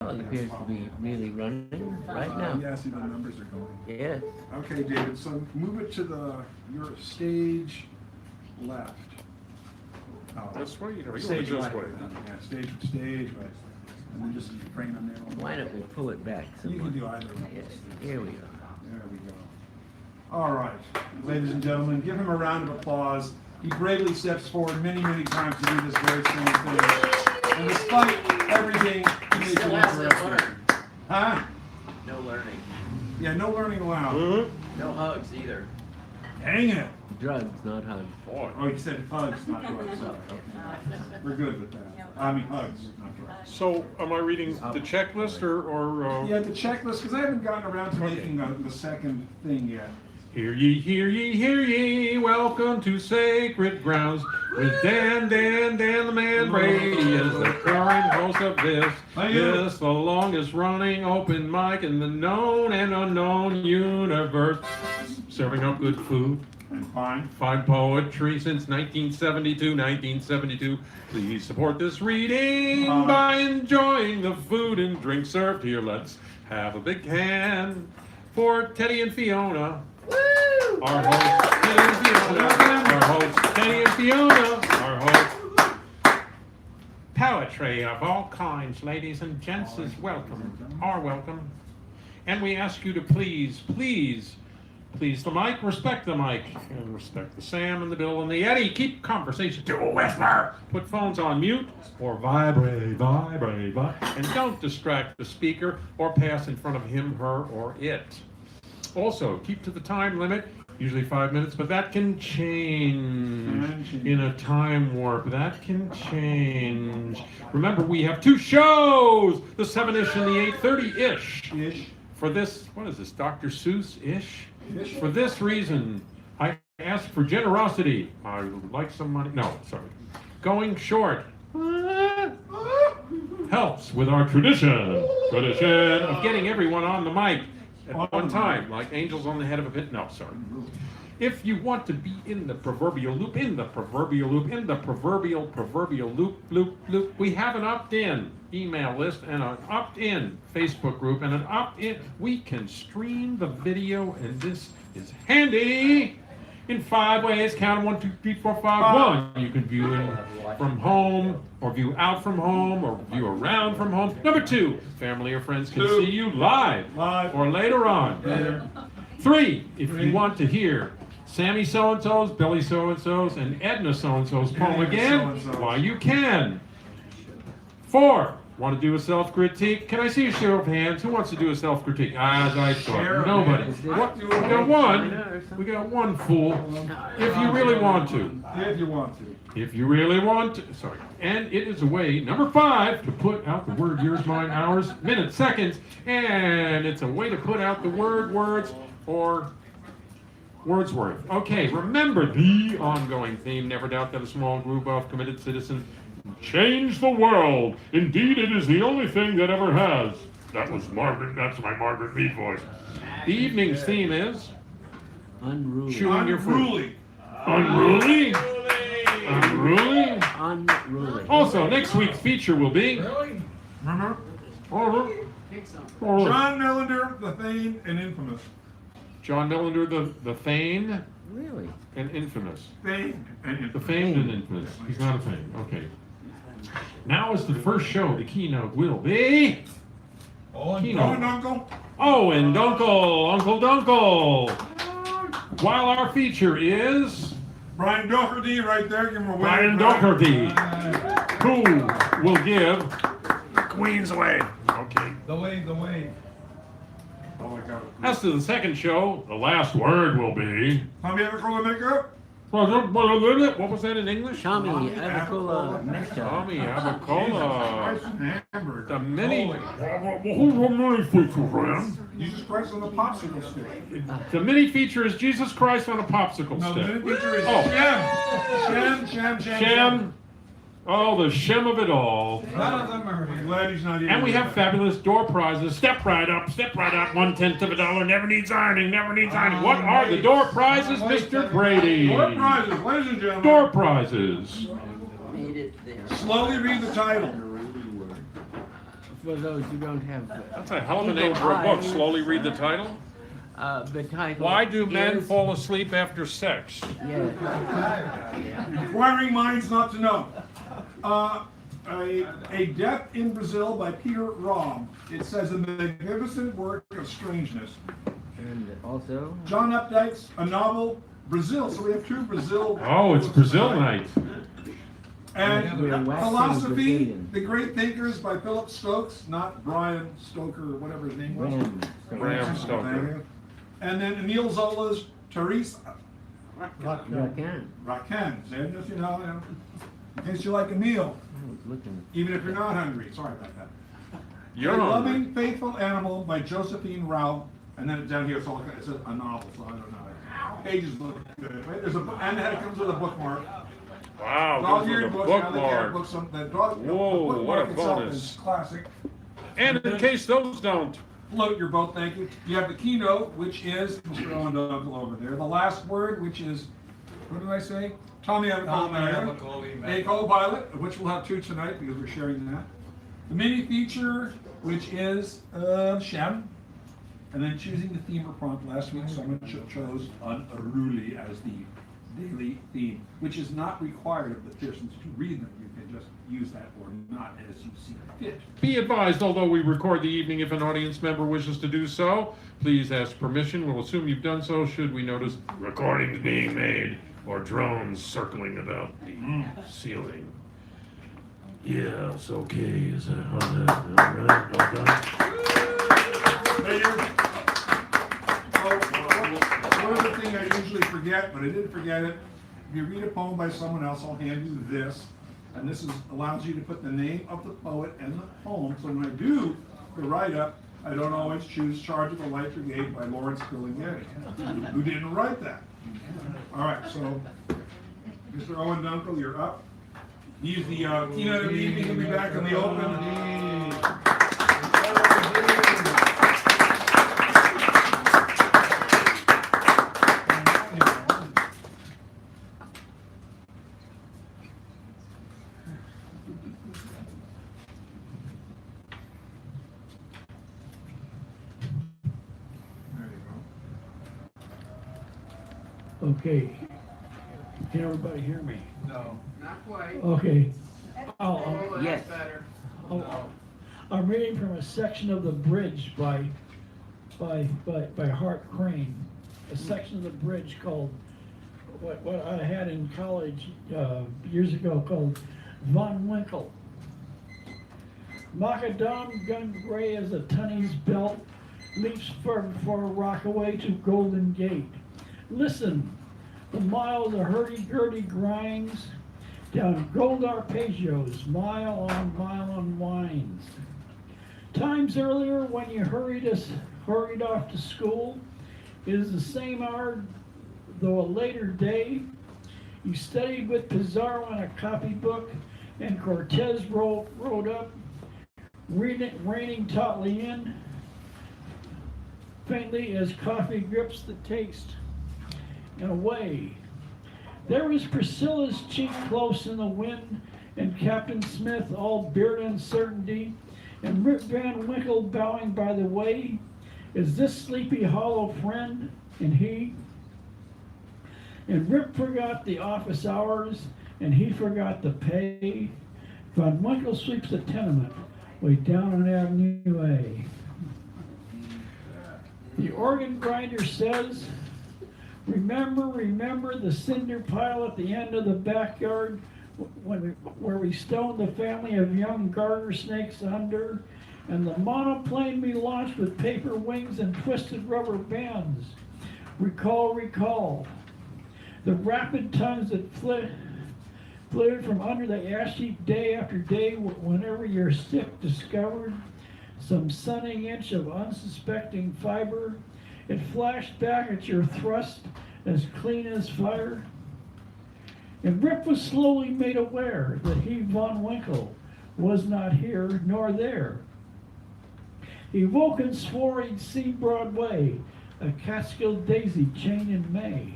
Well, it appears to be really running right now. Yeah, see the numbers are going. Yes. Okay, David, so move it to your stage left. Oh, This way, or stage this right. way? Yeah, stage right. And then just frame them there. Why don't we pull it back some You more? can do either one. Yes, here we go. There we go. All right, ladies and gentlemen, give him a round of applause. He bravely steps forward many, many times to do this very same thing. And despite everything, he makes it interesting. Huh? No learning. Yeah, no learning allowed. Mm-hmm. No hugs either. Dang it. Drugs, not hugs. Boy. Oh, you said hugs, not drugs. We're good with that. I mean, hugs, not drugs. So, am I reading the checklist or? Yeah, the checklist, because I haven't gotten around to making the second thing yet. Hear ye, hear ye, hear ye, welcome to Sacred Grounds with Dan, the man Brady is the current host of this. This, the longest running open mic in the known and unknown universe. Serving up good food. And fine. Fine poetry since 1972. Please support this reading by enjoying the food and drink served here. Let's have a big hand for Teddy and Fiona. Woo! Our host, Teddy and Fiona. Our host, Teddy and Fiona. Our host. Poetry of all kinds, ladies and gents, is welcome. Are welcome. And we ask you to please the mic, respect the mic, and respect the Sam and the Bill and the Eddie. Keep conversation to a whisper. Put phones on mute or vibrate, and don't distract the speaker or pass in front of him, her, or it. Also, keep to the time limit, usually 5 minutes, but that can change in a time warp. That can change. Remember, we have two shows, the 7-ish and the 8:30-ish. Ish. For this, what is this, Dr. Seuss-ish? For this reason, I ask for generosity. I would like some money. No, sorry. Going short helps with our tradition of getting everyone on the mic at one time, like angels on the head of a pit. No, sorry. If you want to be in the proverbial loop, loop, we have an opt-in email list and an opt-in Facebook group and an opt-in. We can stream the video, and this is handy in 5 ways. Count 'em, 1, 2, 3, 4, 5. 1, you can view it from home, or view out from home, or view around from home. Number 2, family or friends can see you live or later on. 3, if you want to hear Sammy so-and-so's, Billy so-and-so's, and Edna so-and-so's poem again, why, you can. 4, want to do a self-critique? Can I see a show of hands? Who wants to do a self-critique? As I thought, nobody. What? We got one. We got one fool. If you really want to. If you want to. If you really want to. Sorry. And it is a way, number 5, to put out the word yours, mine, ours, minutes, seconds. And it's a way to put out the word, words, or Wordsworth. Okay, remember the ongoing theme. Never doubt that a small group of committed citizens change the world. Indeed, it is the only thing that ever has. That was Margaret. That's my Margaret Mead voice. The evening's theme is Unruly. chewing your food. Unruly. Unruly. Unruly. Also, next week's feature will be Remember? John Millender, the Thane, and Infamous. John Millender, the Thane, Really? and Infamous. Thane and The Infamous. famed and infamous. He's not a thing. Okay. Now is the first show. The keynote will be Oh, and Keynote. Uncle. Oh, and Uncle Dunkle. While our feature is Brian Doherty right there. Give him a wave. Brian Doherty, who will give Queen's away. Okay. The wave. Oh my God. As to the second show, the last word will be. Tommy Evercola makeup. What was that in English? Tommy Avicola Mixer. Tommy Avicola. Hamburger. The many. Who many features, man? Jesus Christ on the popsicle stick. The mini feature is Jesus Christ on a popsicle No, the stick. minute feature is Oh. Shem. Oh, the shem of it all. None of them are. I'm glad he's not here. And we have fabulous door prizes. Step right up, 1/10 of a dollar. Never needs ironing. What are the door prizes, Mr. Brady? Door prizes, ladies and gentlemen. Door prizes. Made it there. Slowly read the title. for those who don't have. That's a hell of a name for a book. Slowly read the title. The title. Why do men is- fall asleep after sex? Yeah. Inquiring minds not to know. A Death in Brazil by Peter Rahm. It says a magnificent work of strangeness. And also. John Updike's a novel, Brazil. So we have two Brazil. Oh, it's Brazil night. And We're waxing Philosophy, Brazilian. The Great Thinkers by Philip Stokes, not Brian Stoker or whatever his name was. Bram Stoker. And then Emile Zola's Therese Rakan. Rakan. You know, in case you like a meal, I was looking. even if you're not hungry. Sorry about that. You're A hungry. Loving, Faithful Animal by Josephine Rao. And then down here, it's a novel, so I don't know. Pages look good. Right? And it comes with a bookmark. Wow, Dog this eared is a books, now they get bookmark. books on the dog. Whoa, the what a bookmark itself bonus. is classic. And in case those don't, Float your boat, thank you. You have the keynote, which is Mr. Owen Dunkel over there. The last word, which is, what did I say? Tommy Nicole Violet, which we'll have two tonight because we're sharing that. The mini feature, which is Shem. And then choosing the theme or prompt. Last week, someone chose Unruly as the daily theme, which is not required of the Pearsons to read them. You can just use that or not as you see fit. be advised, although we record the evening, if an audience member wishes to do so, please ask permission. We'll assume you've done so should we notice recordings being made or drones circling about the ceiling. Yes, okay, is that all right? All done? Later. One other thing I usually forget, but I didn't forget it. If you read a poem by someone else, I'll hand you this. And this allows you to put the name of the poet and the poem. So when I do the write-up, I don't always choose Charge of the Light Brigade by Lawrence Billingetti, who didn't write that. All right, so Mr. Owen Dunkel, you're up. He's the keynote of the evening. He'll be back in the open. There you go. Okay. Can everybody hear me? No. Not quite. Okay. Yes. I'm reading from a section of The Bridge by Hart Crane. A section of the bridge called, what I had in college years ago called Von Winkle. Macadam gun gray as a tunny's belt leaps for Rockaway to Golden Gate. Listen, the miles of hurdy-gurdy grinds down gold arpeggios, mile on winds. Times earlier when you hurried off to school, it is the same hour, though a later day. You studied with Pizarro in a copybook, and Cortez rode up, reining tautly in, faintly as coffee grips the taste, and away. There was Priscilla's cheek close in the wind, and Captain Smith all beard uncertainty, and Rip Van Winkle bowing by the way. Is this Sleepy Hollow friend? And he? And Rip forgot the office hours, and he forgot the pay. Van Winkle sweeps the tenement way down on Avenue A. The organ grinder says, remember the cinder pile at the end of the backyard where we stoned the family of young garter snakes under, and the monoplane we launched with paper wings and twisted rubber bands. Recall. The rapid tongues that flew from under the ash heap day after day whenever your stick discovered some sunning inch of unsuspecting fiber. It flashed back at your thrust as clean as fire. And Rip was slowly made aware that he, Von Winkle, was not here nor there. He woke and swore he'd see Broadway, a Catskill daisy chain in May.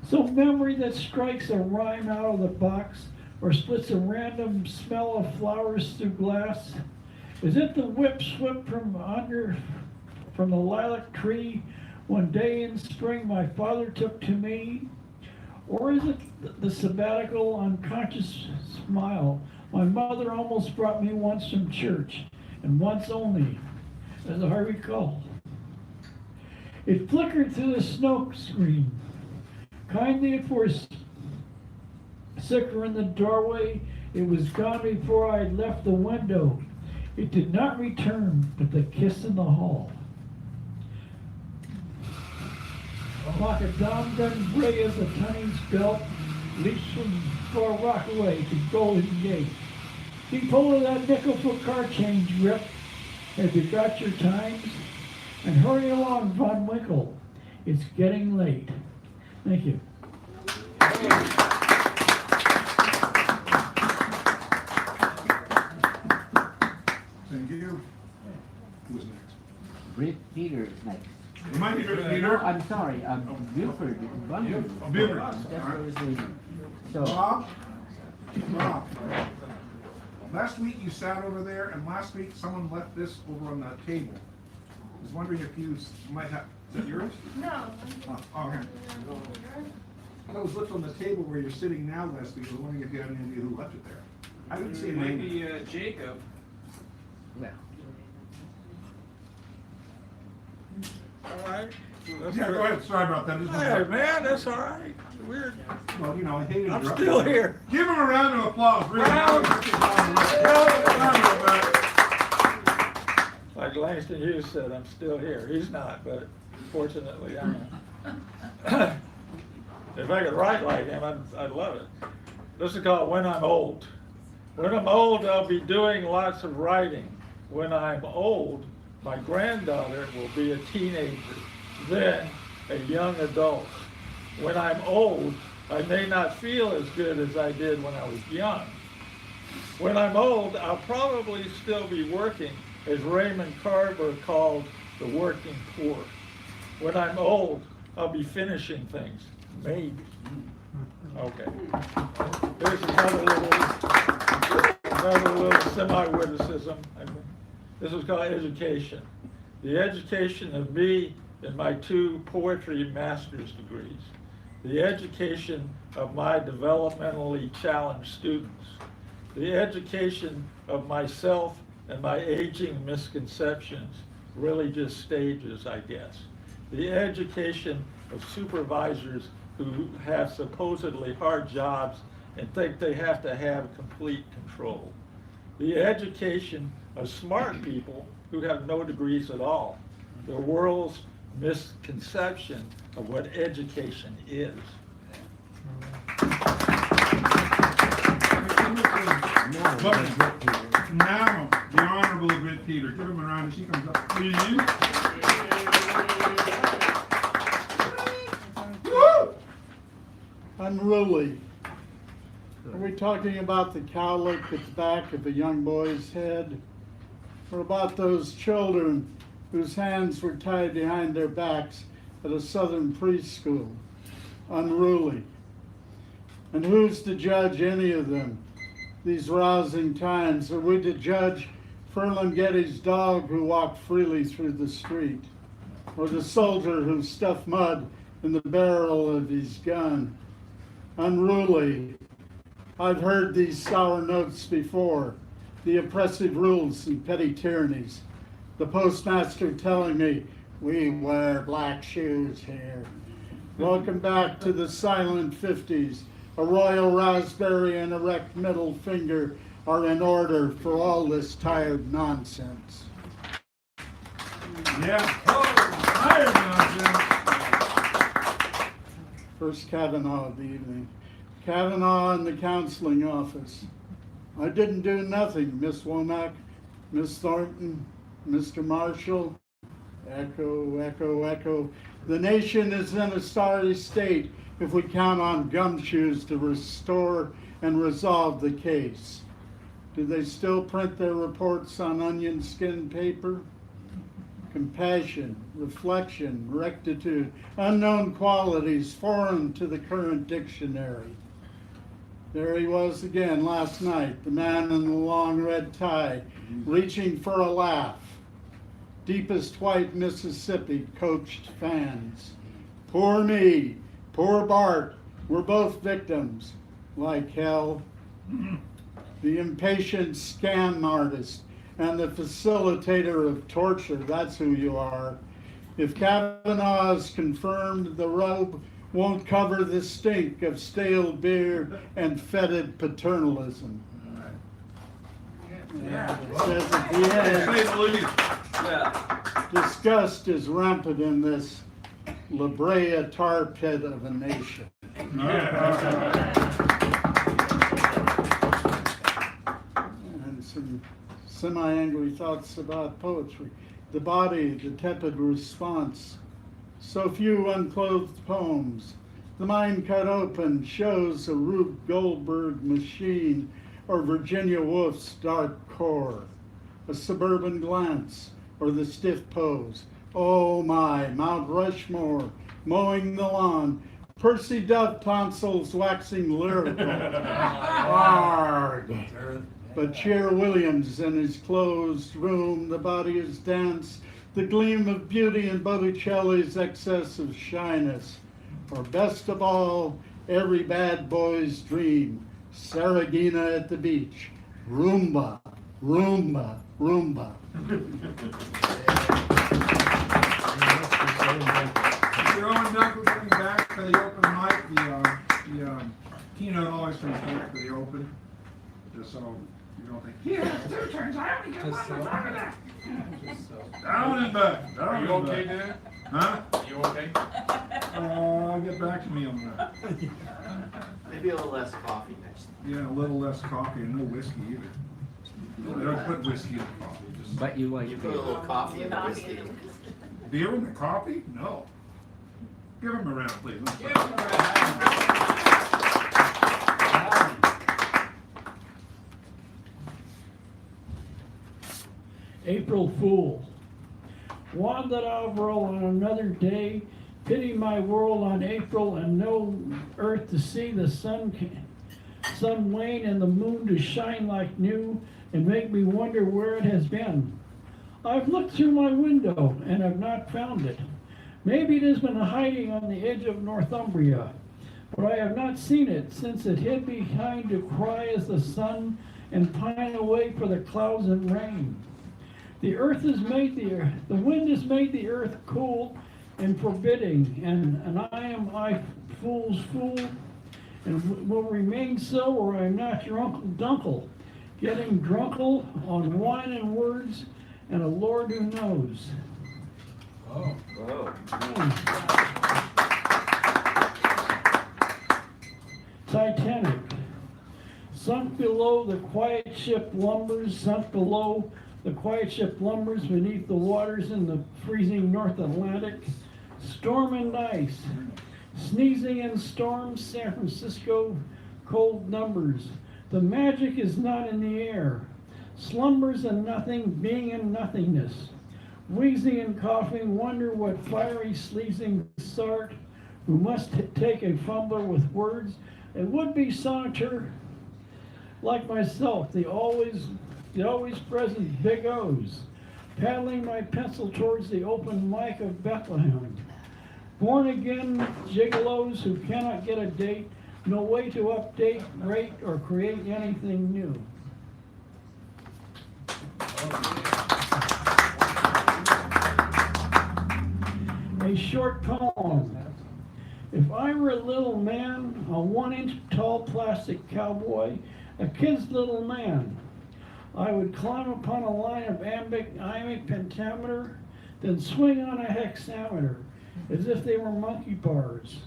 So memory that strikes a rhyme out of the box or splits a random smell of flowers through glass Is it the whip swip from the lilac tree one day in spring my father took to me? Or is it the sabbatical unconscious smile my mother almost brought me once from church, and once only, as I recall? It flickered through the snow screen. Kindly it was sicker in the doorway. It was gone before I had left the window. It did not return, but the kiss in the hall. Like a dom gun gray as a Tunning's belt leaps from Far Rockaway to Golden Gate. Keep hold of that nickel for car change, Rip. Have you got your times? And hurry along, Von Winkle. It's getting late. Thank you. Thank you. Who's next? Britt Peter is next. It might be Peter. I'm sorry, Buford. Buford. That's what his name is. So, Bob? Last week you sat over there, and last week someone left this over on the table. I was wondering if you might have, is that yours? No. Oh, okay. I was left on the table where you're sitting now last week. I was wondering if you had any idea who left it there. I didn't see a It might name. be Jacob. well, All right. Yeah, go ahead. Sorry about that. Hey, man, that's all right. Weird. Well, you know, I hated I'm interrupting still you. here. Give him a round of applause. Really. Round. Round. Like Langston Hughes said, I'm still here. He's not, but fortunately I am. If I could write like him, I'd love it. This is called When I'm Old. When I'm old, I'll be doing lots of writing. When I'm old, my granddaughter will be a teenager, then a young adult. When I'm old, I may not feel as good as I did when I was young. When I'm old, I'll probably still be working, as Raymond Carver called the working poor. When I'm old, I'll be finishing things, maybe. Okay. Here's another little semi-witticism. This is called education. The education of me and my 2 poetry master's degrees. The education of my developmentally challenged students. The education of myself and my aging misconceptions, really just stages, I guess. The education of supervisors who have supposedly hard jobs and think they have to have complete control. The education of smart people who have no degrees at all. The world's misconception of what education is. Now, the Honorable Britt Peter. Give him a round as he comes up, please. Woo! Unruly. Are we talking about the cowlick at the back of a young boy's head? Or about those children whose hands were tied behind their backs at a southern preschool? Unruly. And who's to judge any of them? These rousing times, are we to judge Ferlinghetti's dog who walked freely through the street? Or the soldier who stuffed mud in the barrel of his gun? Unruly. I've heard these sour notes before. The oppressive rules and petty tyrannies. The postmaster telling me, we wear black shoes here. Welcome back to the silent 50s. A royal raspberry and erect middle finger are in order for all this tired nonsense. Yeah. Oh, tired nonsense. First Kavanaugh of the evening. Kavanaugh in the counseling office. I didn't do nothing, Miss Womack, Miss Thornton, Mr. Marshall. Echo, echo, echo. The nation is in a sorry state if we count on gumshoes to restore and resolve the case. Do they still print their reports on onion skin paper? Compassion, reflection, rectitude, unknown qualities foreign to the current dictionary. There he was again last night, the man in the long red tie, reaching for a laugh. Deepest white Mississippi coached fans. Poor me, poor Bart, we're both victims, like hell. The impatient scam artist and the facilitator of torture, that's who you are. If Kavanaugh is confirmed, the robe won't cover the stink of stale beer and fetid paternalism. Yeah. It says at the end, Say the least. Yeah. disgust is rampant in this La Brea tar pit of a nation. And some semi-angry thoughts about poetry. The body, the tepid response. So few unclothed poems. The mind cut open shows a Rube Goldberg machine or Virginia Woolf's dark core. A suburban glance or the stiff pose. Oh my, Mount Rushmore, mowing the lawn. Percy Duff tonsils waxing lyrical. Arg. But Cher Williams in his closed room, the body is dance, the gleam of beauty in Botticelli's excess of shyness. Or best of all, every bad boy's dream, Saragina at the beach. Roomba, Roomba, Roomba. Mr. Owen Duncan coming back for the open mic, the keynote always comes back for the open, just so you don't think, he has two turns, I only get one. Down and back, down Are you and okay, back. Dan? Huh? Are you okay? Get back to me on that. Maybe a little less coffee next time. Yeah, a little less coffee and no whiskey either. They don't put whiskey in the coffee, just But you like You put a little coffee in the whiskey. beer in the coffee? No. Give him a round, please. April Fool. Wandered over on another day, pity my world on April and no earth to see the sun wane and the moon to shine like new and make me wonder where it has been. I've looked through my window and have not found it. Maybe it has been hiding on the edge of Northumbria, but I have not seen it since it hid behind to cry as the sun and pine away for the clouds and rain. The earth has made the wind has made the earth cool and forbidding, and I fool's fool, and will remain so, or I'm not your Uncle Dunkle, getting drunkle on wine and words, and a Lord who knows. Whoa. Titanic. Sunk below the quiet ship lumbers, sunk below the quiet ship lumbers beneath the waters in the freezing North Atlantic. Storm and ice. Sneezing and storms, San Francisco, cold numbers. The magic is not in the air. Slumbers and nothing, being in nothingness. Wheezing and coughing, wonder what fiery sleazing sart who must take a fumbler with words, a would-be sonneter like myself, the always present Big O's, paddling my pencil towards the open mic of Bethlehem. Born again gigolos who cannot get a date, no way to update, rate, or create anything new. A short poem. If I were a little man, a 1-inch tall plastic cowboy, a kid's little man, I would climb upon a line of iambic pentameter, then swing on a hexameter, as if they were monkey bars.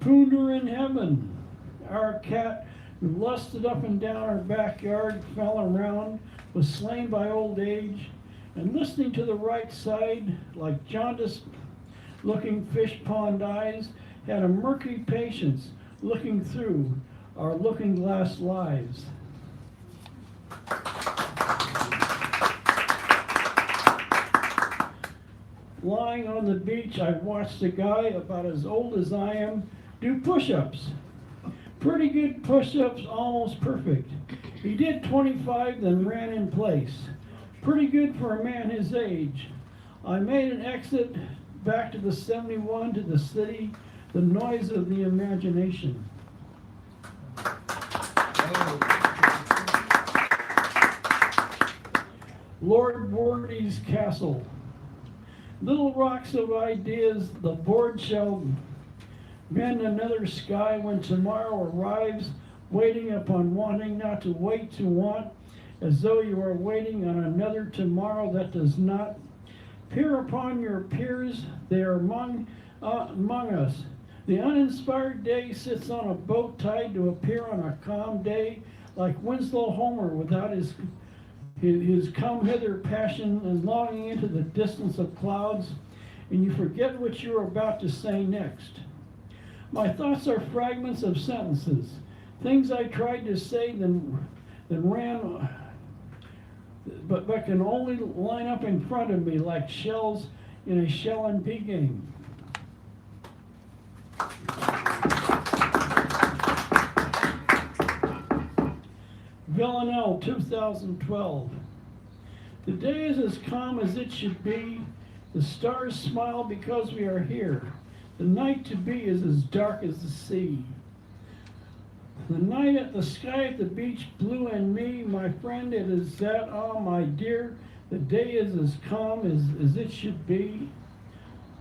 Poonder in heaven, our cat who lusted up and down our backyard, fell around, was slain by old age, and listening to the right side, like jaundiced looking fish pond eyes, had a murky patience looking through our looking glass lives. Lying on the beach, I watched a guy about as old as I am do push-ups. Pretty good push-ups, almost perfect. He did 25, then ran in place. Pretty good for a man his age. I made an exit back to the 71 to the city, the noise of the imagination. Lord Wordy's Castle. Little rocks of ideas, the board shall mend another sky when tomorrow arrives, waiting upon wanting, not to wait to want, as though you are waiting on another tomorrow that does not. Peer upon your peers, they are among us. The uninspired day sits on a boat tied to appear on a calm day, like Winslow Homer without his come hither passion and longing into the distance of clouds, and you forget what you are about to say next. My thoughts are fragments of sentences, things I tried to say then ran, but can only line up in front of me like shells in a shell and pea game. Villanelle, 2012. The day is as calm as it should be. The stars smile because we are here. The night to be is as dark as the sea. The night at the sky at the beach, blue and me, my friend, it is that, ah, my dear, the day is as calm as it should be.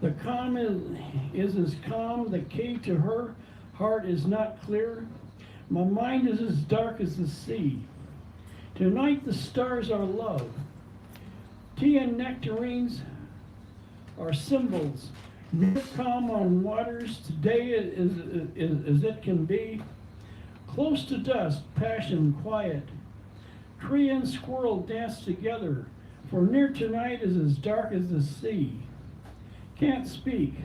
The calm is as calm, the key to her heart is not clear. My mind is as dark as the sea. Tonight the stars are love. Tea and nectarines are symbols. Near calm on waters, today is as it can be. Close to dusk, passion quiet. Tree and squirrel dance together, for near tonight is as dark as the sea. Can't speak.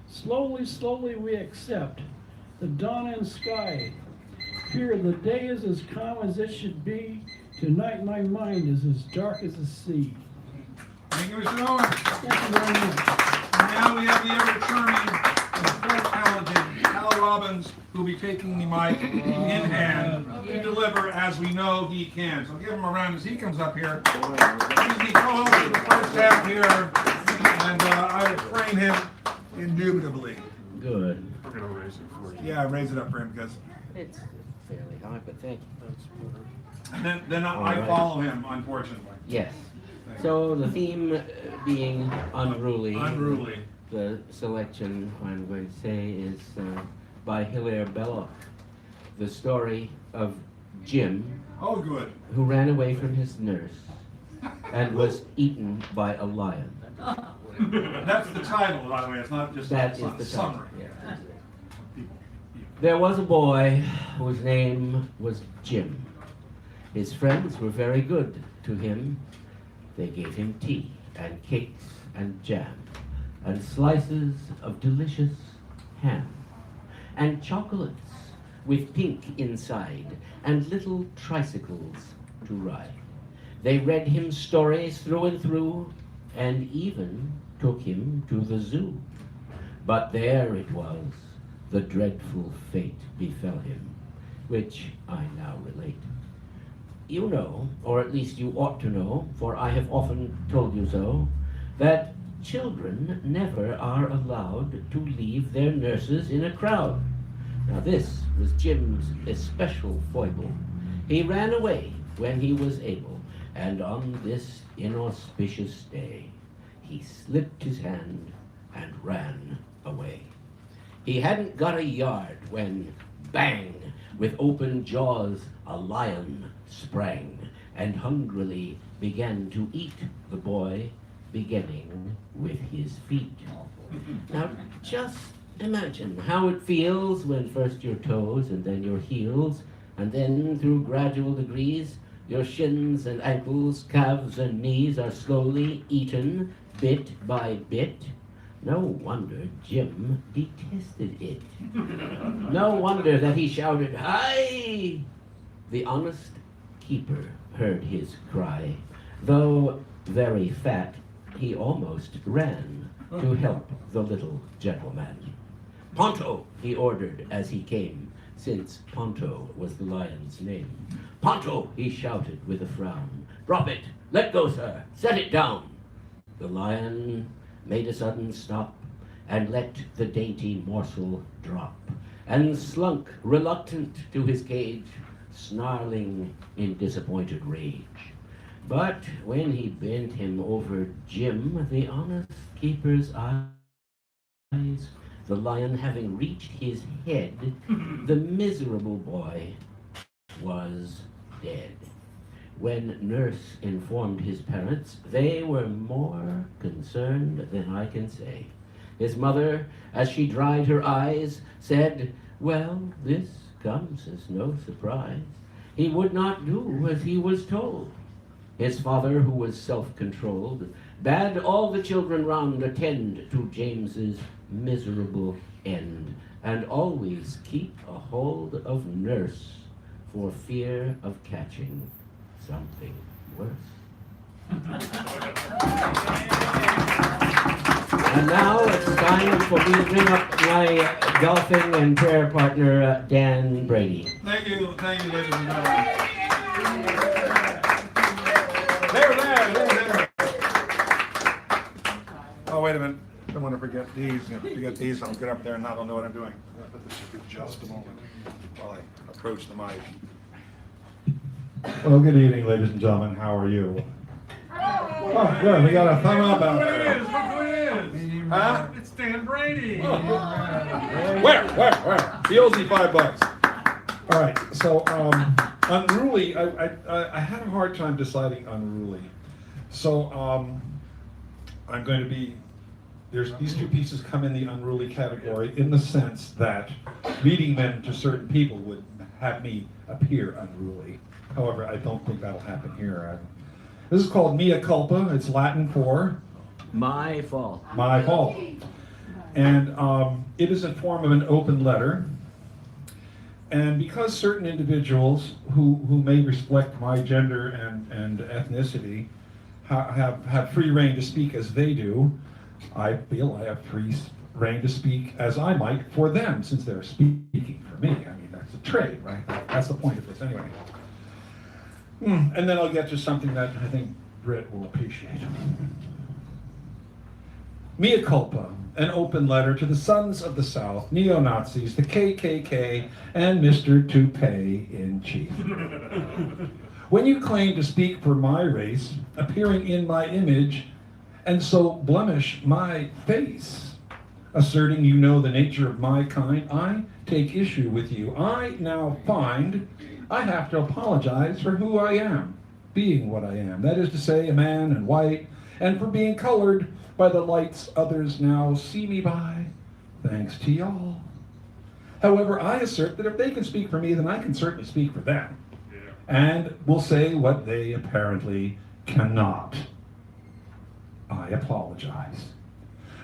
Slowly, slowly we accept the dawn and sky. Here the day is as calm as it should be. Tonight my mind is as dark as the sea. Thank you, Mr. Owen. Thank you very much. And now we have the ever-charming and full talented Hal Robbins, who will be taking the mic in hand to deliver as we know he can. So give him a round as he comes up here. He's the co-host of the first half here, and I will frame him indubitably. Good. We're going to raise it for you. Yeah, raise it up for him because... It's fairly high, but thank you. And then I right. follow him, unfortunately. Yes. So the theme being unruly. Unruly. The selection I'm going to say is by Hilaire Belloc. The story of Jim, Oh, good. who ran away from his nurse and was eaten by a lion. That's the title, by the way. It's not just That a is the summary. title. Yeah. There was a boy whose name was Jim. His friends were very good to him. They gave him tea and cakes and jam and slices of delicious ham and chocolates with pink inside and little tricycles to ride. They read him stories through and through and even took him to the zoo. But there it was, the dreadful fate befell him, which I now relate. You know, or at least you ought to know, for I have often told you so, that children never are allowed to leave their nurses in a crowd. Now this was Jim's especial foible. He ran away when he was able, and on this inauspicious day, he slipped his hand and ran away. He hadn't got a yard when, bang, with open jaws, a lion sprang and hungrily began to eat the boy, beginning with his feet. Now, just imagine how it feels when first your toes and then your heels, and then through gradual degrees, your shins and ankles, calves and knees are slowly eaten bit by bit. No wonder Jim detested it. No wonder that he shouted, "Hi!" The honest keeper heard his cry. Though very fat, he almost ran to help the little gentleman. "Ponto," he ordered as he came, since Ponto was the lion's name. "Ponto!" he shouted with a frown. "Drop it! Let go, sir! Set it down!" The lion made a sudden stop and let the dainty morsel drop, and slunk reluctant to his cage, snarling in disappointed rage. But when he bent him over Jim, the honest keeper's eyes, the lion having reached his head, the miserable boy was dead. When nurse informed his parents, they were more concerned than I can say. His mother, as she dried her eyes, said, "Well, this comes as no surprise. He would not do as he was told." His father, who was self-controlled, bade all the children round attend to James's miserable end, and always keep a hold of nurse for fear of catching something worse. And now it's time for me to bring up my golfing and prayer partner, Dan Brady. Thank you, ladies and gentlemen. There. Oh, wait a minute. I don't want to forget these. I'll get up there and I don't know what I'm doing. I'll put this in just a moment while I approach the mic. Well, good evening, ladies and gentlemen. How are you? Oh, good. We got a thumb up out there. Look who it is. Huh? It's Dan Brady. Where? He owes me $5. All right. So, unruly. I had a hard time deciding unruly. So, I'm going to be. These two pieces come in the unruly category in the sense that reading them to certain people would have me appear unruly. However, I don't think that'll happen here. This is called mea culpa. It's Latin for My fault. my fault. And it is in form of an open letter. And because certain individuals who may reflect my gender and ethnicity have free reign to speak as they do, I feel I have free reign to speak as I might for them, since they're speaking for me. I mean, that's a trade, right? That's the point of this anyway. And then I'll get to something that I think Britt will appreciate. Mea culpa, an open letter to the sons of the South, neo-Nazis, the KKK, and Mr. Toupee in chief. When you claim to speak for my race, appearing in my image, and so blemish my face, asserting you know the nature of my kind, I take issue with you. I now find I have to apologize for who I am, being what I am. That is to say, a man and white, and for being colored by the lights others now see me by, thanks to y'all. However, I assert that if they can speak for me, then I can certainly speak for them. And will say what they apparently cannot. I apologize.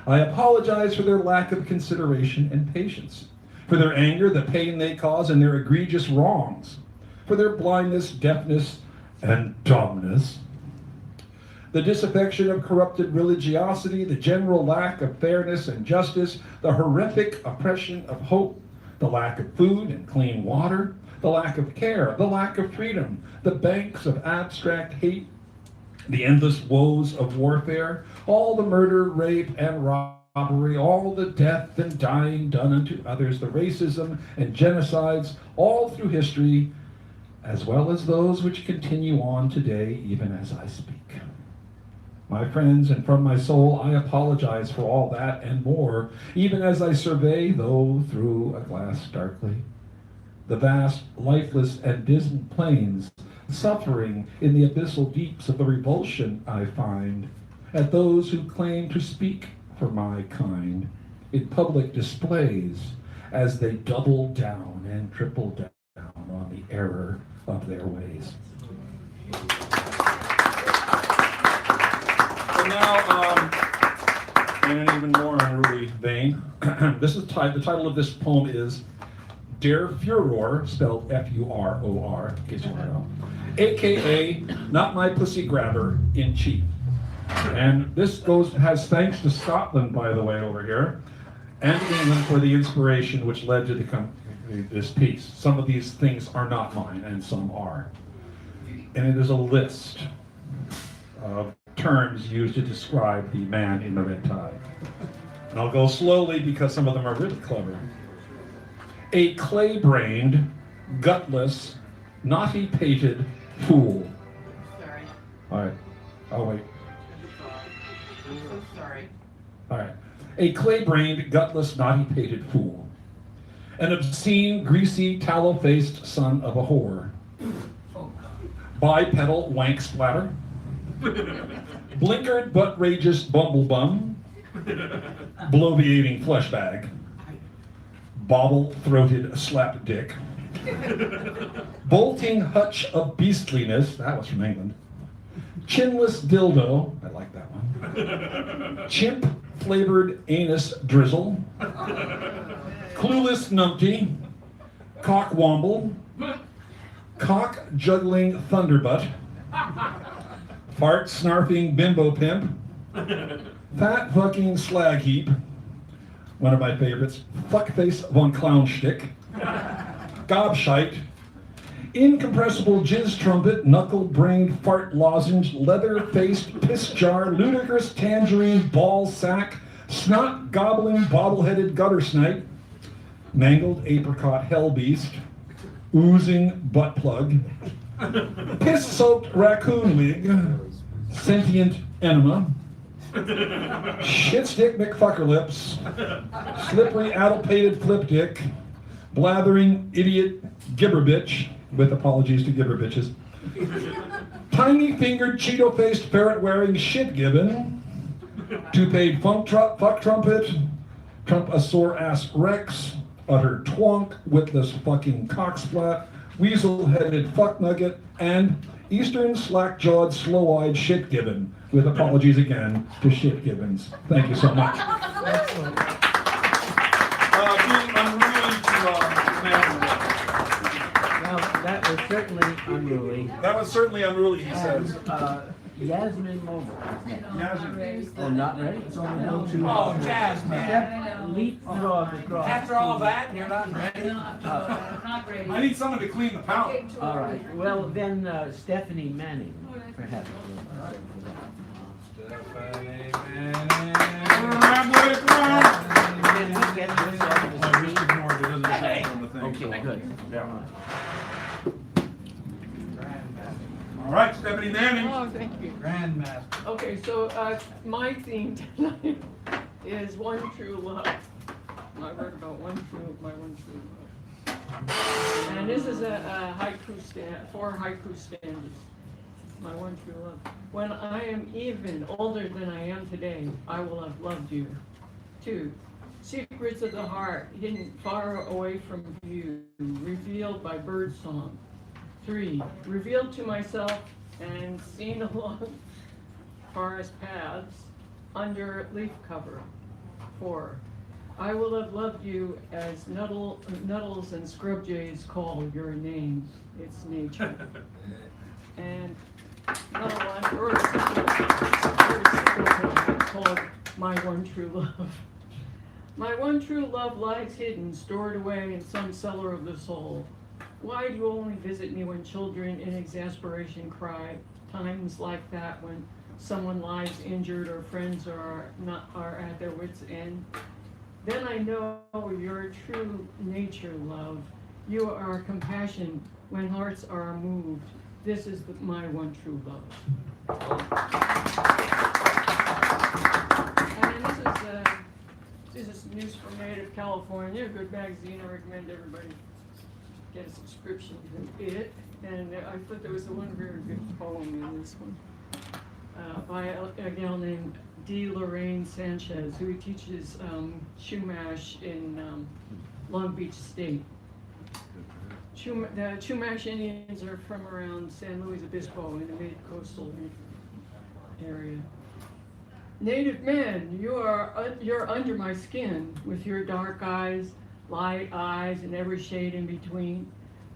I apologize for their lack of consideration and patience, for their anger, the pain they cause, and their egregious wrongs, for their blindness, deafness, and dumbness, the disaffection of corrupted religiosity, the general lack of fairness and justice, the horrific oppression of hope, the lack of food and clean water, the lack of care, the lack of freedom, the banks of abstract hate, the endless woes of warfare, all the murder, rape, and robbery, all the death and dying done unto others, the racism and genocides, all through history, as well as those which continue on today, even as I speak. My friends, and from my soul, I apologize for all that and more, even as I survey, though through a glass darkly, the vast, lifeless, and dismal plains, suffering in the abyssal deeps of the revulsion I find at those who claim to speak for my kind in public displays as they double down and triple down on the error of their ways. And now, in an even more unruly vein, this is the title of this poem is Der Furor, spelled F-U-R-O-R, in case you want to know, AKA Not My Pussy Grabber in Chief. And this has thanks to Scotland, by the way, over here, and England for the inspiration which led to the this piece. Some of these things are not mine, and some are. And it is a list of terms used to describe the man in the red tie. And I'll go slowly because some of them are really clever. A clay-brained, gutless, knotty-pated fool. Sorry. All right. Oh, wait. I'm so sorry. All right. A clay-brained, gutless, knotty-pated fool. An obscene, greasy, tallow-faced son of a whore. Bipedal wank splatter. Blinkered, butt-rageous bumblebum. Bloviating flesh bag. Bobble-throated slap dick. Bolting hutch of beastliness. That was from England. Chinless dildo. I like that one. Chimp flavored anus drizzle. Clueless numpty. Cockwomble. Cock juggling thunderbutt. Fart snarfing bimbo pimp. Fat fucking slag heap. One of my favorites. Fuckface von Clownstick. Gobshite. Incompressible jizz trumpet, knuckle-brained fart lozenge, leather-faced piss jar, ludicrous tangerine ball sack, snot-gobbling bobble-headed gutter snipe, mangled apricot hell beast, oozing butt plug, piss-soaked raccoon wig, sentient enema, shitstick McFuckerlips, slippery addle-pated flip dick, blathering idiot gibberbitch, with apologies to gibberbitches, tiny-fingered Cheeto-faced ferret-wearing shit-gibbon, two-paid fuck trumpet, Trump-a-sore-ass Rex, utter twonk, witless fucking cocksplat, weasel-headed fuck nugget, and Eastern slack-jawed, slow-eyed shit-gibbon, with apologies again to shit-gibbons. Thank you so much. Excellent. Being unruly to man. Well, that was certainly unruly. That was certainly unruly, he says. Yasmin Mobile. Yasmin. Oh, not ready? It's only no two. Oh, Jasmine. Leapfrog across. After all that, you're not ready? I need someone to clean the palate. All right. Well, then Stephanie Manning, perhaps. Can we get this off the screen? Okay, good. Yeah. All right, Stephanie Manning. Oh, thank you. Grandmaster. Okay, so my theme tonight is one true love. I wrote about my one true love. And this is a haiku stand, 4 haiku stanzas. My one true love. When I am even older than I am today, I will have loved you. 2. Secrets of the heart, hidden far away from view, revealed by birdsong. 3. Revealed to myself and seen along forest paths under leaf cover. 4. I will have loved you as nuttles and scrub jays call your name. It's nature. And another one, very simple, called My One True Love. My one true love lies hidden, stored away in some cellar of the soul. Why do you only visit me when children in exasperation cry? Times like that when someone lies injured or friends are at their wits' end. Then I know your true nature, love. You are compassion when hearts are moved. This is my one true love. And this is news from Native California, a good magazine. I recommend everybody get a subscription to it. And I thought there was one very good poem in this one by a gal named D. Lorraine Sanchez, who teaches Chumash in Long Beach State. The Chumash Indians are from around San Luis Obispo in the mid-coastal area. Native men, you're under my skin with your dark eyes, light eyes, and every shade in between.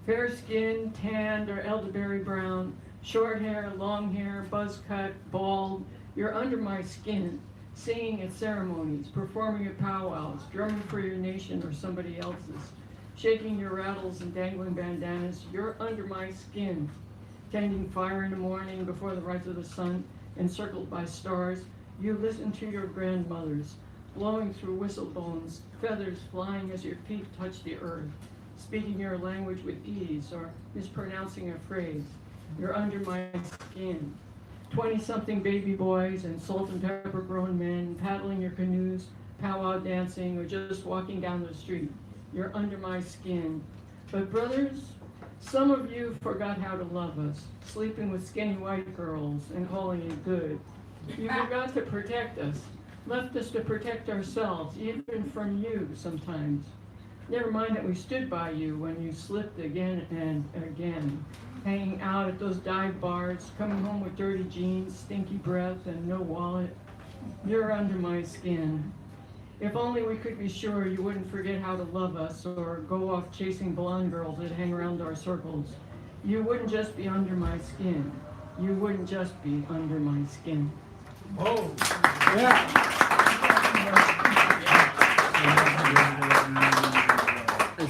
Fair skin, tanned or elderberry brown, short hair, long hair, buzz cut, bald. You're under my skin, singing at ceremonies, performing at powwows, drumming for your nation or somebody else's, shaking your rattles and dangling bandanas. You're under my skin, tending fire in the morning before the rise of the sun, encircled by stars. You listen to your grandmothers, blowing through whistle bones, feathers flying as your feet touch the earth, speaking your language with ease or mispronouncing a phrase. You're under my skin. 20-something baby boys and salt and pepper grown men paddling your canoes, powwow dancing, or just walking down the street. You're under my skin. But brothers, some of you forgot how to love us, sleeping with skinny white girls and calling it good. You forgot to protect us, left us to protect ourselves, even from you sometimes. Never mind that we stood by you when you slipped again and again, hanging out at those dive bars, coming home with dirty jeans, stinky breath, and no wallet. You're under my skin. If only we could be sure you wouldn't forget how to love us or go off chasing blonde girls that hang around our circles. You wouldn't just be under my skin. You wouldn't just be under my skin. Oh, yeah.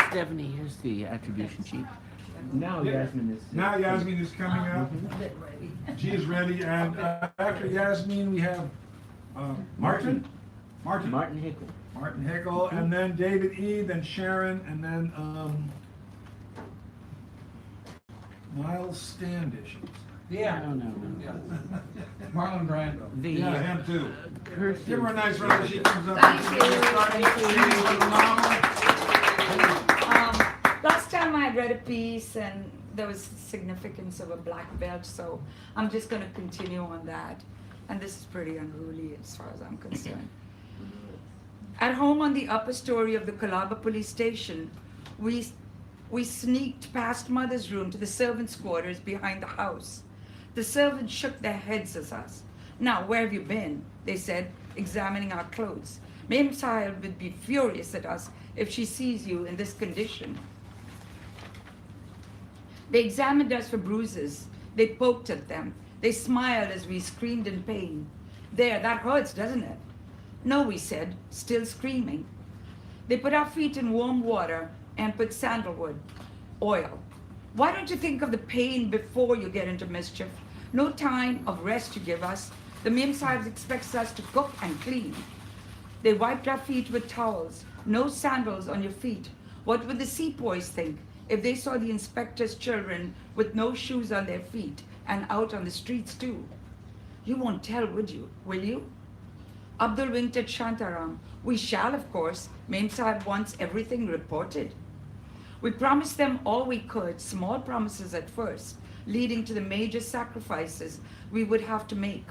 Stephanie, here's the attribution sheet. Now Yasmin is. Now Yasmin is coming up. She is ready, and after Yasmin, we have Martin Hickle. Martin Hickle, and then David E., then Sharon, and then Miles Standish. Yeah. No. Marlon Brando. Yeah, him too. Kirsty. Give her a nice round as she comes up. Last time I read a piece and there was significance of a black belt, so I'm just going to continue on that. And this is pretty unruly as far as I'm concerned. At home on the upper story of the Colaba police station, we sneaked past Mother's room to the servants' quarters behind the house. The servants shook their heads at us. "Now, where have you been?" they said, examining our clothes. "Ma'am Child would be furious at us if she sees you in this condition." They examined us for bruises. They poked at them. They smiled as we screamed in pain. "There, that hurts, doesn't it?" "No," we said, still screaming. They put our feet in warm water and put sandalwood oil. "Why don't you think of the pain before you get into mischief? No time of rest you give us. The Mim Sahib expects us to cook and clean." They wiped our feet with towels. "No sandals on your feet. What would the sepoys think if they saw the inspector's children with no shoes on their feet and out on the streets too?" "You won't tell, would you? Will you?" Abdul winked at Shantaram. "We shall, of course. Mem Sahib wants everything reported." We promised them all we could, small promises at first, leading to the major sacrifices we would have to make.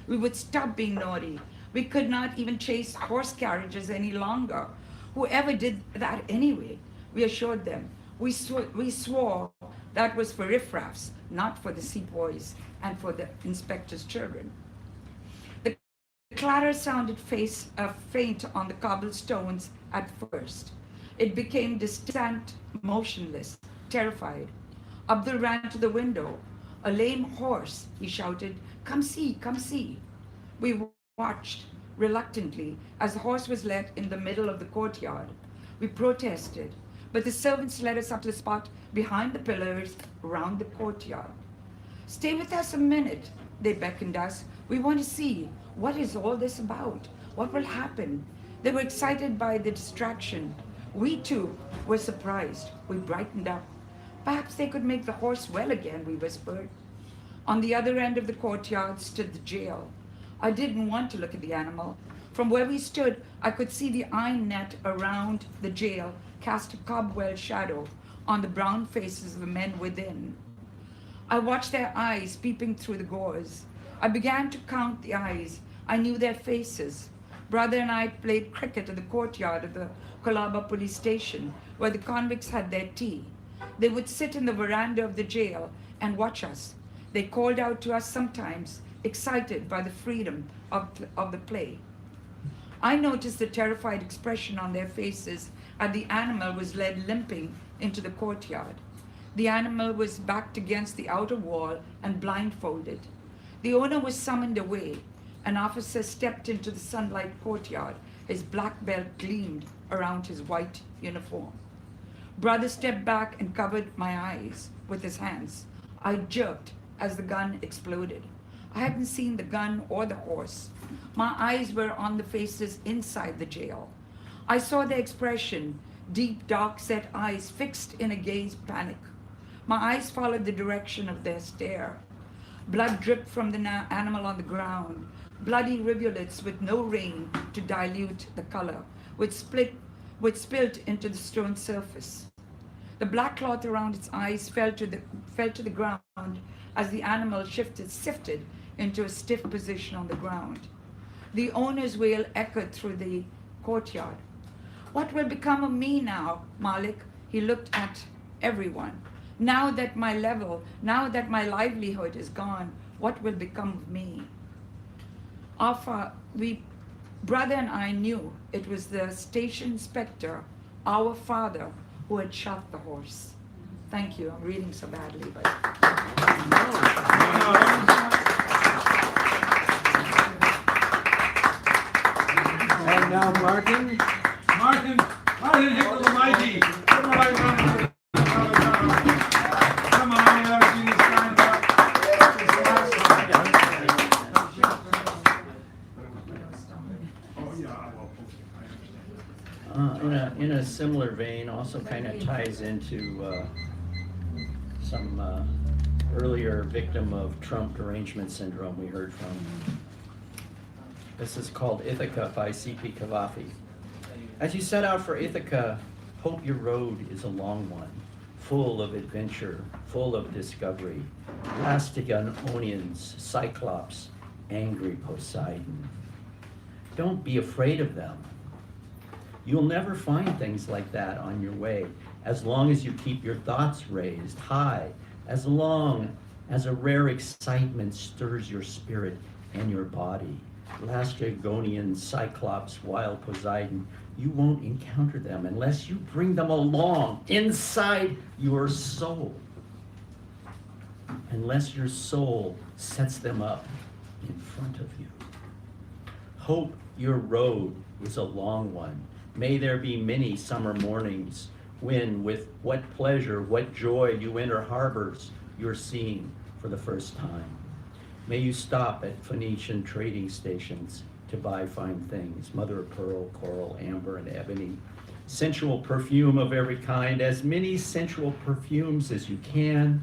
We would stop being naughty. We could not even chase horse carriages any longer. Whoever did that anyway, we assured them. We swore that was for riffraffs, not for the sepoys and for the inspector's children. The clatter sounded faint on the cobblestones at first. It became distant, motionless, terrified. Abdul ran to the window. "A lame horse," he shouted. "Come see, come see." We watched reluctantly as the horse was led in the middle of the courtyard. We protested, but the servants led us up to the spot behind the pillars around the courtyard. "Stay with us a minute," they beckoned us. "We want to see what is all this about. What will happen?" They were excited by the distraction. We too were surprised. We brightened up. "Perhaps they could make the horse well again," we whispered. On the other end of the courtyard stood the jail. I didn't want to look at the animal. From where we stood, I could see the iron net around the jail cast a cobweb shadow on the brown faces of the men within. I watched their eyes peeping through the gauze. I began to count the eyes. I knew their faces. Brother and I played cricket in the courtyard of the Colaba police station, where the convicts had their tea. They would sit in the veranda of the jail and watch us. They called out to us sometimes, excited by the freedom of the play. I noticed the terrified expression on their faces as the animal was led limping into the courtyard. The animal was backed against the outer wall and blindfolded. The owner was summoned away. An officer stepped into the sunlight courtyard. His black belt gleamed around his white uniform. Brother stepped back and covered my eyes with his hands. I jerked as the gun exploded. I hadn't seen the gun or the horse. My eyes were on the faces inside the jail. I saw their expression, deep, dark-set eyes fixed in a gaze panic. My eyes followed the direction of their stare. Blood dripped from the animal on the ground, bloody rivulets with no rain to dilute the color, which spilled into the stone surface. The black cloth around its eyes fell to the ground as the animal sifted into a stiff position on the ground. The owner's wail echoed through the courtyard. What will become of me now, Malik? He looked at everyone. Now that my livelihood is gone, what will become of me? Brother and I knew it was the station inspector, our father, who had shot the horse. Thank you. I'm reading so badly, but. And now Martin. Martin Hickle the Mighty. Give him a right round of applause. Come on, you ever seen this kind of In a similar vein, also kind of ties into some earlier victim of Trump derangement syndrome we heard from. This is called Ithaca by C.P. Cavafy. As you set out for Ithaca, hope your road is a long one, full of adventure, full of discovery. Plastic onions, Cyclops, angry Poseidon. Don't be afraid of them. You'll never find things like that on your way, as long as you keep your thoughts raised high, as long as a rare excitement stirs your spirit and your body. Lastrygonian, Cyclops, wild Poseidon, you won't encounter them unless you bring them along inside your soul. Unless your soul sets them up in front of you. Hope your road is a long one. May there be many summer mornings when, with what pleasure, what joy you enter harbors you're seeing for the first time. May you stop at Phoenician trading stations to buy fine things, mother of pearl, coral, amber, and ebony. Sensual perfume of every kind, as many sensual perfumes as you can.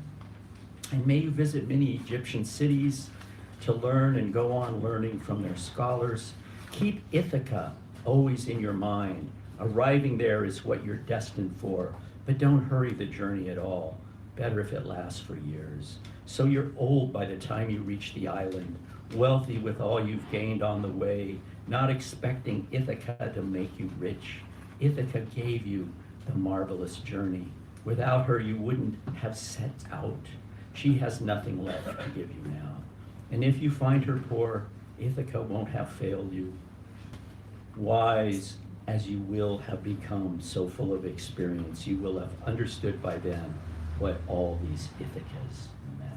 And may you visit many Egyptian cities to learn and go on learning from their scholars. Keep Ithaca always in your mind. Arriving there is what you're destined for, but don't hurry the journey at all. Better if it lasts for years. So you're old by the time you reach the island, wealthy with all you've gained on the way, not expecting Ithaca to make you rich. Ithaca gave you the marvelous journey. Without her, you wouldn't have set out. She has nothing left to give you now. And if you find her poor, Ithaca won't have failed you. Wise as you will have become, so full of experience, you will have understood by then what all these Ithacas meant.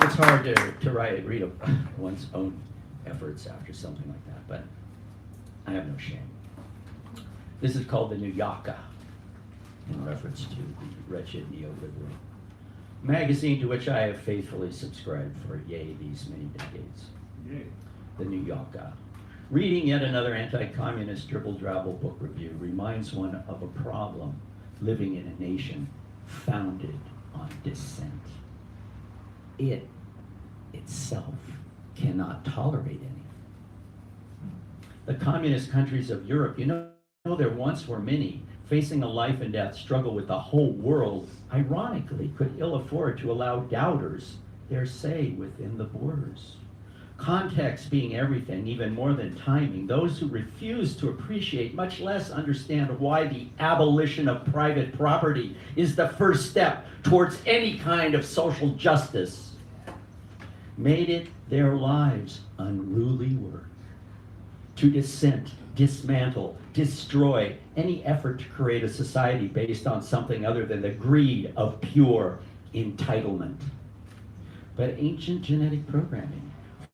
It's hard to read one's own efforts after something like that, but I have no shame. This is called the New Yaka, in reference to the wretched neoliberal magazine to which I have faithfully subscribed for, these many decades. Yay. The New Yaka. Reading yet another anti-communist dribble-drabble book review reminds one of a problem living in a nation founded on dissent. It itself cannot tolerate any. The communist countries of Europe, there once were many, facing a life and death struggle with the whole world, ironically could ill afford to allow doubters their say within the borders. Context being everything, even more than timing, those who refuse to appreciate, much less understand why the abolition of private property is the first step towards any kind of social justice, made it their lives' unruly work to dissent, dismantle, destroy any effort to create a society based on something other than the greed of pure entitlement. But ancient genetic programming,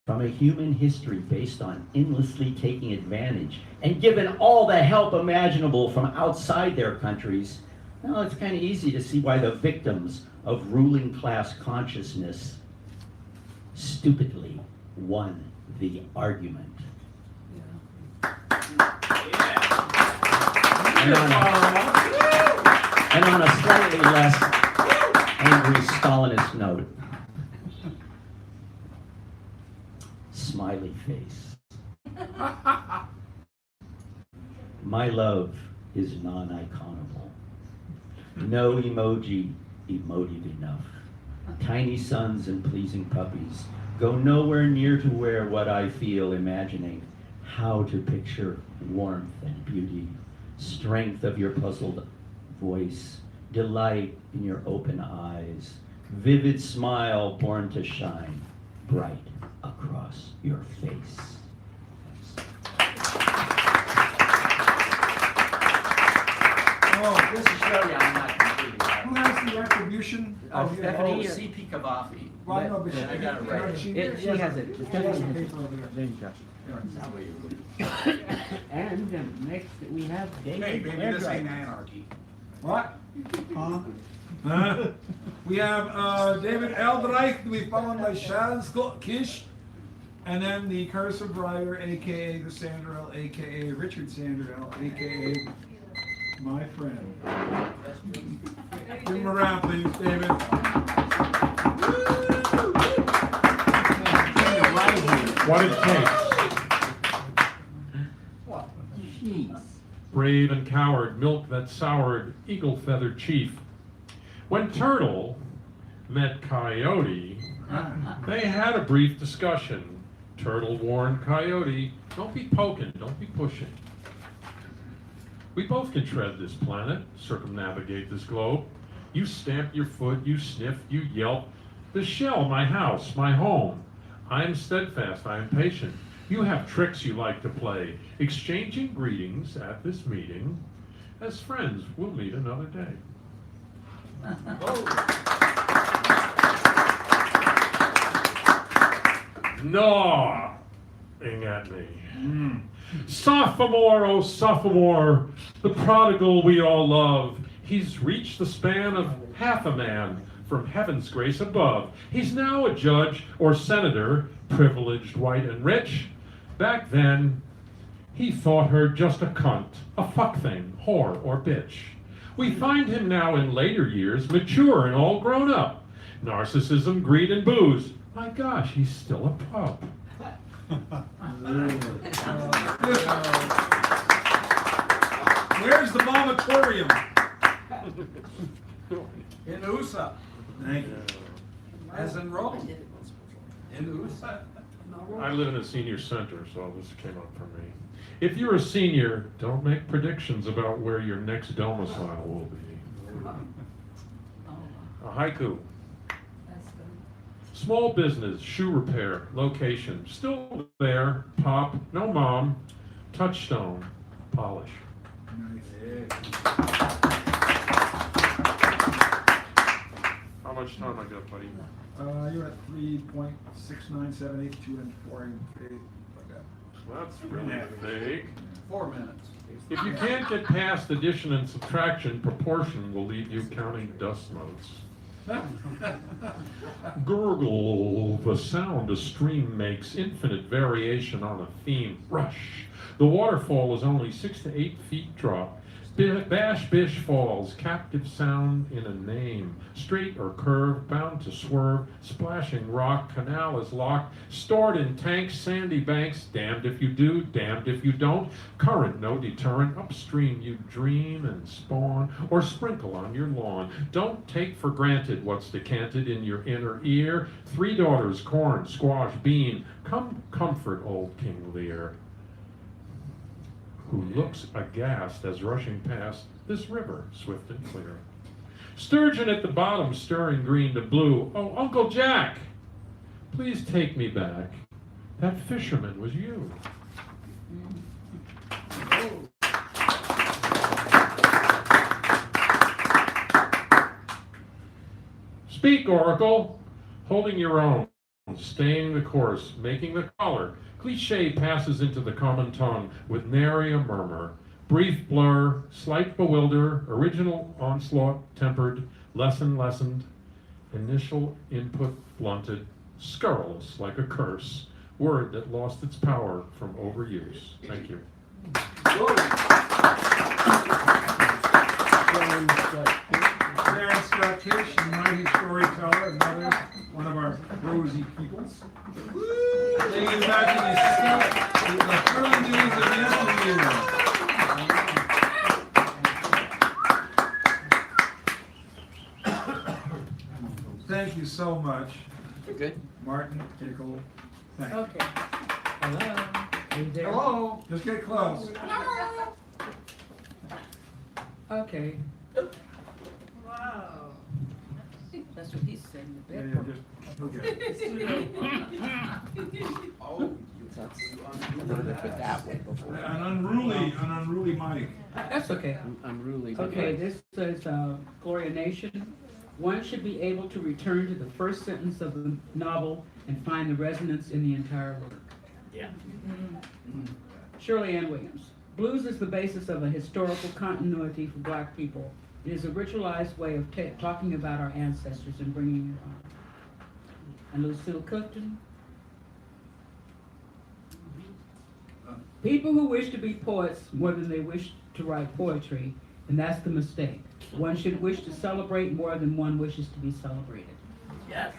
from a human history based on endlessly taking advantage and given all the help imaginable from outside their countries, well, it's kind of easy to see why the victims of ruling class consciousness stupidly won the argument. And on a slightly less angry Stalinist note, smiley face. My love is non-iconable. No emoji emotive enough. Tiny sons and pleasing puppies go nowhere near to wear what I feel, imagining how to picture warmth and beauty, strength of your puzzled voice, delight in your open eyes, vivid smile born to shine bright across your face. Oh, this is really, I'm not completely. Who has the attribution? Oh, Stephanie, CP Kavafi. Well, no, but I got it right. She has it. Stephanie has it. And next we have David. Hey, baby, this ain't anarchy. What? Huh? We have David Eldreich, to be followed by Sharon Scott Kish, and then the Cursive Writer, aka the Sandrell, aka Richard Sandrell, aka my friend. Give him a round, please, David. What it takes. Jeez. Brave and coward, milk that soured, eagle-feathered chief. When Turtle met Coyote, they had a brief discussion. Turtle warned Coyote, don't be poking, don't be pushing. We both can tread this planet, circumnavigate this globe. You stamp your foot, you sniff, you yelp. The shell, my house, my home. I am steadfast, I am patient. You have tricks you like to play, exchanging greetings at this meeting. As friends, we'll meet another day. Gnawing at me. Sophomore, oh sophomore, the prodigal we all love. He's reached the span of half a man from heaven's grace above. He's now a judge or senator, privileged, white, and rich. Back then, he thought her just a cunt, a fuck thing, whore, or bitch. We find him now in later years, mature and all grown up. Narcissism, greed, and booze. My gosh, he's still a pup. Where's the vomitorium? In USA, Thank you. as in Rome. In USA. I live in a senior center, so this came up for me. If you're a senior, don't make predictions about where your next domicile will be. A haiku. Small business, shoe repair, location, still there, pop, no mom, touchstone, polish. How much time I got, buddy? You're at 3.69782 and 4 and 8. That's really big. 4 minutes. If you can't get past addition and subtraction, proportion will leave you counting dust motes. Gurgle, the sound a stream makes, infinite variation on a theme. Rush, the waterfall is only 6 to 8 feet drop. Bash Bish Falls, captive sound in a name. Straight or curve, bound to swerve, splashing rock, canal is locked, stored in tanks, sandy banks, damned if you do, damned if you don't. Current, no deterrent, upstream you dream and spawn, or sprinkle on your lawn. Don't take for granted what's decanted in your inner ear. 3 daughters, corn, squash, bean, come comfort old King Lear, who looks aghast as rushing past this river, swift and clear. Sturgeon at the bottom, stirring green to blue. Oh, Uncle Jack, please take me back. That fisherman was you. Speak, Oracle, holding your own. staying the course, making the color. Cliche passes into the common tongue with nary a murmur. Brief blur, slight bewilder, original onslaught tempered, lesson lessened, initial input blunted, scurrilous like a curse, word that lost its power from overuse. Thank you. Sharon Scott Fish, the mighty storyteller, another one of our rosy peoples. Taking you back to the thrilling days of yesteryear. Thank you so much. You're good? Martin Tickle. Thank you. Okay. Hello. Are you there? Hello, just get close. Okay. Wow. That's what he said in the Yeah, bedroom. just, okay. Oh, you Put that way before. An unruly mic. That's okay. Unruly. Okay, this says, Gloria Nation. One should be able to return to the first sentence of the novel and find the resonance in the entire work. Yeah. Shirley Ann Williams. Blues is the basis of a historical continuity for Black people. It is a ritualized way of talking about our ancestors and bringing it on. And Lucille Clifton. People who wish to be poets more than they wish to write poetry, and that's the mistake. One should wish to celebrate more than one wishes to be celebrated. Yes.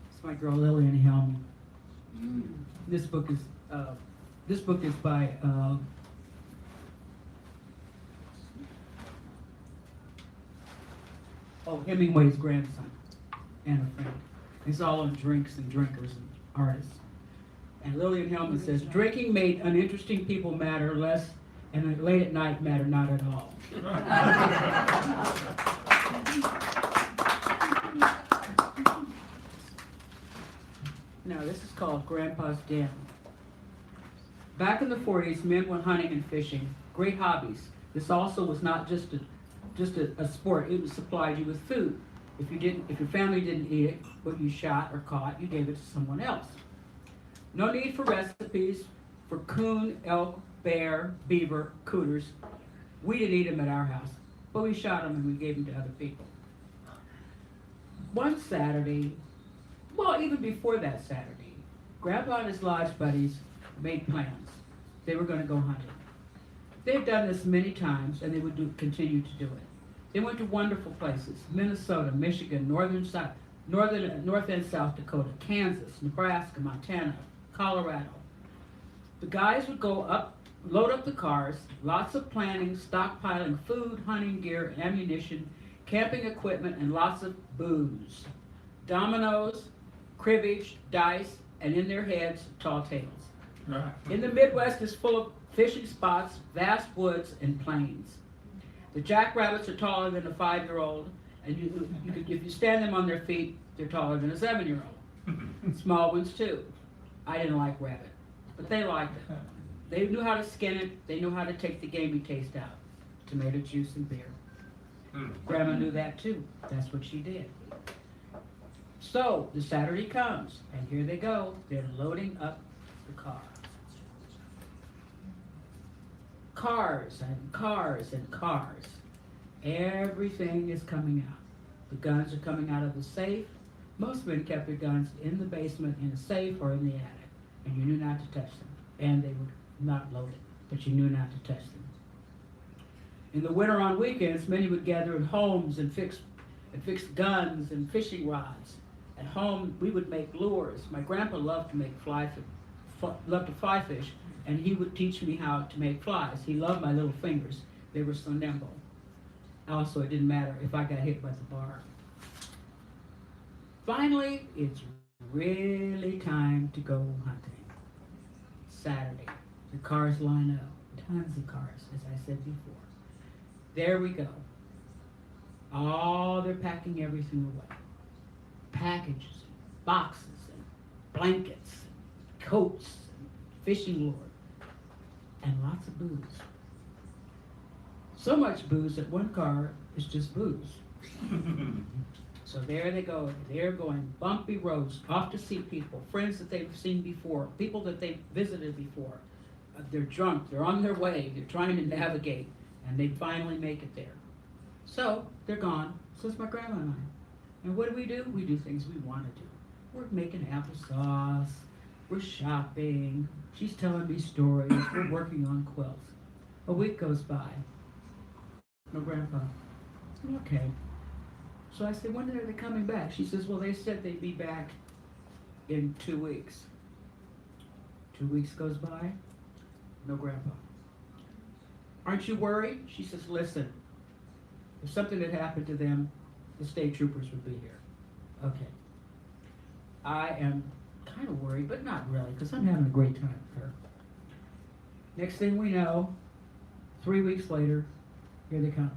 It's my girl Lillian Helm. This book is by Hemingway's grandson and a friend. It's all on drinks and drinkers and artists. And Lillian Hellman says, drinking made uninteresting people matter less, and late at night matter not at all. Now, this is called Grandpa's Den. Back in the 40s, men went hunting and fishing, great hobbies. This also was not just a sport, it supplied you with food. If your family didn't eat it, what you shot or caught, you gave it to someone else. No need for recipes for coon, elk, bear, beaver, cooters. We didn't eat them at our house, but we shot them and we gave them to other people. One Saturday, well, even before that Saturday, Grandpa and his lodge buddies made plans. They were going to go hunting. They've done this many times, and they would continue to do it. They went to wonderful places: Minnesota, Michigan, North and South Dakota, Kansas, Nebraska, Montana, Colorado. The guys would go up, load up the cars, lots of planning, stockpiling food, hunting gear, ammunition, camping equipment, and lots of booze. Dominoes, cribbage, dice, and in their heads, tall tales. In the Midwest is full of fishing spots, vast woods, and plains. The jackrabbits are taller than a 5-year-old, and if you stand them on their feet, they're taller than a 7-year-old. Small ones too. I didn't like rabbit, but they liked it. They knew how to skin it. They knew how to take the gamey taste out. Tomato juice and beer. Grandma knew that too. That's what she did. So the Saturday comes, and here they go. They're loading up the car. Cars and cars and cars. Everything is coming out. The guns are coming out of the safe. Most men kept their guns in the basement, in a safe, or in the attic, and you knew not to touch them. And they were not loaded, but you knew not to touch them. In the winter on weekends, many would gather in homes and fix guns and fishing rods. At home, we would make lures. My grandpa loved to fly fish, and he would teach me how to make flies. He loved my little fingers. They were so nimble. Also, it didn't matter if I got hit by the bar. Finally, it's really time to go hunting. Saturday. The cars line up. Tons of cars, as I said before. There we go. Oh, they're packing everything away. Packages, and boxes, and blankets, and coats, and fishing lure. and lots of booze. So much booze that one car is just booze. So there they go. They're going bumpy roads, off to see people, friends that they've seen before, people that they've visited before. They're drunk, they're on their way, they're trying to navigate, and they finally make it there. So they're gone. So it's my grandma and I. And what do? We do things we want to do. We're making applesauce, we're shopping, she's telling me stories, we're working on quilts. A week goes by. No grandpa. Okay. So I said, when are they coming back? She says, well, they said they'd be back in 2 weeks. 2 weeks goes by, no grandpa. Aren't you worried? She says, listen, if something had happened to them, the state troopers would be here. Okay. I am kind of worried, but not really, because I'm having a great time with her. Next thing we know, 3 weeks later, here they come.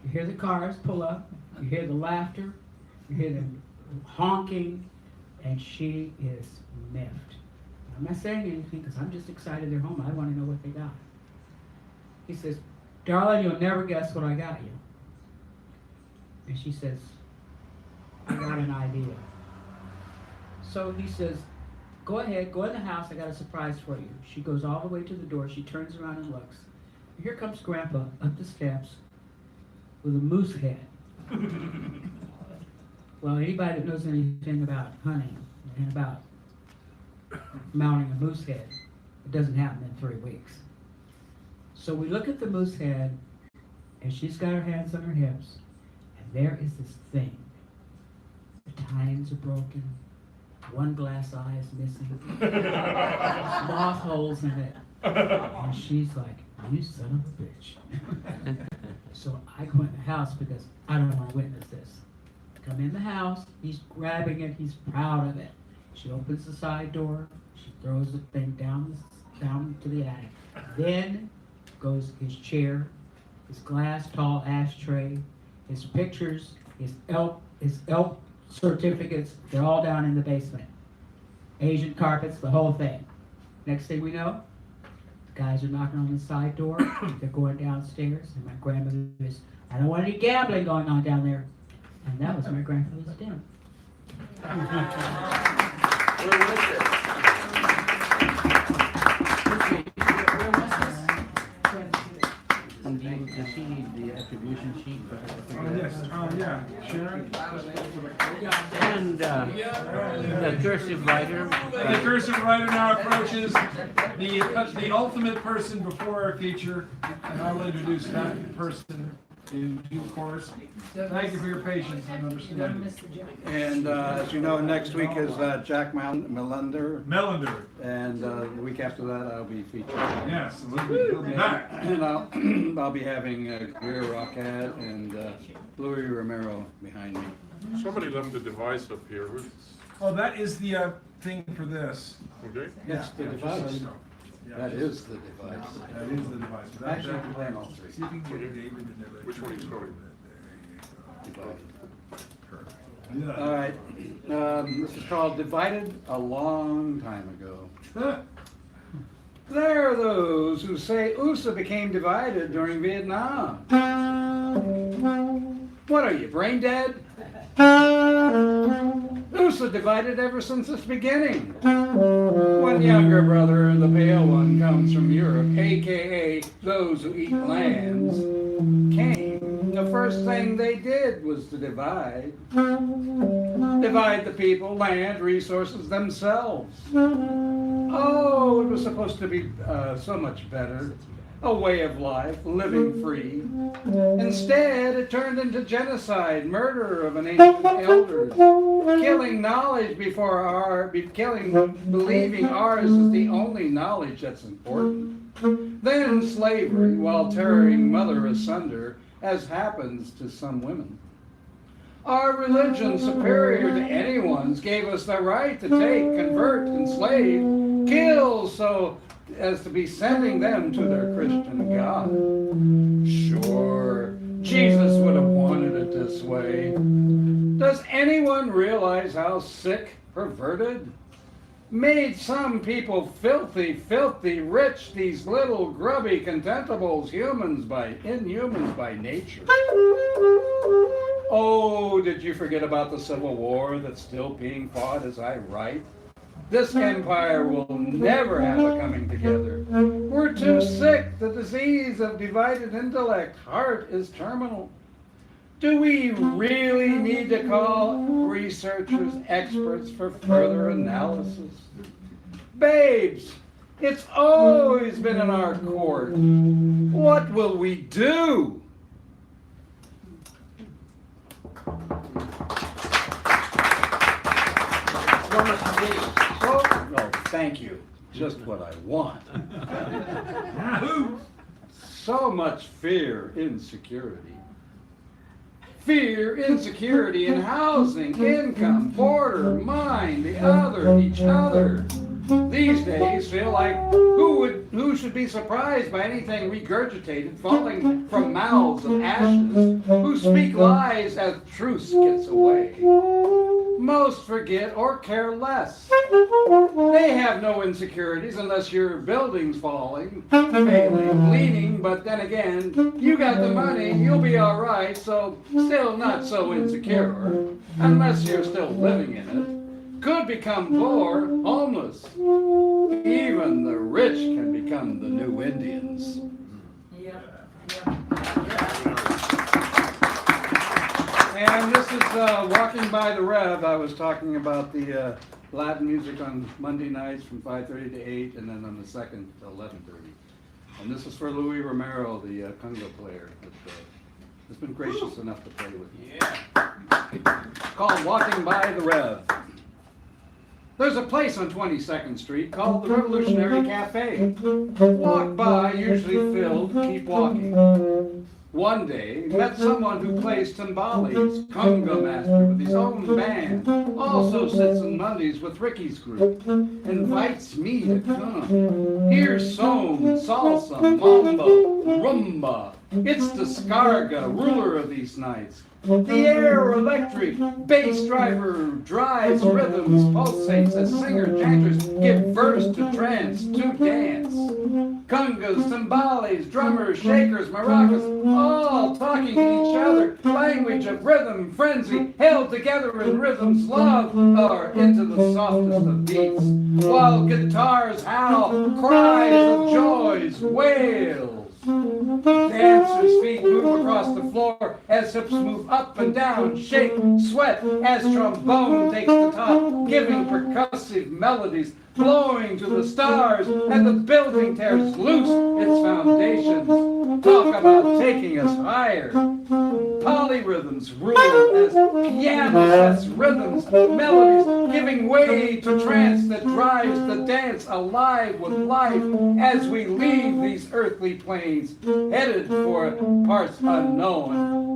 You hear the cars pull up, you hear the laughter, you hear them honking, and she is miffed. I'm not saying anything because I'm just excited they're home. I want to know what they got. He says, darling, you'll never guess what I got you. And she says, I got an idea. So he says, go ahead, go in the house, I got a surprise for you. She goes all the way to the door, she turns around and looks. Here comes Grandpa up the steps with a moose head. Well, anybody that knows anything about hunting and about mounting a moose head, it doesn't happen in 3 weeks. So we look at the moose head, and she's got her hands on her hips, and there is this thing. The tines are broken, one glass eye is missing, moth holes in it, and she's like, you son of a bitch. So I go in the house because I don't want to witness this. Come in the house, he's grabbing it, he's proud of it. She opens the side door, she throws the thing down to the attic. Then goes his chair, his glass tall ashtray, his pictures, his elk certificates, they're all down in the basement. Asian carpets, the whole thing. Next thing we know, the guys are knocking on the side door, they're going downstairs, and my grandmother is, I don't want any gambling going on down there. And that was my grandfather's dinner. Where was this? Where was this? And does she need the attribution sheet for her to figure Yes, out? yeah, Sharon? And the cursive writer. The cursive writer now approaches the ultimate person before our feature, and I will introduce that person in due course. Thank you for your patience and understanding. And as you know, next week is Jack Melander. Melander. And the week after that, I'll be featured. Yes, he'll be back. And I'll be having Greer Rockhead and Louis Romero behind me. Somebody left a device up here. Oh, that is the thing for this. Okay. Yes, the device. Yeah. That is the device. That is the device. Actually, I'm playing all three. See if you can get David to do it. Which one is going? Divided. All right. This is called Divided a Long Time Ago. There are those who say USA became divided during Vietnam. What are you, brain dead? USA divided ever since its beginning. One younger brother, the pale one, comes from Europe, aka those who eat lambs, came. The first thing they did was to divide. Divide the people, land, resources themselves. Oh, it was supposed to be so much better. A way of life, living free. Instead, it turned into genocide, murder of an ancient elders, killing knowledge believing ours is the only knowledge that's important. Then slavery, while tearing mother asunder, as happens to some women. Our religion, superior to anyone's, gave us the right to take, convert, enslave, kill, so as to be sending them to their Christian God. Sure, Jesus would have wanted it this way. Does anyone realize how sick, perverted, made some people filthy, filthy rich, these little grubby contentables, inhumans by nature. Oh, did you forget about the Civil War that's still being fought as I write? This empire will never have a coming together. We're too sick. The disease of divided intellect, heart, is terminal. Do we really need to call researchers, experts for further analysis? Babes, it's always been in our court. What will we do? Oh, no, thank you. Just what I want. So much fear, insecurity. Fear, insecurity in housing, income, border, mind, the other, each other. These days feel like who should be surprised by anything regurgitated falling from mouths of ashes, who speak lies as truth gets away. Most forget or care less. They have no insecurities unless your building's falling, failing, leaning, but then again, you got the money, you'll be all right, so still not so insecure, unless you're still living in it. Could become poor, homeless. Even the rich can become the new Indians. And this is Walking by the Rev. I was talking about the Latin music on Monday nights from 5:30 to 8, and then on the second to 11:30. And this is for Louis Romero, the conga player, that has been gracious enough to play with me. Yeah. Called Walking by the Rev. There's a place on 22nd Street called the Revolutionary Cafe. Walk by, usually filled, keep walking. One day, met someone who plays timbales, conga master with his own band, also sits on Mondays with Ricky's group, invites me to come. Here's son, salsa, mambo, rumba. It's the Scarga, ruler of these nights. The air electric, bass driver drives rhythms, pulsates as singer-chanters give verse to trance, to dance. Congas, timbales, drummers, shakers, maracas, all talking to each other, language of rhythm, frenzy, held together in rhythm's love, or into the softest of beats, while guitars howl, cries of joys, wails. Dancers' feet move across the floor as hips move up and down, shake, sweat as trombone takes the top, giving percussive melodies, blowing to the stars, and the building tears loose its foundations. Talk about taking us higher. Polyrhythms rule as piano sets rhythms, melodies, giving way to trance that drives the dance alive with life as we leave these earthly plains, headed for parts unknown.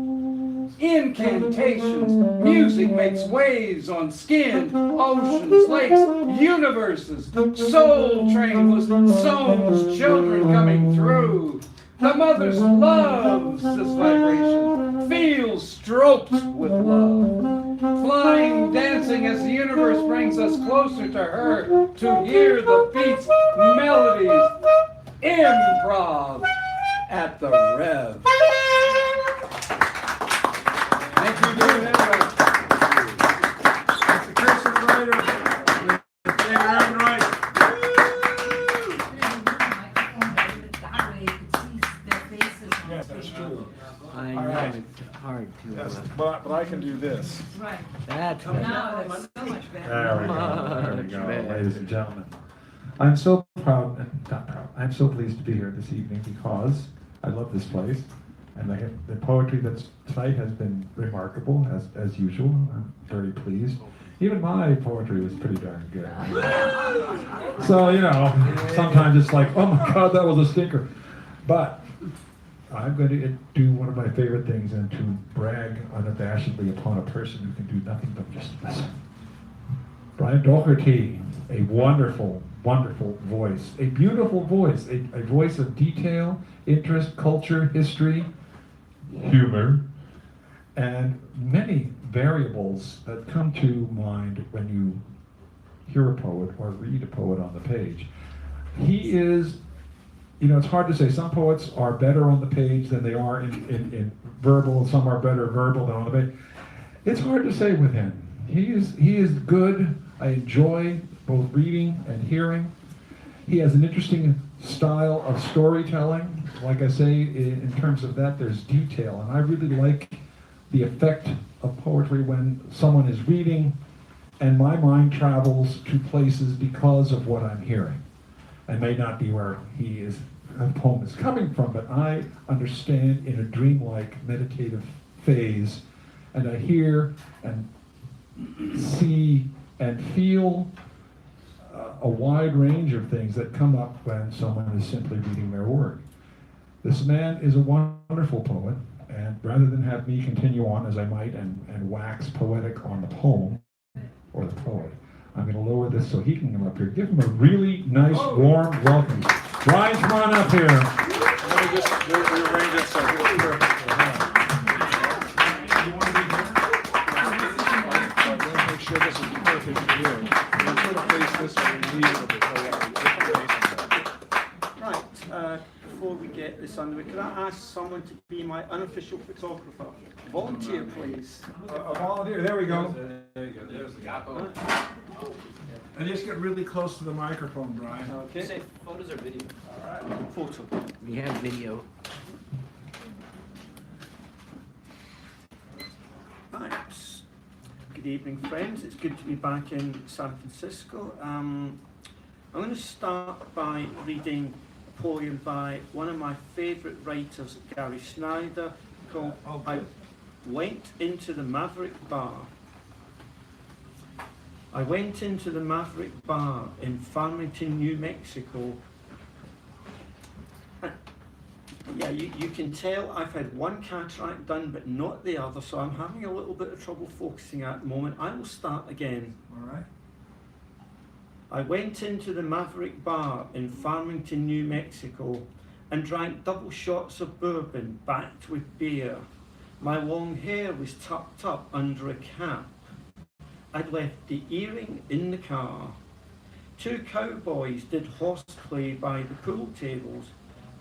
Incantations, music makes waves on skin, oceans, lakes, universes, soul train with souls, children coming through. The mother's loves this vibration, feels stroked with love. Flying, dancing as the universe brings us closer to her, to hear the beats, melodies, improv at the Rev. Thank you, David. That's the Christian writer. David Aaron Yes, that's true. I know, All right. it's hard to. Yes, but I can do this. Right. That's better. Now it's so much better. There we go, Much better. ladies and gentlemen. I'm so proud, not proud, I'm so pleased to be here this evening because I love this place. And the poetry that's tonight has been remarkable, as usual. I'm very pleased. Even my poetry was pretty darn good. So, you know, sometimes it's like, oh my God, that was a stinker. But I'm going to do one of my favorite things and to brag unabashedly upon a person who can do nothing but just listen. Brian Doherty, a wonderful, wonderful voice, a beautiful voice, a voice of detail, interest, culture, history, humor, and many variables that come to mind when you hear a poet or read a poet on the page. He is, it's hard to say. Some poets are better on the page than they are in verbal, and some are better verbal than on the page. It's hard to say with him. He is good. I enjoy both reading and hearing. He has an interesting style of storytelling. Like I say, in terms of that, there's detail, and I really like the effect of poetry when someone is reading and my mind travels to places because of what I'm hearing. I may not be where a poem is coming from, but I understand in a dreamlike meditative phase, and I hear and see and feel a wide range of things that come up when someone is simply reading their work. This man is a wonderful poet, and rather than have me continue on as I might and wax poetic on the poem or the poet, I'm going to lower this so he can come up here. Give him a really nice, warm welcome. Brian, come on up here. Let me just rearrange it so it's perfect. Make sure this is perfect view. We'll sort of face this way and leave it a bit. Right, before we get this underway, could I ask someone to be my unofficial photographer? Volunteer, please. A volunteer, there we go. There you go, there's the gapo. And just get really close to the microphone, Brian. Okay. Say photos or video? All right, photo. We have video. Right. Good evening, friends. It's good to be back in San Francisco. I'm going to start by reading a poem by one of my favorite writers, Gary Snyder, called I Went into the Maverick Bar. I went into the Maverick Bar in Farmington, New Mexico. Yeah, you can tell I've had one cataract done but not the other, so I'm having a little bit of trouble focusing at the moment. I will start again. All right. I went into the Maverick Bar in Farmington, New Mexico, and drank double shots of bourbon backed with beer. My long hair was tucked up under a cap. I'd left the earring in the car. Two cowboys did horseplay by the pool tables.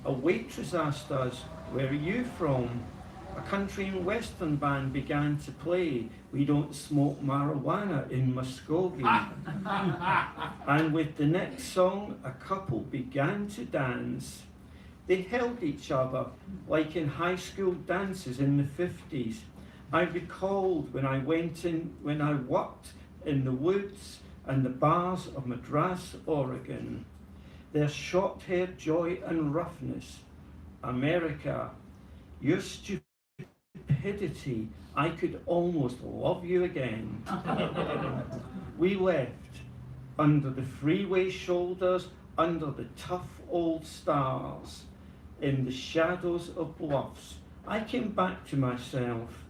A waitress asked us, "Where are you from?" A country and western band began to play, "We don't smoke marijuana in Muskogee." And with the next song, a couple began to dance. They held each other like in high school dances in the 50s. I recalled when I worked in the woods and the bars of Madras, Oregon. Their short-haired joy and roughness. America, your stupidity, I could almost love you again. We left under the freeway shoulders, under the tough old stars, in the shadows of bluffs. I came back to myself,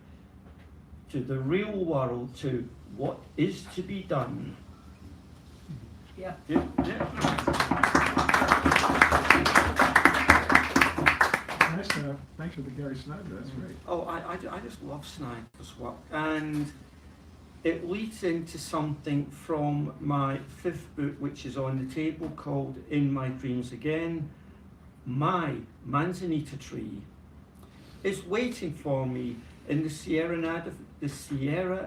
to the real world, to what is to be done. Yeah. Nice. Thanks for the Gary Snyder. That's great. Oh, I just love Snyder's work, and it leads into something from my fifth book, which is on the table, called In My Dreams Again. My manzanita tree is waiting for me in the Sierra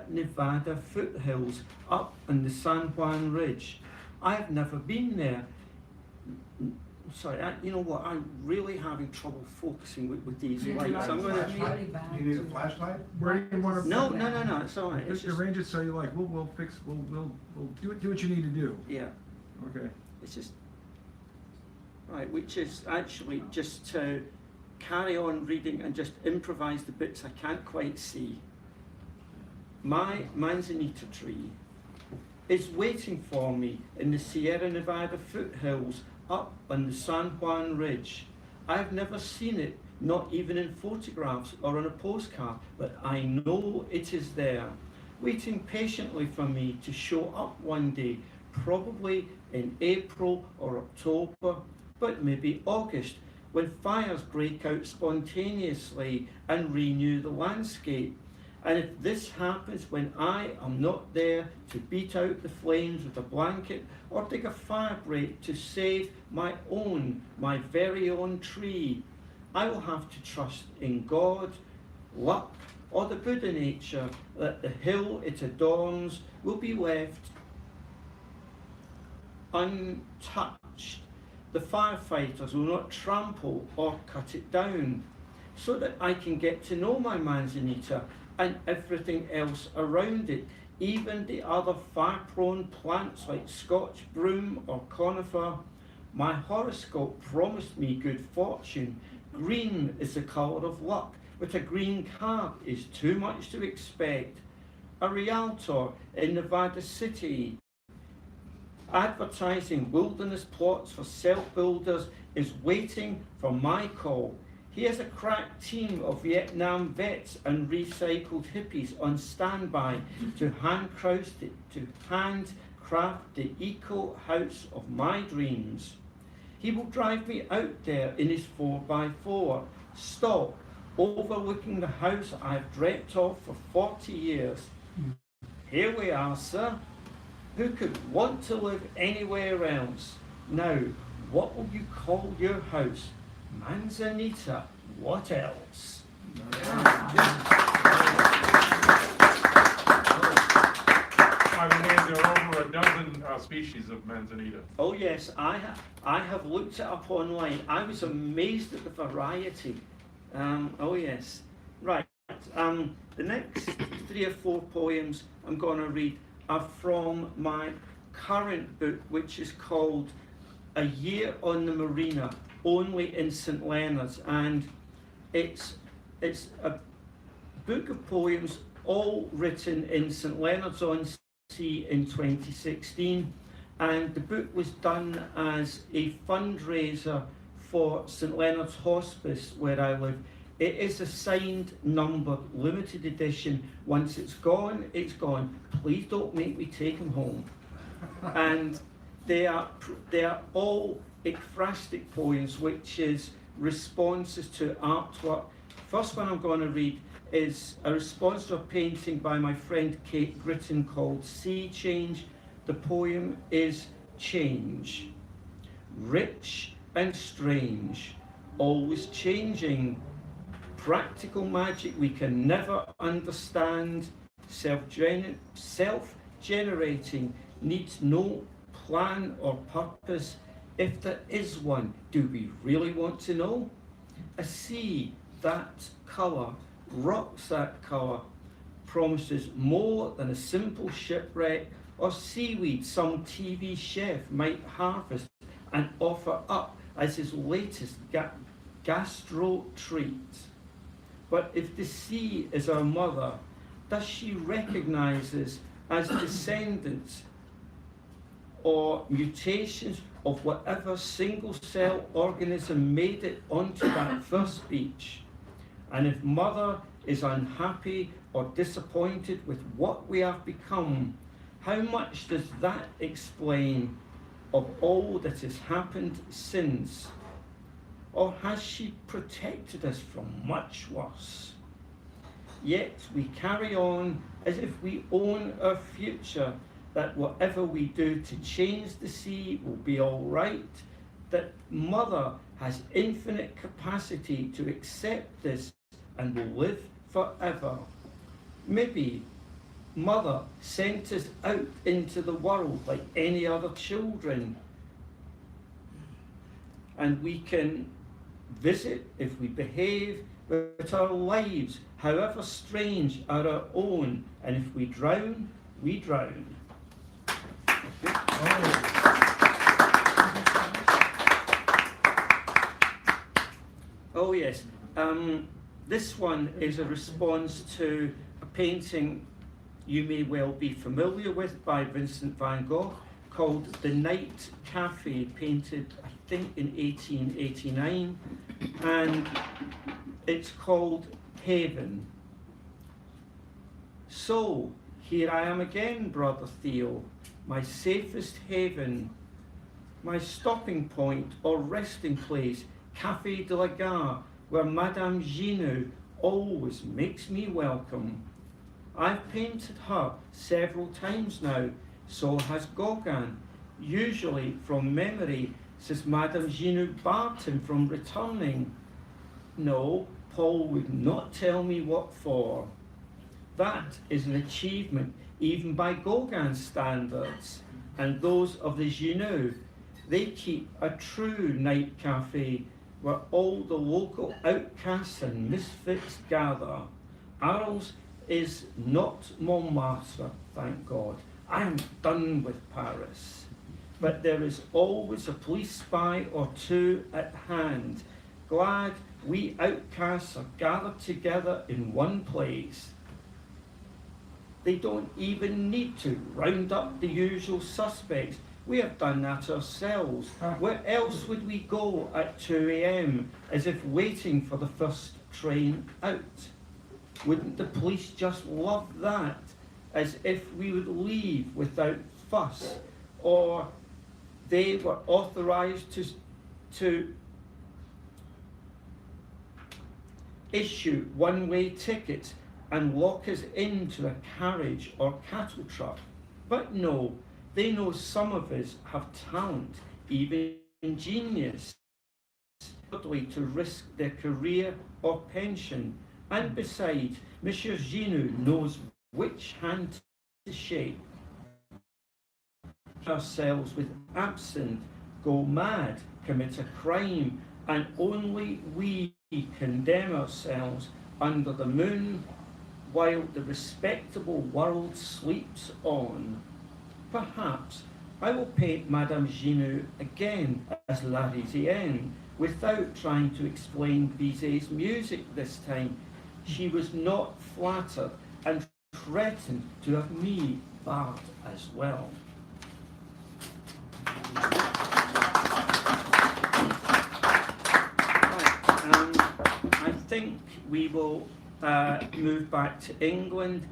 Nevada foothills up on the San Juan Ridge. I have never been there. Sorry, you know what? I'm really having trouble focusing with these lights. I'm going to. You need a flashlight? Where do you want to? No. It's all right. It's Just arrange it so you like. We'll fix. We'll do what you need to do. Yeah. Okay. It's just right, which is actually just to carry on reading and just improvise the bits I can't quite see. My manzanita tree is waiting for me in the Sierra Nevada foothills up on the San Juan Ridge. I've never seen it, not even in photographs or on a postcard, but I know it is there, waiting patiently for me to show up one day, probably in April or October, but maybe August, when fires break out spontaneously and renew the landscape. And if this happens when I am not there to beat out the flames with a blanket or dig a fire break to save my very own tree, I will have to trust in God, luck, or the Buddha nature that the hill it adorns will be left untouched. The firefighters will not trample or cut it down, so that I can get to know my manzanita and everything else around it, even the other fire-prone plants like Scotch broom or conifer. My horoscope promised me good fortune. Green is the colour of luck, but a green card is too much to expect. A realtor in Nevada City advertising wilderness plots for self-builders is waiting for my call. He has a crack team of Vietnam vets and recycled hippies on standby to handcraft the eco house of my dreams. He will drive me out there in his 4x4, stop, overlooking the house I've dreamt of for 40 years. Here we are, sir. Who could want to live anywhere else? Now, what will you call your house? Manzanita, what else? By the way, there are over a dozen species of manzanita. Oh yes, I have looked it up online. I was amazed at the variety. Oh yes, right. The next 3 or 4 poems I'm going to read are from my current book, which is called A Year on the Marina, only in St. Leonard's, and it's a book of poems all written in St. Leonard's on Sea in 2016, and the book was done as a fundraiser for St. Leonard's Hospice where I live. It is a signed number, limited edition. Once it's gone, it's gone. Please don't make me take them home. And they are all ekphrastic poems, which is responses to artwork. First one I'm going to read is a response to a painting by my friend Kate Gritton called Sea Change. The poem is Change. Rich and strange, always changing. Practical magic we can never understand. Self-generating, needs no plan or purpose. If there is one, do we really want to know? A sea that colour, rocks that colour, promises more than a simple shipwreck or seaweed some TV chef might harvest and offer up as his latest gastro treat. But if the sea is our mother, does she recognise us as descendants or mutations of whatever single-cell organism made it onto that first beach? And if mother is unhappy or disappointed with what we have become, how much does that explain of all that has happened since? Or has she protected us from much worse? Yet we carry on as if we own our future, that whatever we do to change the sea will be all right, that mother has infinite capacity to accept this and will live forever. Maybe mother sent us out into the world like any other children, and we can visit if we behave, but our lives, however strange, are our own, and if we drown, we drown. Oh yes, this one is a response to a painting you may well be familiar with by Vincent van Gogh called The Night Cafe, painted I think in 1889, and it's called Haven. So, here I am again, Brother Theo, my safest haven, my stopping point or resting place, Café de la Gare, where Madame Ginou always makes me welcome. I've painted her several times now, so has Gauguin, usually from memory, says Madame Ginou barred him from returning. No, Paul would not tell me what for. That is an achievement even by Gauguin's standards, and those of the Ginou. They keep a true night cafe where all the local outcasts and misfits gather. Arles is not Montmartre, thank God. I am done with Paris. But there is always a police spy or two at hand, glad we outcasts are gathered together in one place. They don't even need to round up the usual suspects. We have done that ourselves. Where else would we go at 2 a.m. as if waiting for the first train out? Wouldn't the police just love that, as if we would leave without fuss, or they were authorized to issue one-way tickets and lock us into a carriage or cattle truck? But no, they know some of us have talent, even genius, to risk their career or pension. And besides, Monsieur Ginou knows which hand to shake. Ourselves with absinthe, go mad, commit a crime, and only we condemn ourselves under the moon while the respectable world sleeps on. Perhaps I will paint Madame Ginou again as Larisienne, without trying to explain Bizet's music this time. She was not flattered and threatened to have me barred as well. I think we will move back to England.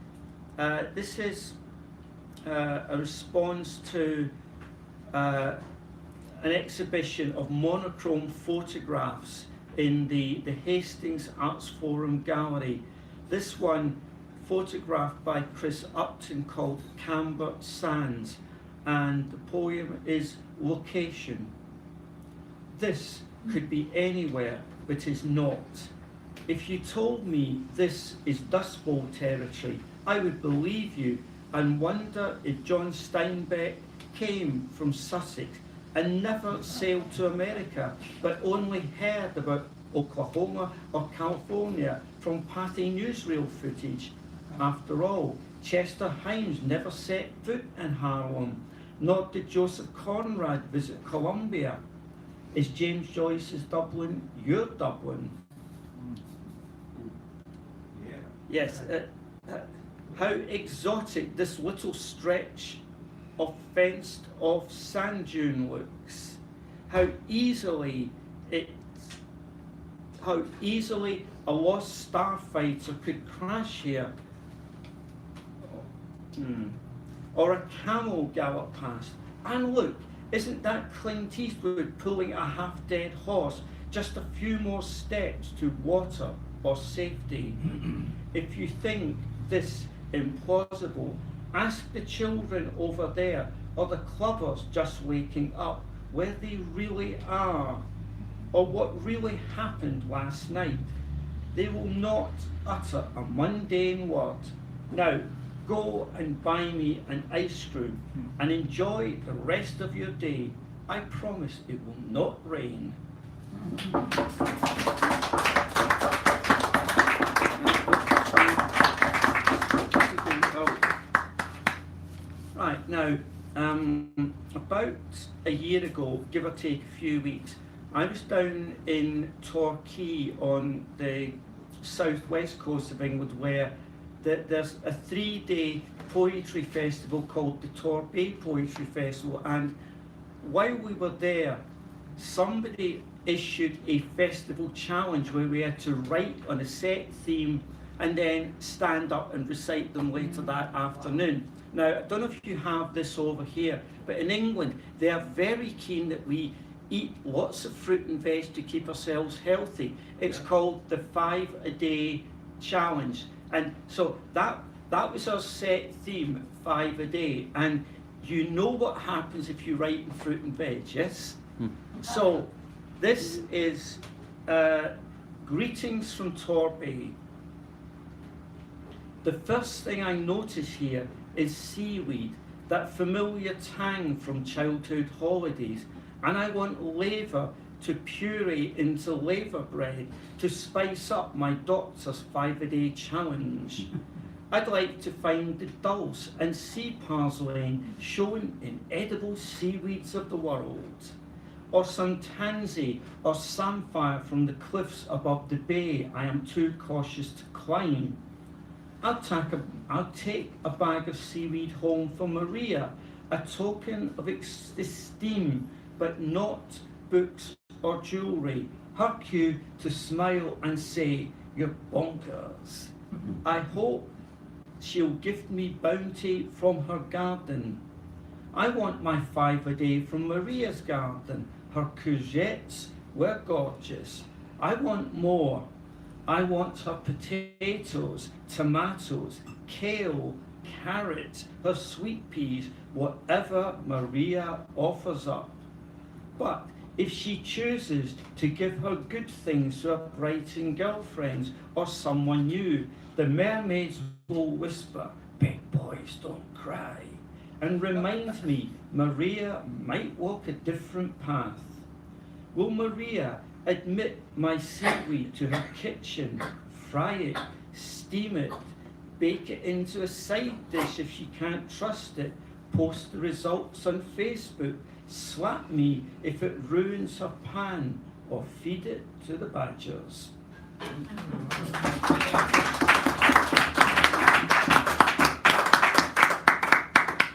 This is a response to an exhibition of monochrome photographs in the Hastings Arts Forum Gallery. This one photographed by Chris Upton called Camber Sands, and the poem is Location. This could be anywhere, but is not. If you told me this is Dust Bowl territory, I would believe you and wonder if John Steinbeck came from Sussex and never sailed to America, but only heard about Oklahoma or California from Patty newsreel footage. After all, Chester Himes never set foot in Harlem, nor did Joseph Conrad visit Columbia. Is James Joyce's Dublin your Dublin? Yes. How exotic this little stretch of fenced-off sand dune looks. How easily a lost starfighter could crash here. Or a camel gallop past. And look, isn't that Clint Eastwood pulling a half-dead horse just a few more steps to water or safety? If you think this implausible, ask the children over there or the clubbers just waking up where they really are or what really happened last night. They will not utter a mundane word. Now, go and buy me an ice cream and enjoy the rest of your day. I promise it will not rain. Right, now, about a year ago, give or take a few weeks, I was down in Torquay on the southwest coast of England, where there's a 3-day poetry festival called the Torbay Poetry Festival, and while we were there, somebody issued a festival challenge where we had to write on a set theme and then stand up and recite them later that afternoon. Now, I don't know if you have this over here, but in England, they are very keen that we eat lots of fruit and veg to keep ourselves healthy. It's called the 5-a-day challenge. And so that That was our set theme, 5 a day. And you know what happens if you write in fruit and veg, yes? So this is greetings from Torbay. The first thing I notice here is seaweed, that familiar tang from childhood holidays, and I want laver to puree into laver bread to spice up my doctor's 5 a day challenge. I'd like to find the dulse and sea parsley shown in edible seaweeds of the world, or some tansy or samphire from the cliffs above the bay I am too cautious to climb. I'll take a bag of seaweed home for Maria, a token of esteem, but not books or jewellery. Her cue to smile and say, "You're bonkers." I hope she'll gift me bounty from her garden. I want my 5 a day from Maria's garden. Her courgettes were gorgeous. I want more. I want her potatoes, tomatoes, kale, carrots, her sweet peas, whatever Maria offers up. But if she chooses to give her good things to her Brighton girlfriends or someone new, the mermaids will whisper, "Big boys don't cry," and remind me Maria might walk a different path. Will Maria admit my seaweed to her kitchen, fry it, steam it, bake it into a side dish if she can't trust it, post the results on Facebook, slap me if it ruins her pan, or feed it to the badgers?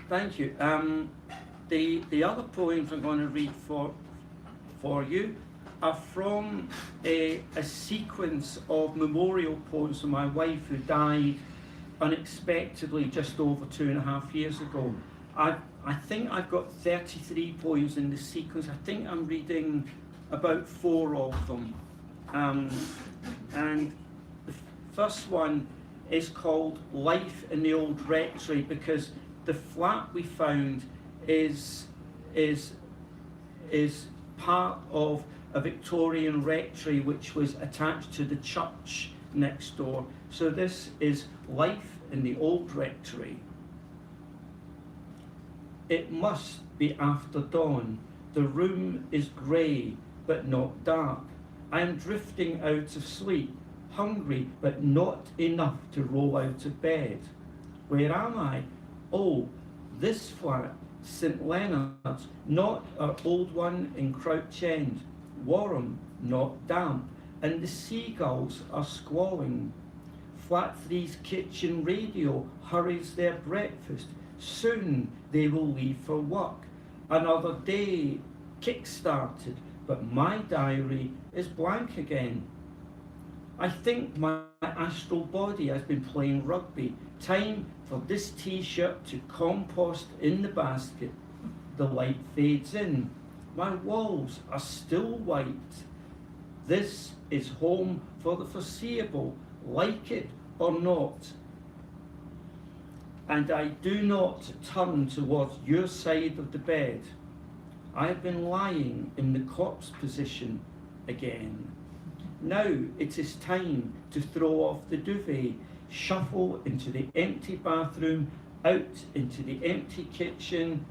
Thank you. The other poems I'm going to read for you are from a sequence of memorial poems from my wife, who died unexpectedly just over 2.5 years ago. I think I've got 33 poems in the sequence. I think I'm reading about 4 of them. And the first one is called Life in the Old Rectory, because the flat we found is part of a Victorian rectory which was attached to the church next door. So this is Life in the Old Rectory. It must be after dawn. The room is grey but not dark. I am drifting out of sleep, hungry but not enough to roll out of bed. Where am I? Oh, this flat, St Leonard's, not our old one in Crouch End. Warm, not damp, and the seagulls are squalling. Flat 3's kitchen radio hurries their breakfast. Soon they will leave for work. Another day kick-started, but my diary is blank again. I think my astral body has been playing rugby. Time for this t-shirt to compost in the basket. The light fades in. My walls are still white. This is home for the foreseeable, like it or not. And I do not turn towards your side of the bed. I have been lying in the corpse position again. Now it is time to throw off the duvet, shuffle into the empty bathroom, out into the empty kitchen,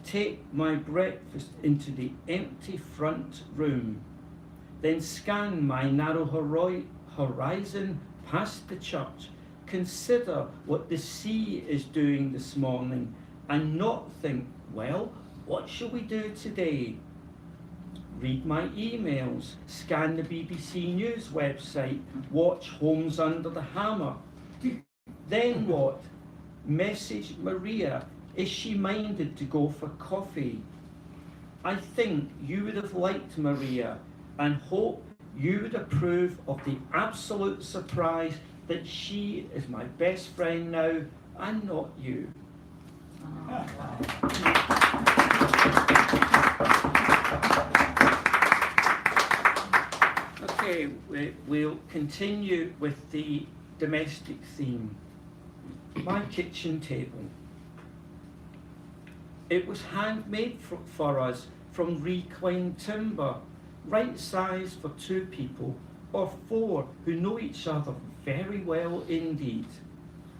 take my breakfast into the empty front room, then scan my narrow horizon past the church, consider what the sea is doing this morning, and not think, well, what shall we do today? Read my emails, scan the BBC News website, watch Homes Under the Hammer. Then what? Message Maria. Is she minded to go for coffee? I think you would have liked Maria, and hope you would approve of the absolute surprise that she is my best friend now and not you. Okay, we'll continue with the domestic theme. my kitchen table. It was handmade for us from reclaimed timber, right size for 2 people or 4 who know each other very well indeed.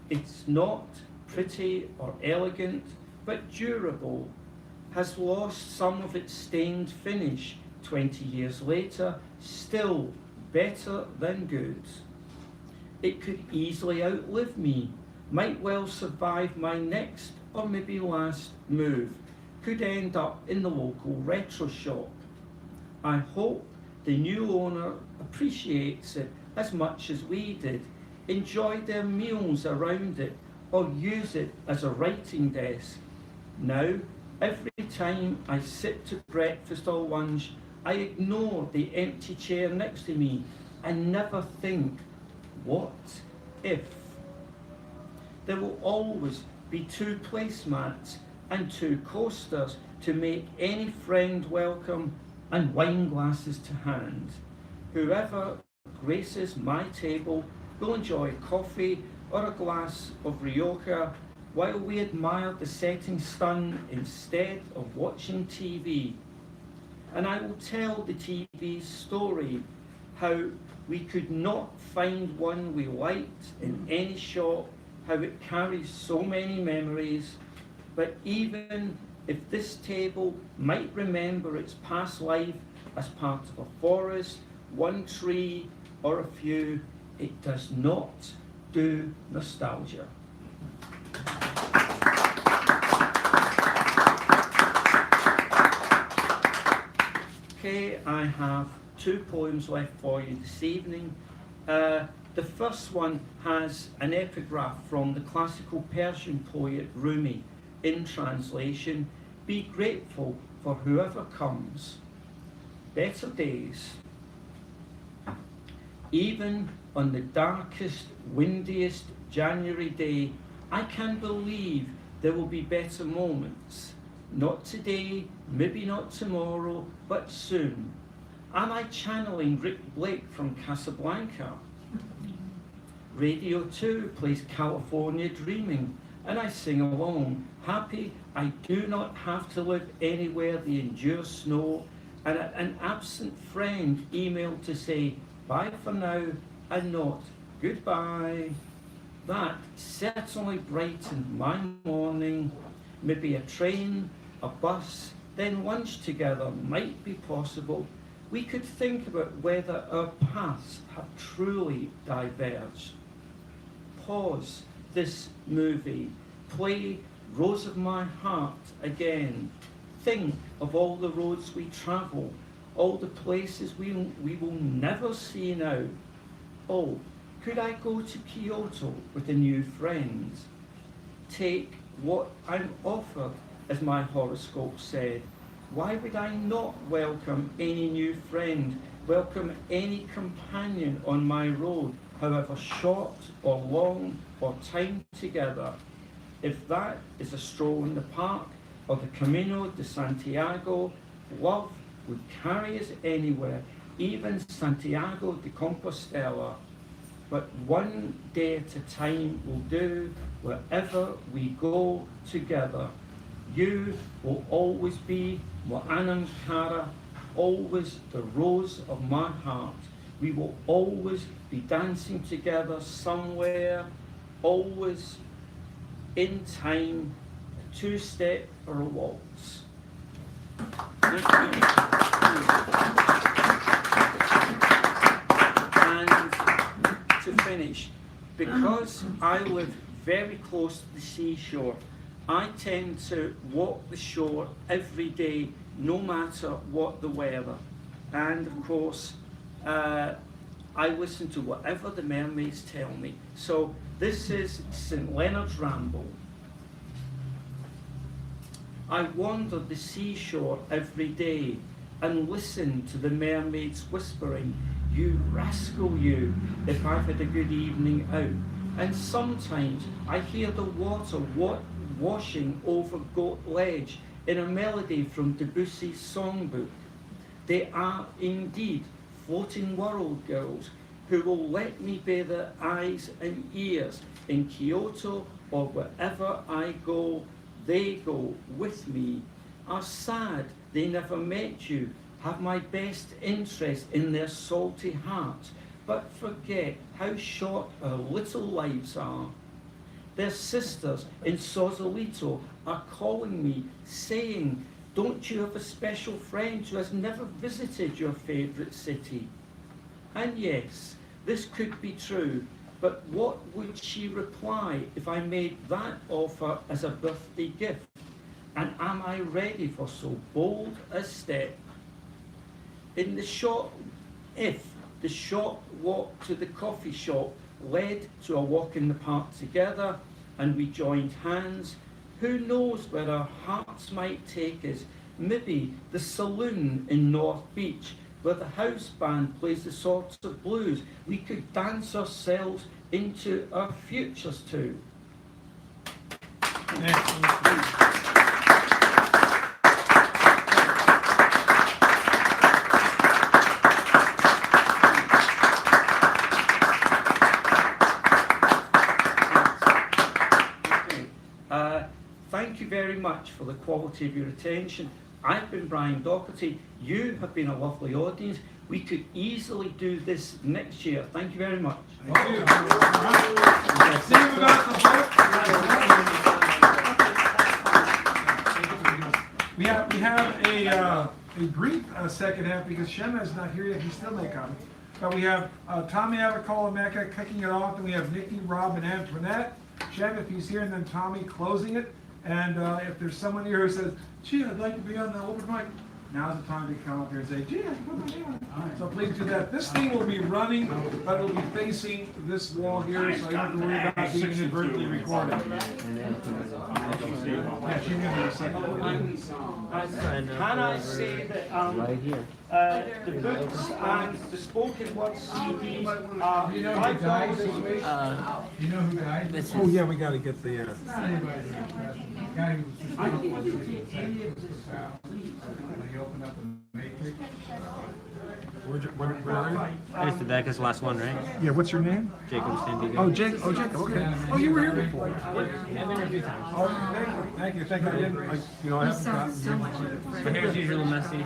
It's not pretty or elegant, but durable, has lost some of its stained finish 20 years later, still better than good. It could easily outlive me, might well survive my next or maybe last move, could end up in the local retro shop. I hope the new owner appreciates it as much as we did, enjoy their meals around it, or use it as a writing desk. Now, every time I sit to breakfast or lunch, I ignore the empty chair next to me and never think, what if? There will always be 2 placemats and 2 coasters to make any friend welcome and wine glasses to hand. Whoever graces my table will enjoy coffee or a glass of Rioja while we admire the setting sun instead of watching TV. And I will tell the TV story, how we could not find one we liked in any shop, how it carries so many memories. But even if this table might remember its past life as part of a forest, 1 tree, or a few, it does not do nostalgia. Okay, I have 2 poems left for you this evening. The first one has an epigraph from the classical Persian poet Rumi, in translation, "Be grateful for whoever comes. Better days. Even on the darkest, windiest January day, I can believe there will be better moments. Not today, maybe not tomorrow, but soon. Am I channeling Rick Blake from Casablanca? Radio 2 plays California Dreaming, and I sing along, happy I do not have to live anywhere that endures snow, and an absent friend emailed to say bye for now and not goodbye. That certainly brightened my morning. Maybe a train, a bus, then lunch together might be possible. We could think about whether our paths have truly diverged. Pause this movie, play Rose of My Heart again. Think of all the roads we travel, all the places we will never see now. Oh, could I go to Kyoto with a new friend? Take what I'm offered, as my horoscope said. Why would I not welcome any new friend, welcome any companion on my road, however short or long or time together? If that is a stroll in the park or the Camino de Santiago, love would carry us anywhere, even Santiago de Compostela. But one day at a time will do, wherever we go together. You will always be Mo'anam Kara, always the rose of my heart. We will always be dancing together somewhere, always in time, a 2-step or a waltz. And to finish, because I live very close to the seashore, I tend to walk the shore every day, no matter what the weather. And of course, I listen to whatever the mermaids tell me. So this is St. Leonard's Ramble. I wander the seashore every day and listen to the mermaids whispering, "You rascal you," if I've had a good evening out. And sometimes I hear the water washing over Goat Ledge in a melody from Debussy's songbook. They are indeed floating world girls who will let me be their eyes and ears in Kyoto or wherever I go, they go with me, are sad they never met you, have my best interest in their salty hearts, but forget how short our little lives are. Their sisters in Sausalito are calling me, saying, don't you have a special friend who has never visited your favourite city? And yes, this could be true, but what would she reply if I made that offer as a birthday gift? And am I ready for so bold a step? If the short walk to the coffee shop led to a walk in the park together and we joined hands, who knows where our hearts might take us? Maybe the saloon in North Beach, where the house band plays the sorts of blues we could dance ourselves into our futures to. Thank you very much for the quality of your attention. I've been Brian Doherty. You have been a lovely audience. We could easily do this next year. Thank you very much. Thank you. Steve, about the vote. We have a brief second half because Shema's not here yet. He still may come. But we have Tommy Avacola Mecca kicking it off, and we have Nikki, Rob, and Antoinette. Shem, if he's here, and then Tommy closing it. And if there's someone here who says, gee, I'd like to be on the open mic, now's the time to come up here and say, gee, I can put my name on it. So please do that. This thing will be running, but it'll be facing this wall here, so you don't have to worry about being inadvertently recorded. Yeah, she knew the second one. Can I say that Right here. the books and the spoken word CDs are $5 each. You know who died? Oh, yeah, we got to get the. Guy who was just when he opened up the Matrix. Where are you? It's the back, is the last one, right? Yeah, what's your name? Jacob Sandiego. Oh, Jacob, okay. Oh, you were here before. Yeah, there were a few times. Oh, thank you. I didn't, I haven't gotten. The hair's usually messy.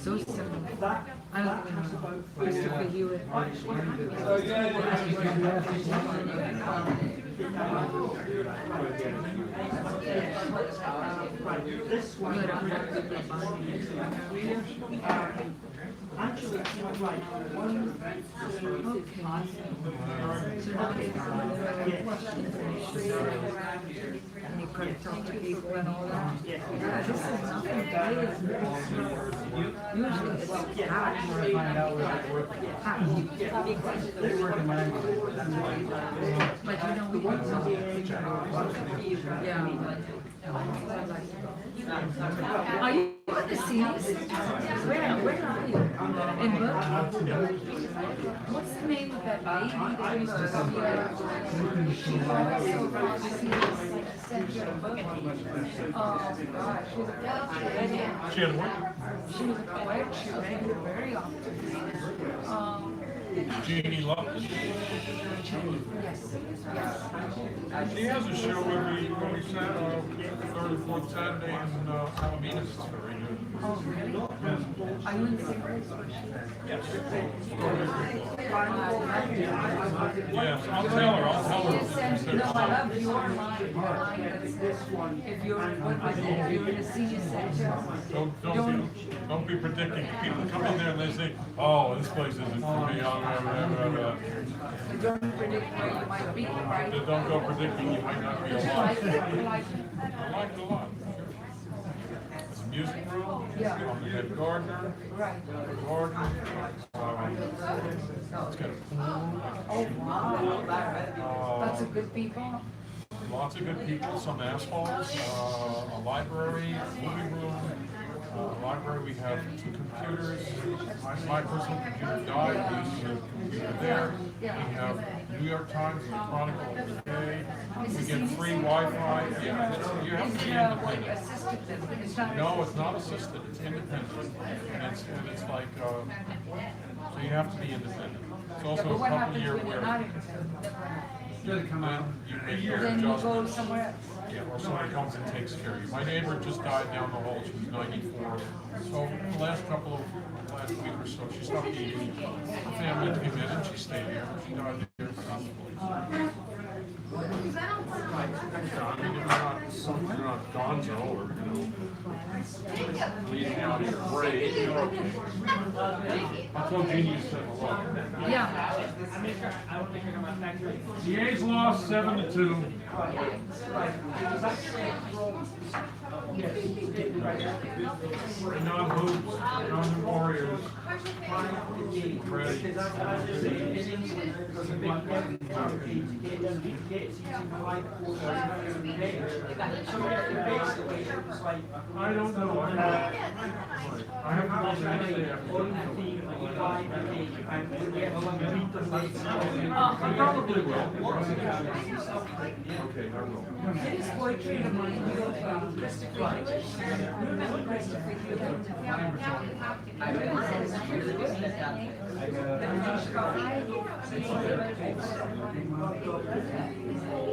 So simple. I don't know. Christopher Hewitt. Actually, it's not right. And you could talk to people and all that. Yeah, this is nothing big. Usually it's hot. But you know, we want something. Yeah. Are you at the series? Where are you? In Berkeley? What's the name of that lady that used to see her? She was a poet. She read it very often. Jeannie Love. Yes. She has a show every third or fourth Saturday in Alameda. It's very good. Oh, really? Are you in the series? Yes. Yes, I'll tell her. No, I love your line. If you're in a senior center. Don't be predicting. People come in there and they say, oh, this place isn't for me. Don't predict where you might be, right? Don't go predicting you might not be alive. I like it a lot. It's a music room. Yeah. I'm the head gardener. Right. Gardener. It's got a pool. Oh, wow. Lots of good people. Lots of good people, some assholes, a library, a movie room. Library, we have 2 computers. My personal computer died, we use a computer there. We have New York Times, the Chronicle of the Day. We get free Wi-Fi. Yeah, you have to be independent. No, it's not assisted, it's independent. And it's like, so you have to be independent. It's also But a what couple happens year when you're where not in the center? then you make your Then you go adjustments. somewhere else. Yeah, or somebody comes and takes care of you. My neighbor just died down the hall, she was 94. So the last week or so, she stopped eating. Her family came in and she stayed here. She died there peacefully. You're not gonzo or, bleeding out of your brain. You're okay. I'll tell Jeannie you said hello. Yeah. The A's lost 7-2. Non-hoops, non-warriors. Brady. I don't know. I have to go I probably will. Okay, I will. This boy treated me Christopher Hewitt. Remember Christopher Hewitt?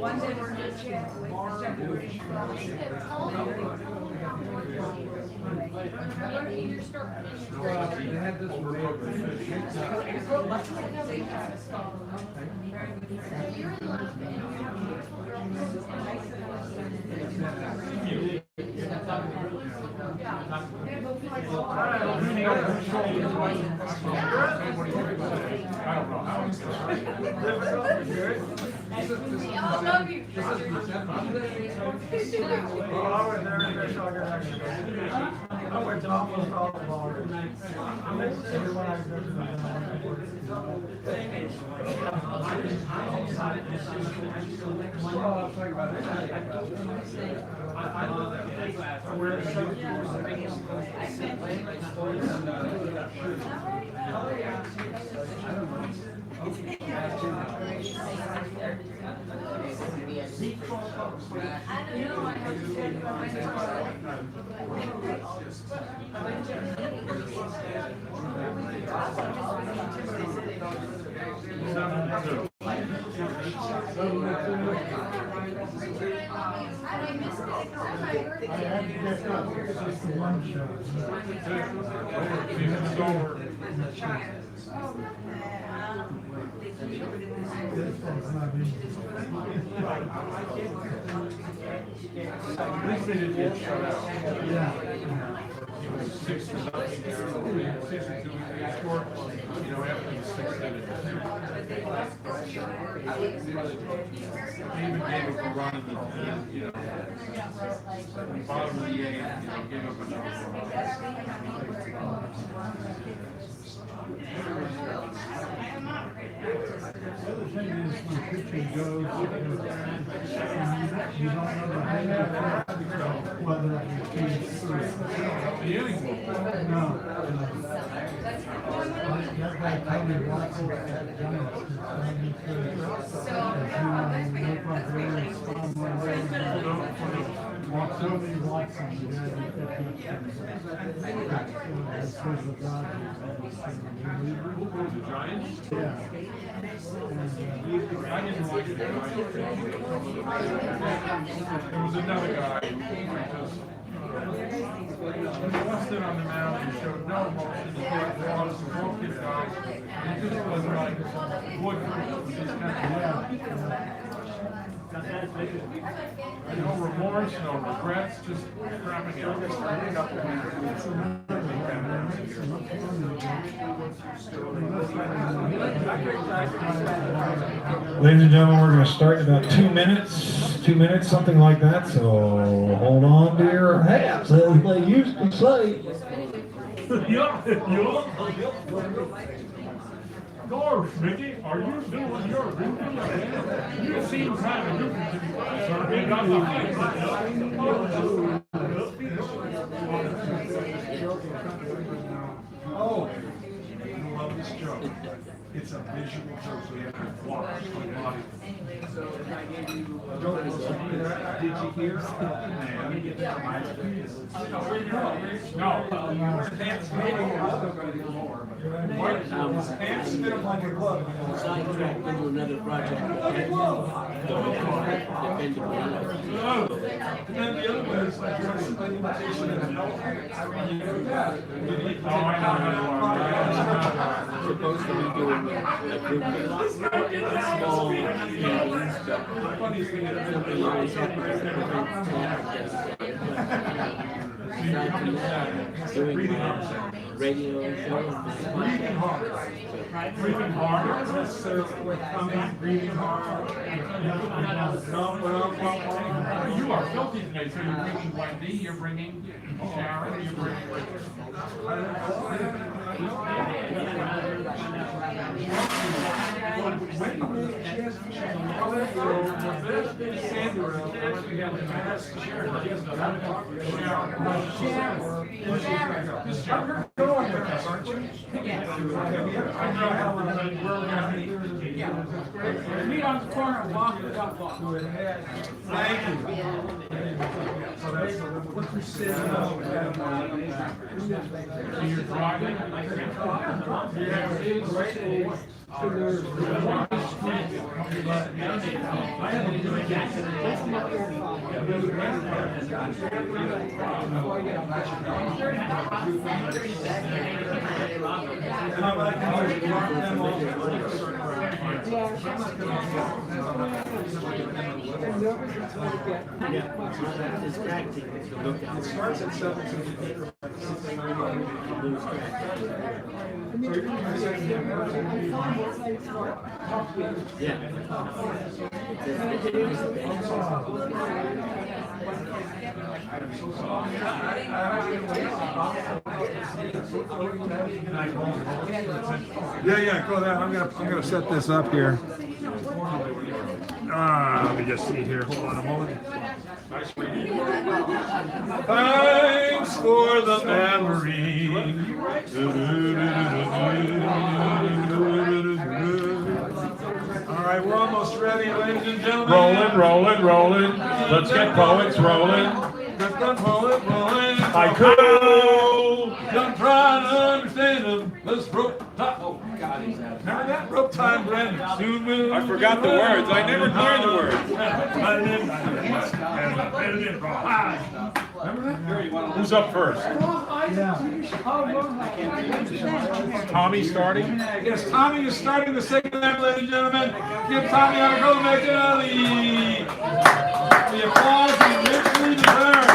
One day we're in a chair They had this I love you. I went to almost all of ours. I missed everyone I've At least they didn't get shut out. It was 6-0. 62 they scored. After the 6th inning. David gave up a run in the bottom of the 8th. Gave up another run. The other thing is when pitching goes, you don't know the handicap, whether it's The inning will go. no. That guy told me walk over to the Giants. Tony Watson, the guy that picked up The Giants? yeah. I didn't like the Giants. There was another guy when he busted on the mound, he showed no emotion. He was a broken guy. He just was like Woodford. Just kind of no remorse, no regrets, just crapping out. Ladies and gentlemen, we're going to start in about 2 minutes. 2 minutes, something like that. So hold on to your hats, as they used to say. Gosh, Mickey, are you doing your duty? You seem kind of goofy to me, sir. You got the height. Oh, I love this joke. It's a visual joke, so you have to watch the body. So if I gave you. Did you hear? No. Pants fit up like a glove. Sidetracked into another project. And then the other one is like you're an imitation of an elephant. Supposed to be doing a group of small meetings, but something always happens that aside from that, doing my radio show and my Breathing hard. Breathing hard. Not necessarily breathing hard. You are filthy tonight, so you're bringing Wendy, you're bringing Sharon, you're bringing. Meet on the corner of Walker and Duck Walk. Thank you. So that's what you said. You're driving? It starts at 7. Yeah, go there. I'm gonna set this up here. Let me just see here. Hold on a moment. Thanks for the memory. All right, we're almost ready, ladies and gentlemen. Rolling. Let's get poets rolling. Let's get poets rolling. Haiku! I'm trying to understand them. This rope time. Oh, God, remember that rope time, Brandon? I forgot the words. I never learned the words. Who's up first? Tommy starting? Yes, Tommy is starting the second half, ladies and gentlemen. Give Tommy our go back to the applause he richly deserves.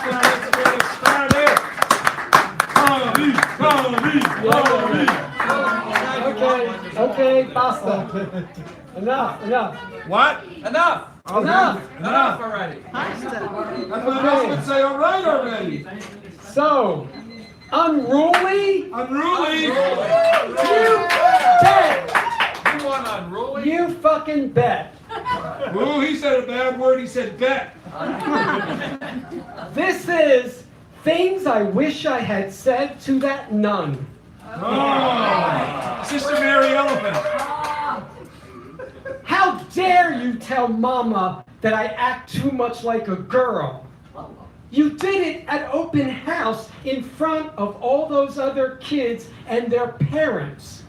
Let's get it started. Okay, basta. Enough. What? Enough already. Everyone else would say, all right already. So, unruly? Unruly. You bet. You want unruly? You fucking bet. Ooh, he said a bad word. He said bet. This is things I wish I had said to that nun. Oh, Sister Mary Elephant. How dare you tell Mama that I act too much like a girl? You did it at open house in front of all those other kids and their parents.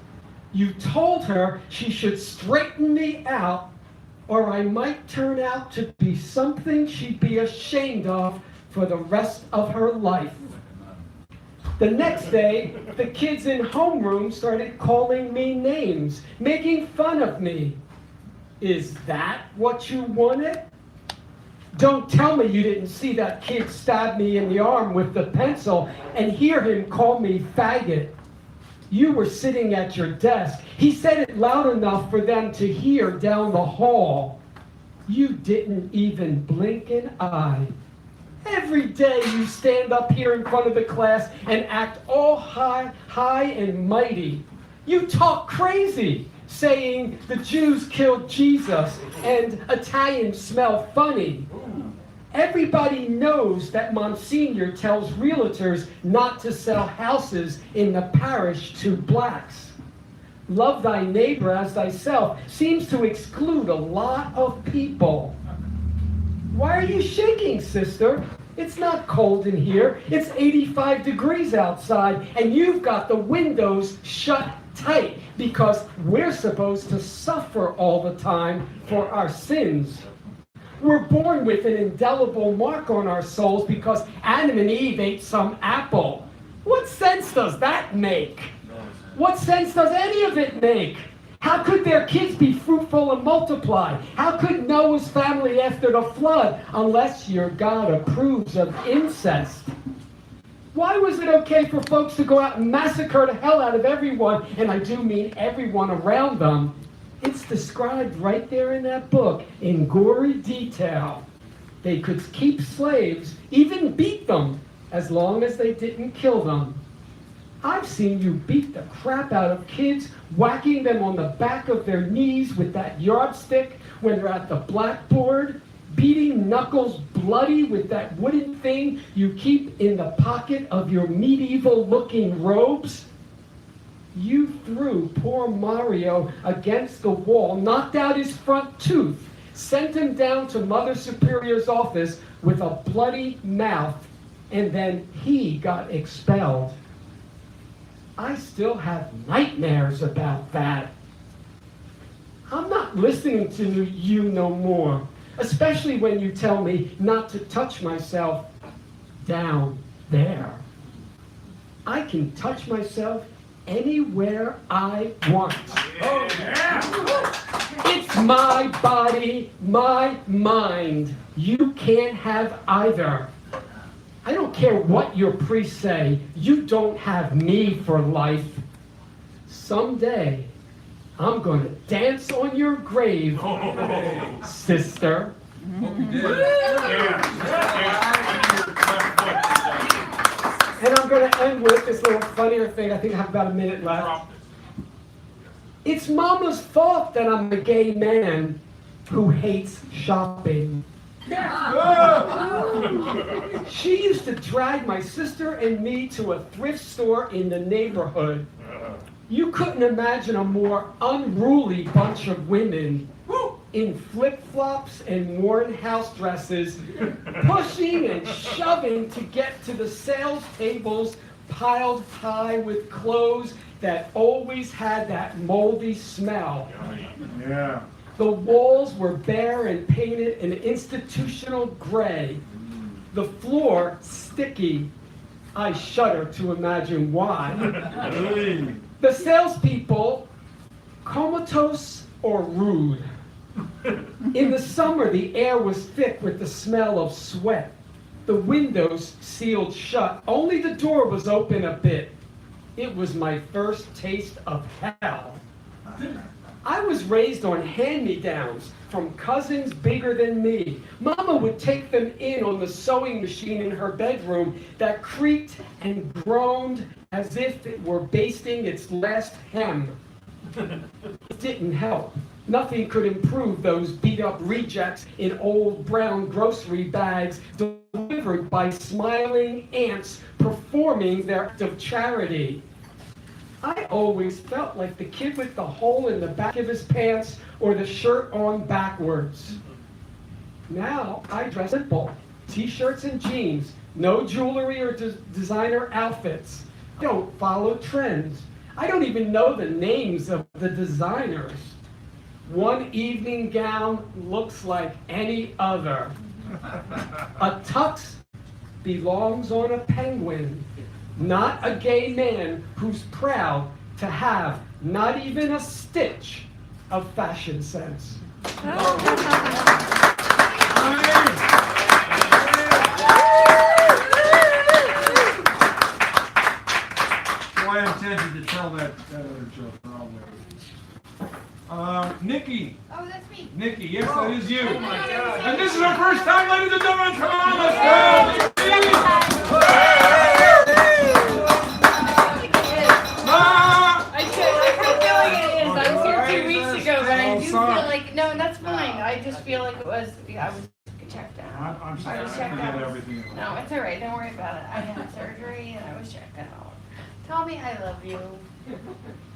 You told her she should straighten me out, or I might turn out to be something she'd be ashamed of for the rest of her life. The next day, the kids in homeroom started calling me names, making fun of me. Is that what you wanted? Don't tell me you didn't see that kid stab me in the arm with the pencil and hear him call me faggot. You were sitting at your desk. He said it loud enough for them to hear down the hall. You didn't even blink an eye. Every day you stand up here in front of the class and act all high and mighty. You talk crazy, saying the Jews killed Jesus and Italians smell funny. Everybody knows that Monsignor tells realtors not to sell houses in the parish to blacks. love thy neighbor as thyself, seems to exclude a lot of people. Why are you shaking, sister? It's not cold in here. It's 85 degrees outside, and you've got the windows shut tight because we're supposed to suffer all the time for our sins. We're born with an indelible mark on our souls because Adam and Eve ate some apple. What sense does that make? What sense does any of it make? How could their kids be fruitful and multiply? How could Noah's family after the flood unless your God approves of incest? Why was it okay for folks to go out and massacre the hell out of everyone, and I do mean everyone around them? It's described right there in that book in gory detail. They could keep slaves, even beat them, as long as they didn't kill them. I've seen you beat the crap out of kids, whacking them on the back of their knees with that yardstick when they're at the blackboard, beating knuckles bloody with that wooden thing you keep in the pocket of your medieval-looking robes. You threw poor Mario against the wall, knocked out his front tooth, sent him down to Mother Superior's office with a bloody mouth, and then he got expelled. I still have nightmares about that. I'm not listening to you no more, especially when you tell me not to touch myself down there. I can touch myself anywhere I want. Oh, yeah. It's my body, my mind. You can't have either. I don't care what your priests say, you don't have me for life. Someday, I'm going to dance on your grave, sister. And I'm going to end with this little funnier thing. I think I have about a minute left. It's Mama's fault that I'm a gay man who hates shopping. She used to drag my sister and me to a thrift store in the neighborhood. You couldn't imagine a more unruly bunch of women in flip-flops and worn house dresses, pushing and shoving to get to the sales tables piled high with clothes that always had that moldy smell. Yeah. The walls were bare and painted an institutional gray. The floor sticky. I shudder to imagine why. The salespeople, comatose or rude. In the summer, the air was thick with the smell of sweat. The windows sealed shut. Only the door was open a bit. It was my first taste of hell. I was raised on hand-me-downs from cousins bigger than me. Mama would take them in on the sewing machine in her bedroom that creaked and groaned as if it were basting its last hem. It didn't help. Nothing could improve those beat-up rejects in old brown grocery bags delivered by smiling aunts performing their act of charity. I always felt like the kid with the hole in the back of his pants or the shirt on backwards. Now I dress simple, t-shirts and jeans, no jewelry or designer outfits. I don't follow trends. I don't even know the names of the designers. One evening gown looks like any other. A tux belongs on a penguin, not a gay man who's proud to have not even a stitch of fashion sense. Well, I intended to tell that other joke, probably. Nikki. Oh, that's me. Nikki, yes, that is you. Oh my God. And this is our first time, ladies and gentlemen. Come on, let's go. I was here 2 weeks ago, but I do feel like, no, that's fine. I just feel like it was, I was checked out. I'm I sorry, was I checked forget out. everything. No, it's all right. Don't worry about it. I had surgery and I was checked out. Tell me I love you.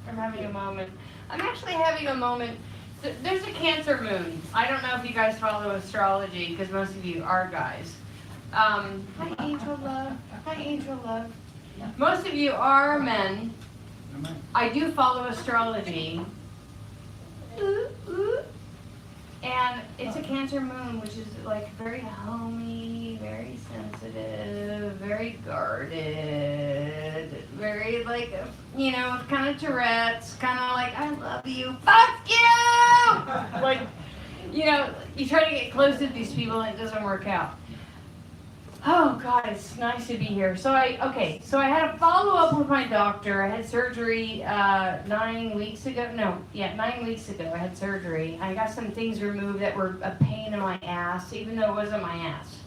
I'm having a moment. I'm actually having a moment. There's a Cancer moon. I don't know if you guys follow astrology, because most of you are guys. Hi, Angel Love. Hi, Angel Love. Most of you are men. I do follow astrology. And it's a Cancer moon, which is like very homey, very sensitive, very guarded, very like, you know, kind of Tourette's, kind of like, I love you, fuck you! Like, you know, you try to get close to these people and it doesn't work out. Oh God, it's nice to be here. So I had a follow-up with my doctor. I had surgery 9 weeks ago. 9 weeks ago I had surgery. I got some things removed that were a pain in my ass, even though it wasn't my ass.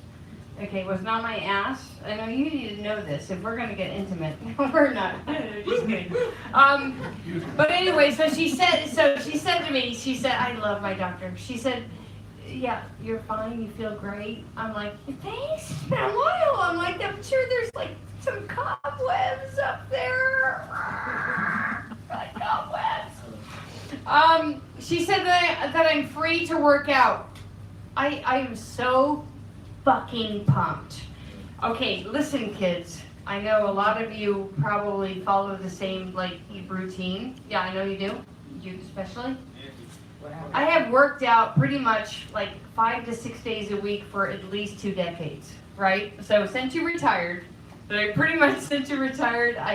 Okay, it was not my ass. I know you need to know this if we're gonna get intimate. No, we're not. Just kidding. But anyway, so she said to me, she said, I love my doctor. She said, yeah, you're fine, you feel great. I'm like, thanks, it's been a while. I'm like, I'm sure there's like some cobwebs up there. Like cobwebs. She said that I'm free to work out. I am so fucking pumped. Okay, listen kids. I know a lot of you probably follow the same like routine. Yeah, I know you do. You especially. I have worked out pretty much like 5 to 6 days a week for at least 2 decades, right? So since you retired, I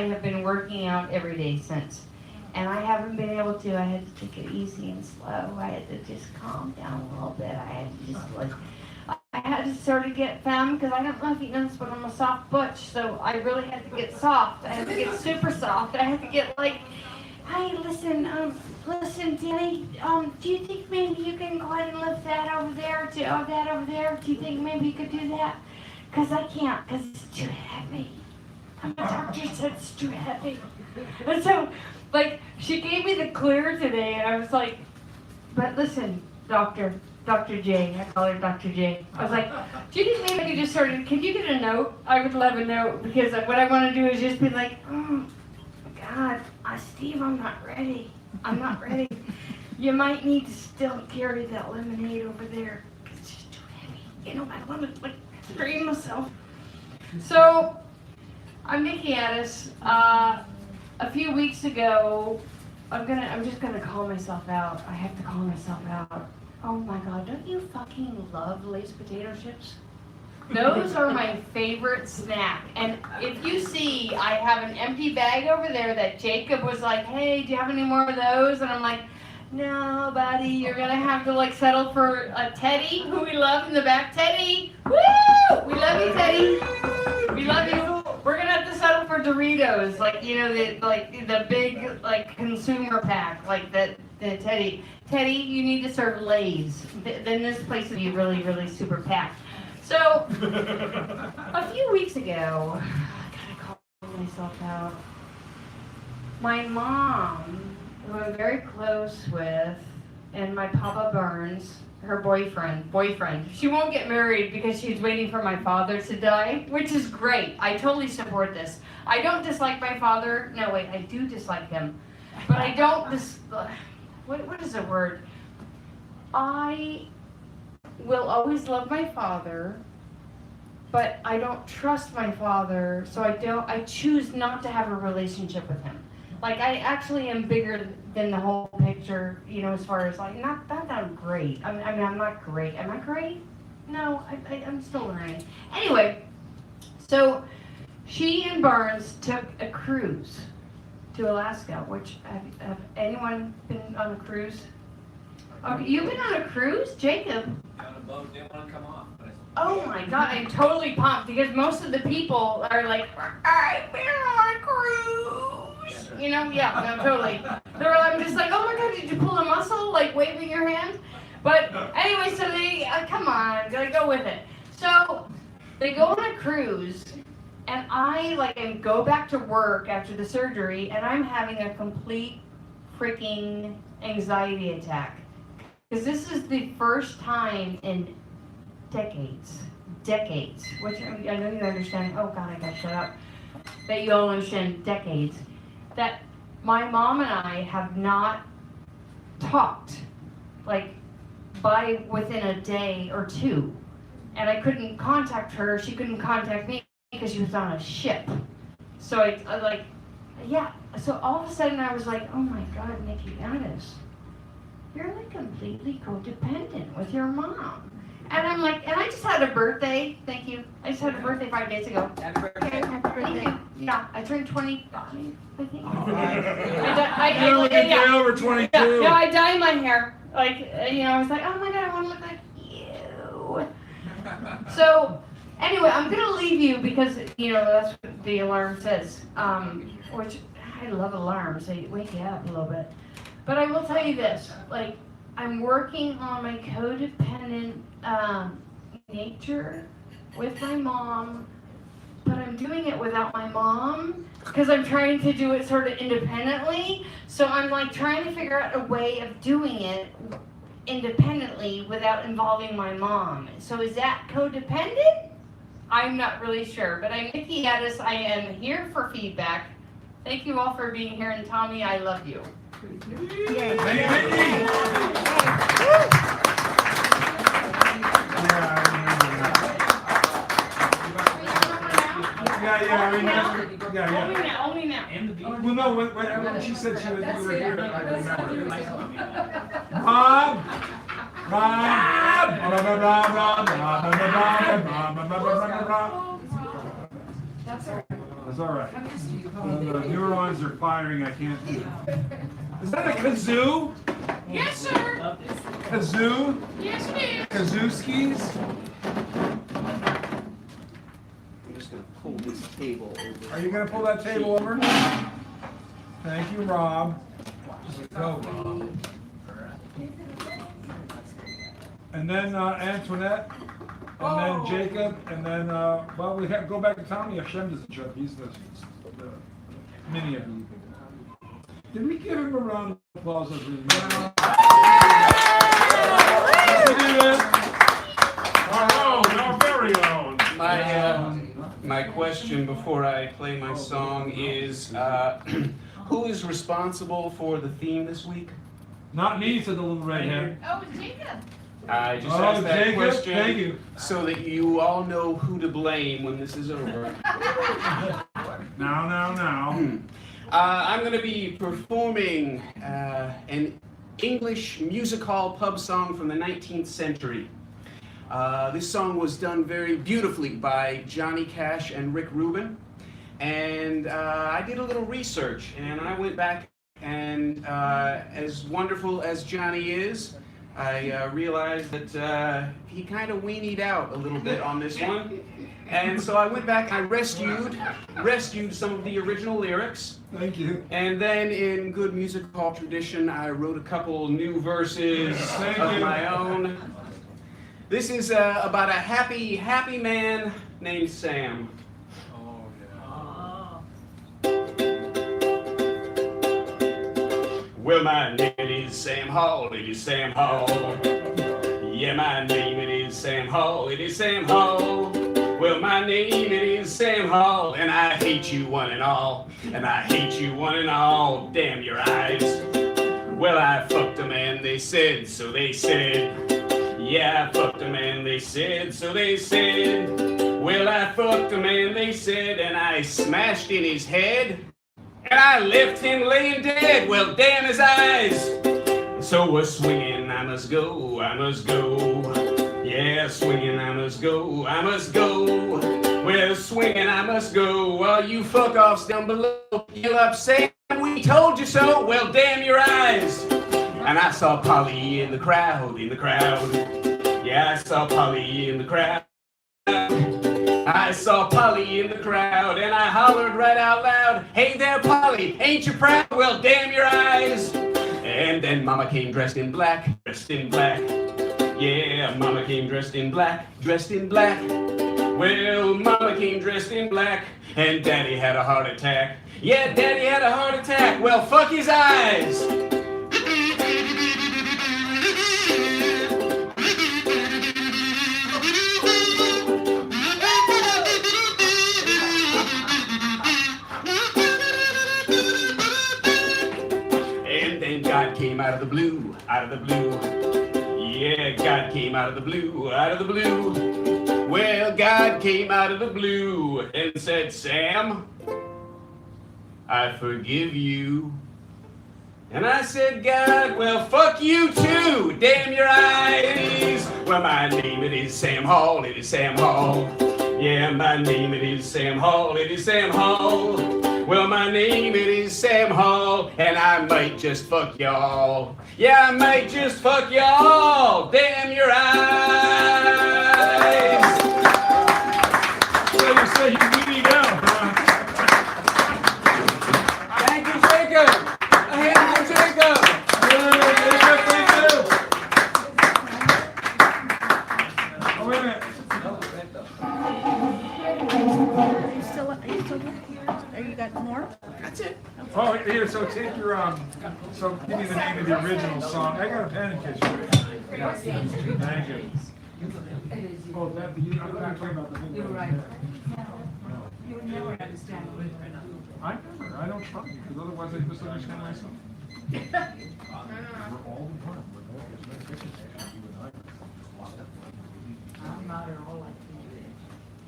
have been working out every day since. And I haven't been able to. I had to take it easy and slow. I had to just calm down a little bit. I had to just like, I had to sort of get femme, because I don't know if you know this, but I'm a soft butch, so I really had to get soft. I had to get super soft. I had to get like, hey, listen, Danny, do you think maybe you can go ahead and lift that over there, that over there? Do you think maybe you could do that? Because I can't, because it's too heavy. My doctor said it's too heavy. And so, like, she gave me the clear today, and I was like, but listen, Dr. J, I call her Dr. J. I was like, do you think maybe I could just sort of, can you get a note? I would love a note, because what I want to do is just be like, oh, God, Steve, I'm not ready. I'm not ready. You might need to still carry that lemonade over there. It's just too heavy. You know, I want to like scream myself. So, I'm Nikki Addis. A few weeks ago, I'm just gonna call myself out. I have to call myself out. Oh my God, don't you fucking love Lay's potato chips? Those are my favorite snack. And if you see, I have an empty bag over there that Jacob was like, hey, do you have any more of those? And I'm like, no, buddy, you're gonna have to like settle for a Teddy, who we love in the back. Teddy, woo! We love you, Teddy. We love you. We're gonna have to settle for Doritos, like, you know, the big like consumer pack, like the Teddy. Teddy, you need to serve Lay's. Then this place would be really, really super packed. So, a few weeks ago, I gotta call myself out. My mom, who I'm very close with, and my Papa Burns, her boyfriend. She won't get married because she's waiting for my father to die, which is great. I totally support this. I don't dislike my father. No, wait, I do dislike him. But I don't what is the word? I will always love my father, but I don't trust my father, so I choose not to have a relationship with him. Like, I actually am bigger than the whole picture, you know, as far as like, not that I'm great. I mean, I'm not great. Am I great? No, I'm still learning. Anyway, so she and Barnes took a cruise to Alaska, which, have anyone been on a cruise? Okay, you've been on a cruise? Jacob? On a boat, didn't want to come off. Oh my God, I'm totally pumped, because most of the people are like, I've been on a cruise. You know, yeah, no, totally. I'm just like, oh my God, did you pull a muscle, like waving your hand? But anyway, so they, come on, gotta go with it. So they go on a cruise, and I go back to work after the surgery, and I'm having a complete freaking anxiety attack. Because this is the first time in decades, which I know you understand, oh God, I gotta shut up, that you all understand decades, that my mom and I have not talked, like, by within a day or two. And I couldn't contact her, she couldn't contact me because she was on a ship. So I like, yeah, so all of a sudden I was like, oh my God, Nikki Addis, you're like completely codependent with your mom. And I'm like, and I just had a birthday, thank you. I just had a birthday 5 days ago. Happy birthday. Thank you. Yeah, I turned 25, I think. You're only gonna get over 22. Yeah, no, I dye my hair. Like, you know, I was like, oh my God, I want to look like you. So, anyway, I'm gonna leave you because, you know, that's what the alarm says. Which, I love alarms, they wake you up a little bit. But I will tell you this, like, I'm working on my codependent nature with my mom, but I'm doing it without my mom because I'm trying to do it sort of independently. So I'm like trying to figure out a way of doing it independently without involving my mom. So is that codependent? I'm not really sure, but I'm Nikki Addis. I am here for feedback. Thank you all for being here, and Tommy, I love you. Only now. Well, no, when she said she was, you were here, I remember. Rob! That's all right. The neurons are firing, I can't do it. Is that a kazoo? Yes, sir. Kazoo? Yes, it is. Kazooskis? I'm just gonna pull this table over. Are you gonna pull that table over? Thank you, Rob. Go, Rob. And then Antoinette, and then Jacob, and then, well, we have go back to Tommy if Shem doesn't show up. He's the mini of you. Did we give him a round of applause? Our very own. My question before I play my song is, who is responsible for the theme this week? Not me, said the little redhead. Oh, Jacob. I just asked that Jacob, question thank you. so that you all know who to blame when this is over. Now. I'm going to be performing an English music hall pub song from the 19th century. This song was done very beautifully by Johnny Cash and Rick Rubin. And I did a little research, and I went back and as wonderful as Johnny is, I realized that he kind of weenied out a little bit on this one. And so I went back, I rescued some of the original lyrics. Thank you. And then in good music hall tradition, I wrote a couple new verses of my own. This is about a happy man named Sam. Well, my name is Sam Hall, it is Sam Hall. Yeah, my name it is Sam Hall, it is Sam Hall. Well, my name it is Sam Hall, and I hate you one and all. And I hate you one and all, damn your eyes. Well, I fucked a man, they said, so they said. Yeah, I fucked a man, they said, so they said. Well, I fucked a man, they said, and I smashed in his head. And I left him laying dead, well, damn his eyes. So a swinging, I must go, I must go. Yeah, swinging, I must go, I must go. Well, swinging, I must go. While you fuck-offs down below yell up, saying, we told you so, well, damn your eyes. And I saw Polly in the crowd, Yeah, I saw Polly in the crowd. I saw Polly in the crowd, and I hollered right out loud, hey there, Polly, ain't you proud? Well, damn your eyes. And then Mama came dressed in black. Yeah, Mama came dressed in black. Well, Mama came dressed in black, and Daddy had a heart attack. Yeah, Daddy had a heart attack. Well, fuck his eyes. out of the blue, out of the blue. Yeah, God came out of the blue, out of the blue. Well, God came out of the blue and said, Sam, I forgive you. And I said, God, well, fuck you too. Damn your eyes. Well, my name it is Sam Hall. It is Sam Hall. Yeah, my name it is Sam Hall. It is Sam Hall. Well, my name it is Sam Hall, and I might just fuck y'all. Yeah, I might just fuck y'all. Damn your eyes. So you say you need out, huh? Thank you, Jacob. A hand for Jacob. Oh, wait a minute. Are you still here? Are you got more? That's it. Oh, here, so take your, so give me the name of the original song. I got a pen in case you. Yeah. Thank you. Oh, that, I'm not talking about the thing. You're right. You would never understand. I never, I don't try, because otherwise I misunderstand myself.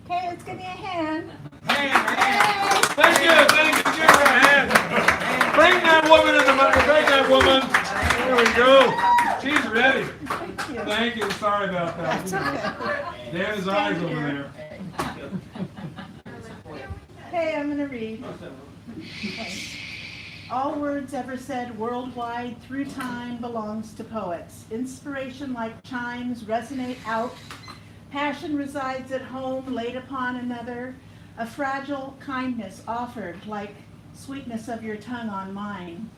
Okay, let's give me a hand. Thank you, give her a hand. Bring that woman in the mic, bring that woman. There we go. She's ready. Thank you, sorry about that. Dan his eyes over there. Okay, I'm gonna read. Okay. All words ever said worldwide through time belongs to poets. Inspiration like chimes resonate out. Passion resides at home, laid upon another. A fragile kindness offered like sweetness of your tongue on mine.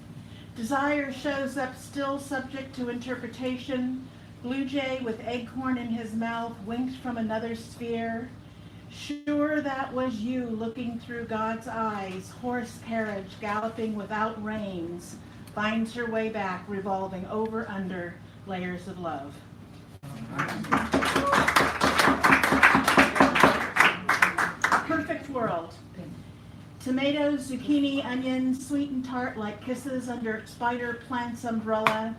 Desire shows up still subject to interpretation. Blue jay with acorn in his mouth winked from another sphere. Sure that was you looking through God's eyes. Horse carriage galloping without reins finds her way back, revolving over under layers of love. Perfect world. Tomatoes, zucchini, onions, sweet and tart like kisses under spider plant's umbrella.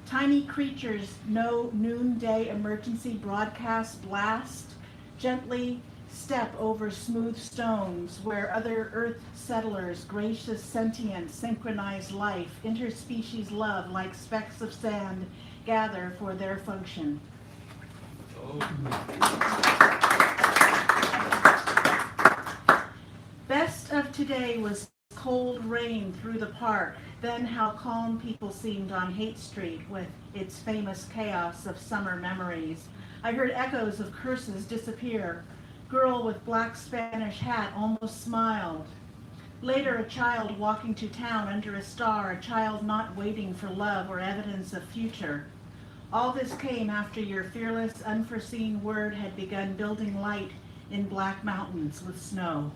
Tiny creatures, no noonday emergency broadcast blast. Gently step over smooth stones where other earth settlers, gracious, sentient, synchronized life, interspecies love like specks of sand gather for their function. Best of today was cold rain through the park, then how calm people seemed on Haight Street with its famous chaos of summer memories. I heard echoes of curses disappear. Girl with black Spanish hat almost smiled. Later, a child walking to town under a star, a child not waiting for love or evidence of future. All this came after your fearless, unforeseen word had begun building light in black mountains with snow.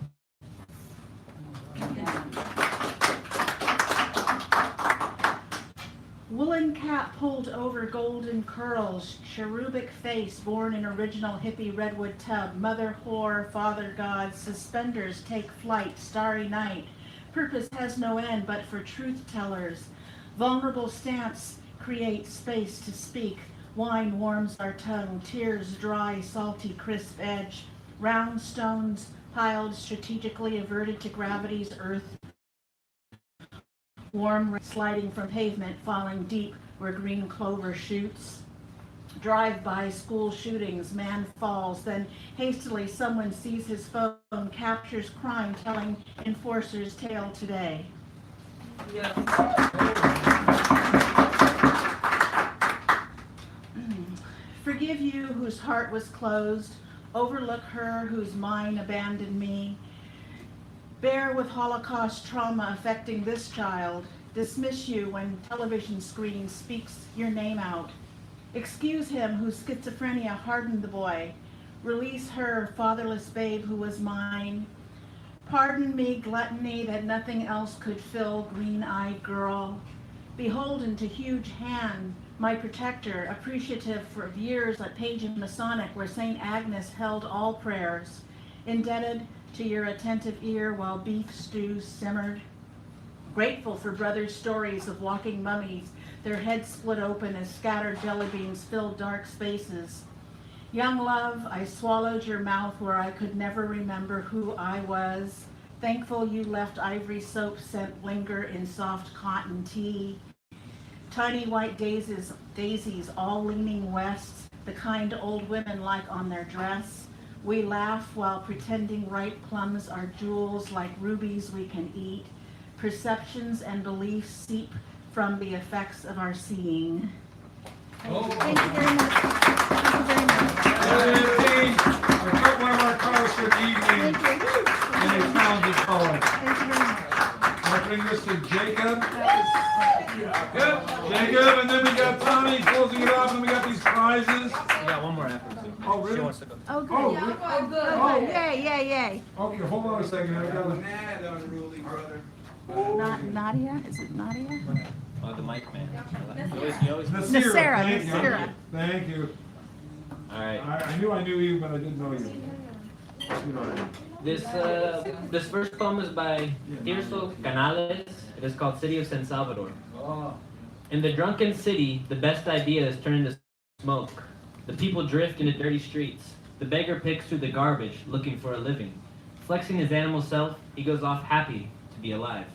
Woolen cap pulled over golden curls, cherubic face born in original hippie redwood tub, mother whore, father god, suspenders take flight, starry night. Purpose has no end but for truth tellers. Vulnerable stance create space to speak. Wine warms our tongue, tears dry, salty, crisp edge. Round stones piled strategically averted to gravity's earth. Warm sliding from pavement, falling deep where green clover shoots. Drive-by school shootings, man falls, then hastily someone sees his phone, captures crime, telling enforcers tale today. Yeah. Forgive you whose heart was closed, overlook her whose mind abandoned me. Bear with Holocaust trauma affecting this child. Dismiss you when television screen speaks your name out. Excuse him whose schizophrenia hardened the boy. Release her fatherless babe who was mine. Pardon me gluttony that nothing else could fill, green-eyed girl. Beholden to huge hand, my protector, appreciative for years at Page and Masonic where St. Agnes held all prayers. Indebted to your attentive ear while beef stews simmered. Grateful for brothers' stories of walking mummies, their heads split open as scattered jelly beans filled dark spaces. Young love, I swallowed your mouth where I could never remember who I was. Thankful you left ivory soap scent linger in soft cotton tea. Tiny white daisies all leaning west, the kind old women like on their dress. We laugh while pretending ripe plums are jewels like rubies we can eat. Perceptions and beliefs seep from the effects of our seeing. Thank you very much. Thank you very much. I took one of our cars for the evening, and a talented poet. Thank you very much. I bring this to Jacob. Yep, Jacob, and then we got Tommy closing it off, and we got these prizes. We got one more after too. Oh, really? She wants to go. Oh, good. Oh, Oh, good. Oh, yay, yay, yay. Okay, hold on a second. I got Mad unruly brother. Nadia? Is it Nadia? The mic man. You always Nasira, Thank you. Nasira. Thank you. All right. I knew I knew you, but I didn't know you. This first poem is by Tirso Canales. It is called City of San Salvador. In the drunken city, the best ideas turn into smoke. The people drift into dirty streets. The beggar picks through the garbage, looking for a living. Flexing his animal self, he goes off happy to be alive.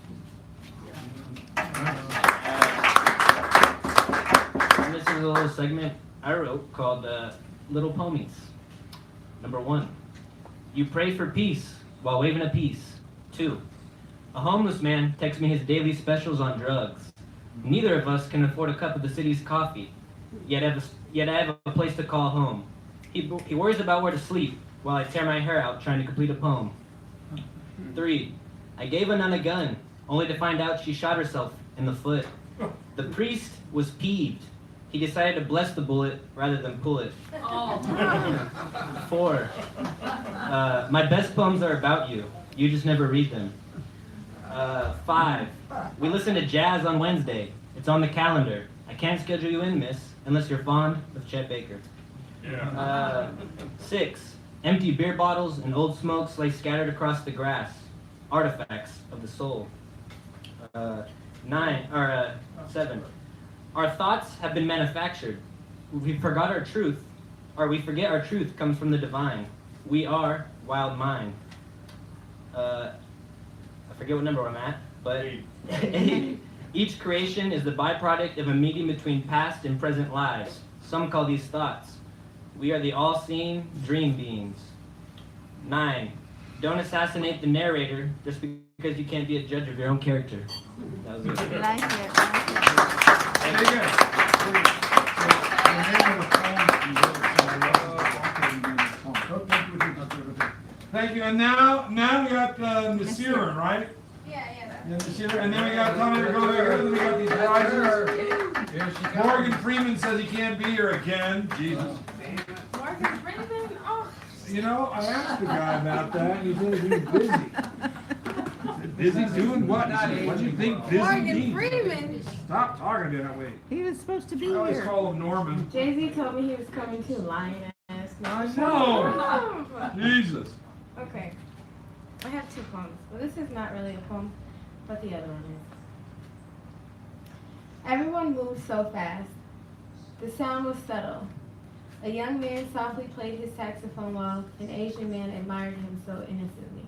And this is a little segment I wrote called Little Poemies. Number 1. You pray for peace while waving a piece. 2. A homeless man texts me his daily specials on drugs. Neither of us can afford a cup of the city's coffee, yet I have a place to call home. He worries about where to sleep while I tear my hair out trying to complete a poem. 3. I gave a nun a gun, only to find out she shot herself in the foot. The priest was peeved. He decided to bless the bullet rather than pull it. 4. My best poems are about you. You just never read them. 5. We listen to jazz on Wednesday. It's on the calendar. I can't schedule you in, miss, unless you're fond of Chet Baker. 6. Empty beer bottles and old smokes lay scattered across the grass. Artifacts of the soul. 7. Our thoughts have been manufactured. We forget our truth comes from the divine. We are wild mind. I forget what number I'm at, but each creation is the byproduct of a meeting between past and present lives. Some call these thoughts. We are the all-seeing dream beings. 9. Don't assassinate the narrator just because you can't be a judge of your own character. That was it. I like it. Thank you. And now we got Nasira, right? Yeah. Nasira, and then we got Tommy to go there. And then we got these prizes. Morgan Freeman says he can't be here again. Jesus. Morgan Freeman? Oh. You know, I asked the guy about that, and he said he was busy. Busy doing what? What do you think busy Morgan means? Freeman? Stop talking that way. He was supposed to be I always here. call him Norman. Jay-Z told me he was coming too, lying ass. No! Jesus. Okay. I have 2 poems. Well, this is not really a poem, but the other one is. Everyone moved so fast. The sound was subtle. A young man softly played his saxophone while an Asian man admired him so innocently.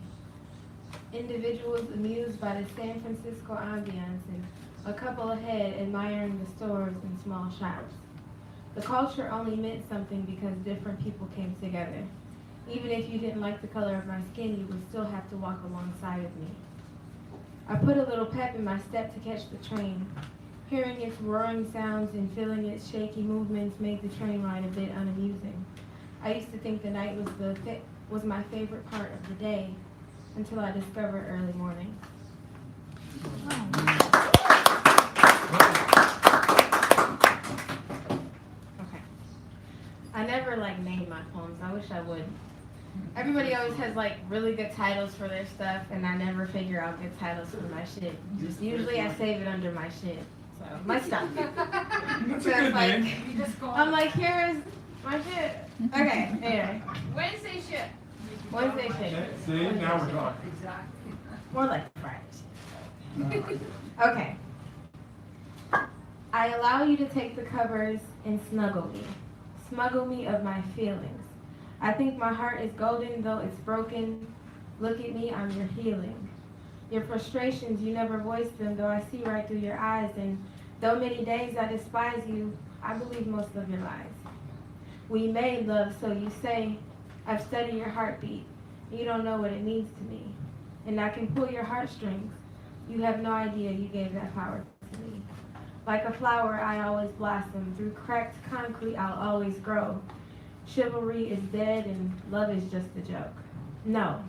Individuals amused by the San Francisco ambiance and a couple ahead admiring the stores and small shops. The culture only meant something because different people came together. Even if you didn't like the color of my skin, you would still have to walk alongside of me. I put a little pep in my step to catch the train. Hearing its roaring sounds and feeling its shaky movements made the train ride a bit unamusing. I used to think the night was my favorite part of the day until I discovered early morning. Okay. I never named my poems. I wish I would. Everybody always has really good titles for their stuff, and I never figure out good titles for my shit. Just usually I save it under my shit. So my stuff. That's a good name. I'm like, here's my shit. Okay, anyway. Wednesday shit. Wednesday shit. See, now we're talking. More like Friday shit. Okay. I allow you to take the covers and smuggle me of my feelings. I think my heart is golden, though it's broken. Look at me, I'm your healing. Your frustrations, you never voice them, though I see right through your eyes. And though many days I despise you, I believe most of your lies. We made love, so you say, I've studied your heartbeat. You don't know what it means to me. And I can pull your heartstrings. You have no idea you gave that power to me. Like a flower, I always blossom. Through cracked concrete, I'll always grow. Chivalry is dead and love is just a joke. No,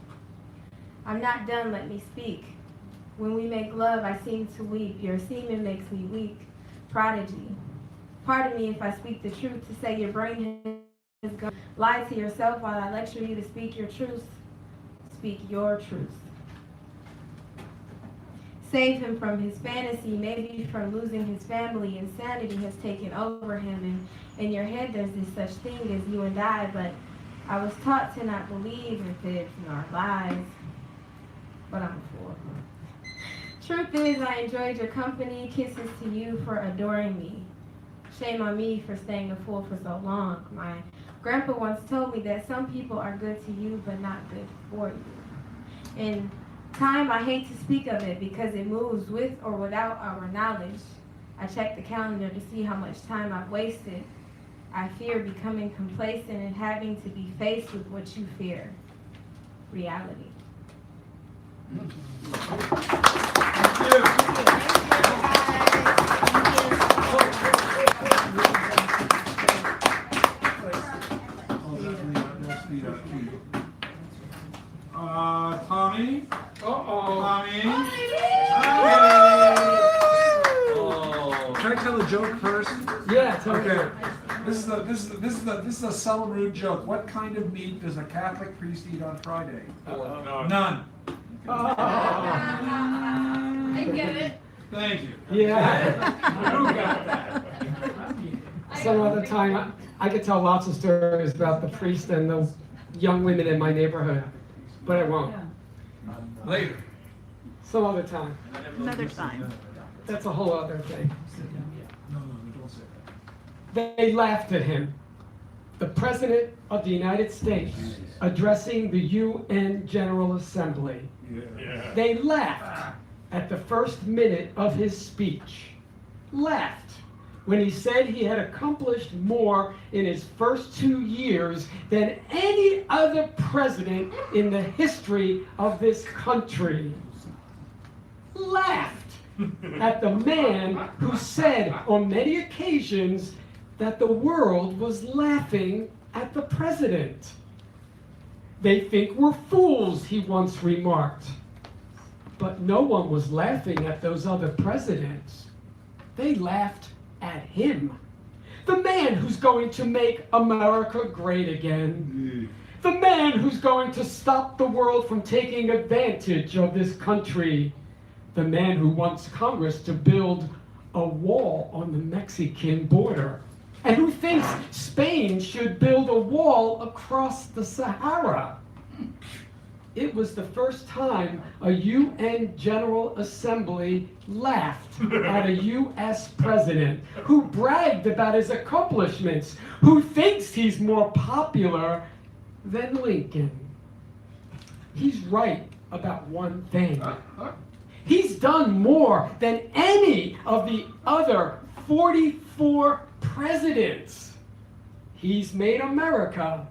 I'm not done, let me speak. When we make love, I seem to weep. Your semen makes me weak. Prodigy. Pardon me if I speak the truth to say your brain has gone. Lie to yourself while I lecture you to speak your truth. Speak your truth. Save him from his fantasy, maybe from losing his family. Insanity has taken over him, and in your head there's this such thing as you and I, but I was taught to not believe in fibs nor lies, but I'm a fool. Truth is, I enjoyed your company, kisses to you for adoring me. Shame on me for staying a fool for so long. My grandpa once told me that some people are good to you, but not good for you. In time, I hate to speak of it because it moves with or without our knowledge. I check the calendar to see how much time I've wasted. I fear becoming complacent and having to be faced with what you fear. Reality. Tommy? Tommy? Can I tell the joke first? Yeah, tell Okay. me. This is a subtle rude joke. What kind of meat does a Catholic priest eat on Friday? None. I get it. Thank you. Yeah. Who got that? Some other time, I could tell lots of stories about the priest and the young women in my neighborhood, but I won't. Later. Some other time. Another time. That's a whole other thing. No, don't say that. They laughed at him. The President of the United States addressing the UN General Assembly. Yeah. They laughed at the first minute of his speech. Laughed when he said he had accomplished more in his first 2 years than any other president in the history of this country. Laughed at the man who said on many occasions that the world was laughing at the president. They think we're fools, he once remarked. But no one was laughing at those other presidents. They laughed at him. The man who's going to make America great again. The man who's going to stop the world from taking advantage of this country. The man who wants Congress to build a wall on the Mexican border. And who thinks Spain should build a wall across the Sahara. It was the first time a UN General Assembly laughed at a US president who bragged about his accomplishments, who thinks he's more popular than Lincoln. He's right about one thing. He's done more than any of the other 44 presidents. He's made America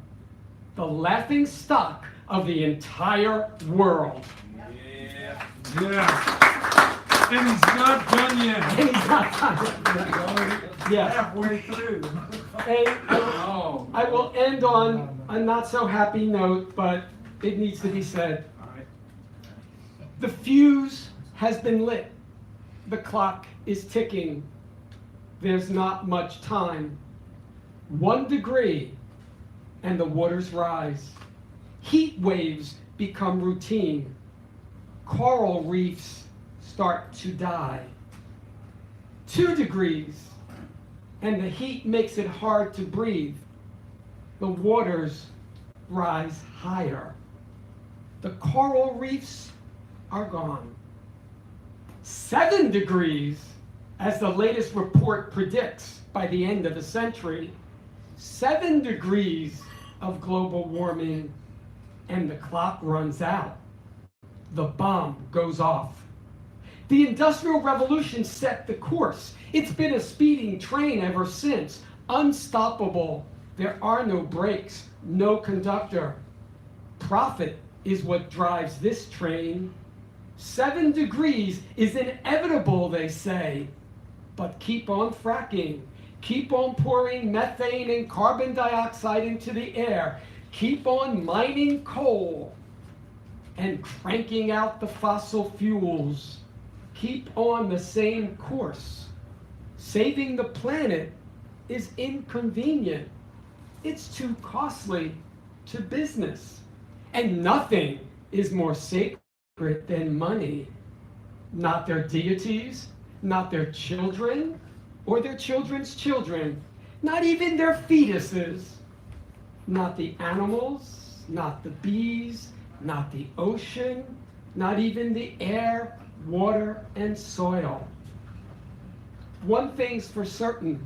the laughing stock of the entire world. Yeah. And he's not done yet. And he's not done. Yeah. Halfway through. And I will end on a not so happy note, but it needs to be said. The fuse has been lit. The clock is ticking. There's not much time. 1 degree and the waters rise. Heat waves become routine. Coral reefs start to die. 2 degrees and the heat makes it hard to breathe. The waters rise higher. The coral reefs are gone. 7 degrees As the latest report predicts, by the end of the century, 7 degrees of global warming, and the clock runs out. The bomb goes off. The Industrial Revolution set the course. It's been a speeding train ever since, unstoppable. There are no brakes, no conductor. Profit is what drives this train. 7 degrees is inevitable, they say. But keep on fracking. Keep on pouring methane and carbon dioxide into the air. Keep on mining coal and cranking out the fossil fuels. Keep on the same course. Saving the planet is inconvenient. It's too costly to business. And nothing is more sacred than money. Not their deities, not their children, or their children's children, not even their fetuses, not the animals, not the bees, not the ocean, not even the air, water, and soil. One thing's for certain,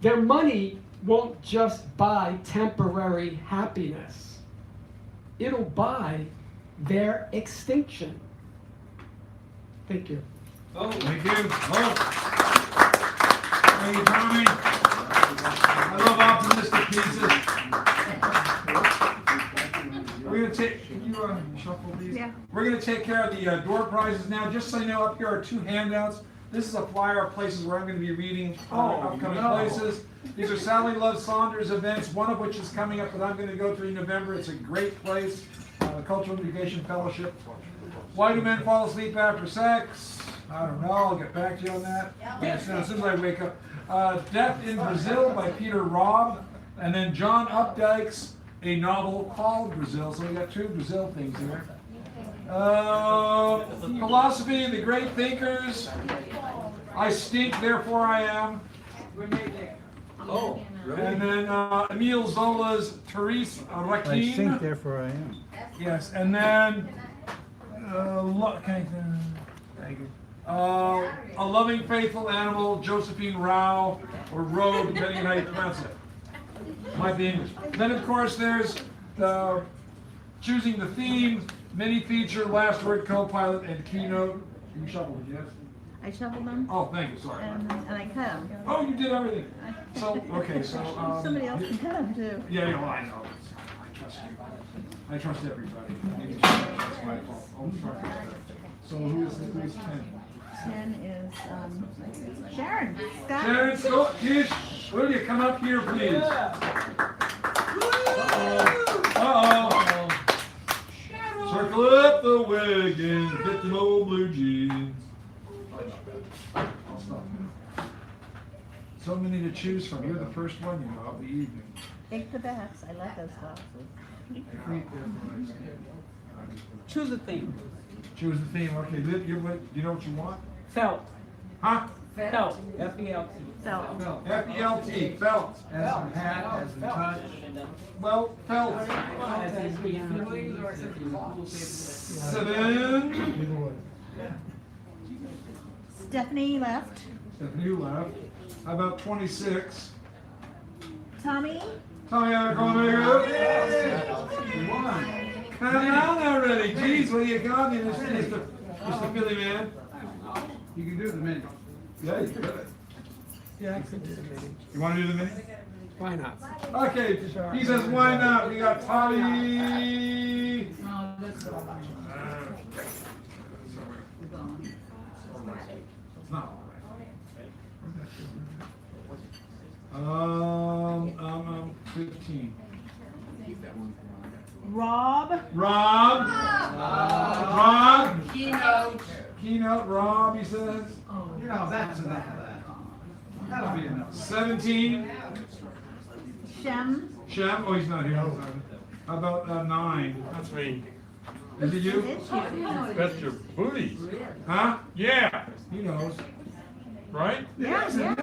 their money won't just buy temporary happiness. It'll buy their extinction. Thank you. Oh, thank you. Oh. Thank you, Tommy. I love optimistic pieces. We're going to take, can you shuffle these? Yeah. We're going to take care of the door prizes now. Just so you know, up here are 2 handouts. This is a flyer of places where I'm going to be reading upcoming places. These are Sally Love Saunders events, one of which is coming up that I'm going to go to in November. It's a great place, Cultural Education Fellowship. Why do men fall asleep after sex? I don't know. I'll get back to you on that. As soon as I wake up. Death in Brazil by Peter Robb. And then John Updike's A Novel Called Brazil. So we got 2 Brazil things here. Philosophy and the Great Thinkers. I Stink, Therefore I Am. Oh, really? And then Emile Zola's Therese Raquin. I think, therefore I am. Yes, and then A Loving Faithful Animal, Josephine Rao, or Rowe, depending on how you pronounce it. Might be English. Then of course there's Choosing the Theme, Mini Feature, Last Word, Co-Pilot, and Keynote. You shuffled it, yes? I shuffled them. Oh, thank you, sorry. And I cut them. Oh, you did everything. So, okay, so... somebody else can cut them too. Yeah, well, I know. I trust you. I trust everybody. Maybe that's my fault. Oh, sorry. So who's 10? 10 is Sharon Scott. Sharon Scott, will you come up here, please? Uh-oh. Circle up the wagon, get them old blue jeans. I'll stop. So many to choose from. You're the first one, you know, of the evening. Pick the best. I like those boxes. Choose a theme. Choose the theme. Okay, you know what you want? Felt. Huh? Felt. F-E-L-T. Felt. F-E-L-T. Felt. As in hat, as in touch. Well, felt. As in feelings or as in 7. Stephanie left. Stephanie, you left. How about 26? Tommy. Tommy, I'm going to go. Come on already. Jeez, what do you got me, Mr. Philly man? You can do the mini. Yeah, you could. Yeah, I could do the mini. You want to do the mini? Why not? Okay, he says, why not? We got Tommy. No, that's all right. It's not all right. 15. Rob. Keynote, Rob, he says. You know, that's enough of that. That'll be enough. 17. Shem. Oh, he's not here. How about 9? That's me. Is it you? It's you. That's your booty. Huh? Yeah. He knows. Right? Yeah.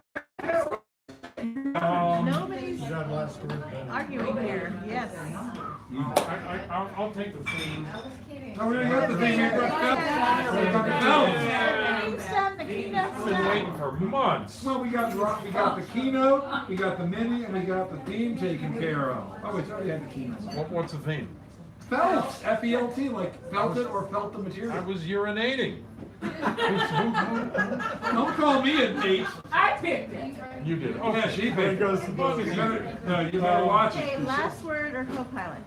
Nobody's arguing here. Yes. I'll take the theme. Oh, we got the thing. We've got the I've been waiting for months. Well, we got the keynote, we got the mini, and we got the theme taken care of. Oh, we already had the keynote. What's the theme? Felt, F-E-L-T, like felt it or felt the material. I was urinating. Don't call me a date. I picked it. You did. Yeah, Okay. she picked. No, you better watch Okay, it. last word or co-pilot?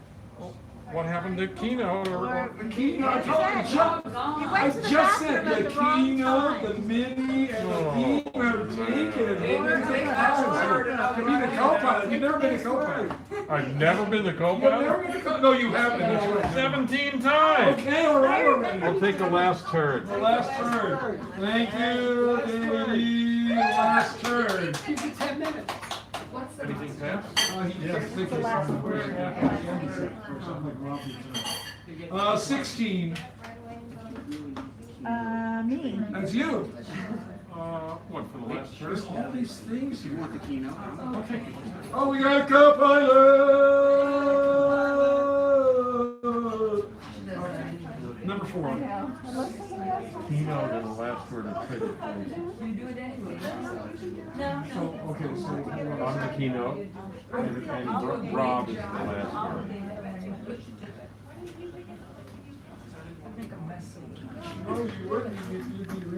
What happened to keynote? Or The keynote, You went to the I just said bathroom at the the wrong keynote, time. the mini, and the theme are taken. They didn't take that word. To be the co-pilot, you've never been a co-pilot. I've never been the You've never co-pilot. been a co-pilot. No, you have been. That's right. 17 times. Okay, all right, all right. I'll take the last turd. The last turn. Thank you, Davey. Last turn. Give you 10 minutes. Anything pass? Yes. The last word. Or something like 16. Me. That's you. What, for the last turd? There's all these things here. Want the keynote? Okay. Oh, we got a co-pilot. Number 4. Keynote and the last word are traded places. So, okay, so I'm the keynote, and Rob is the last word. no, you wouldn't. You'd be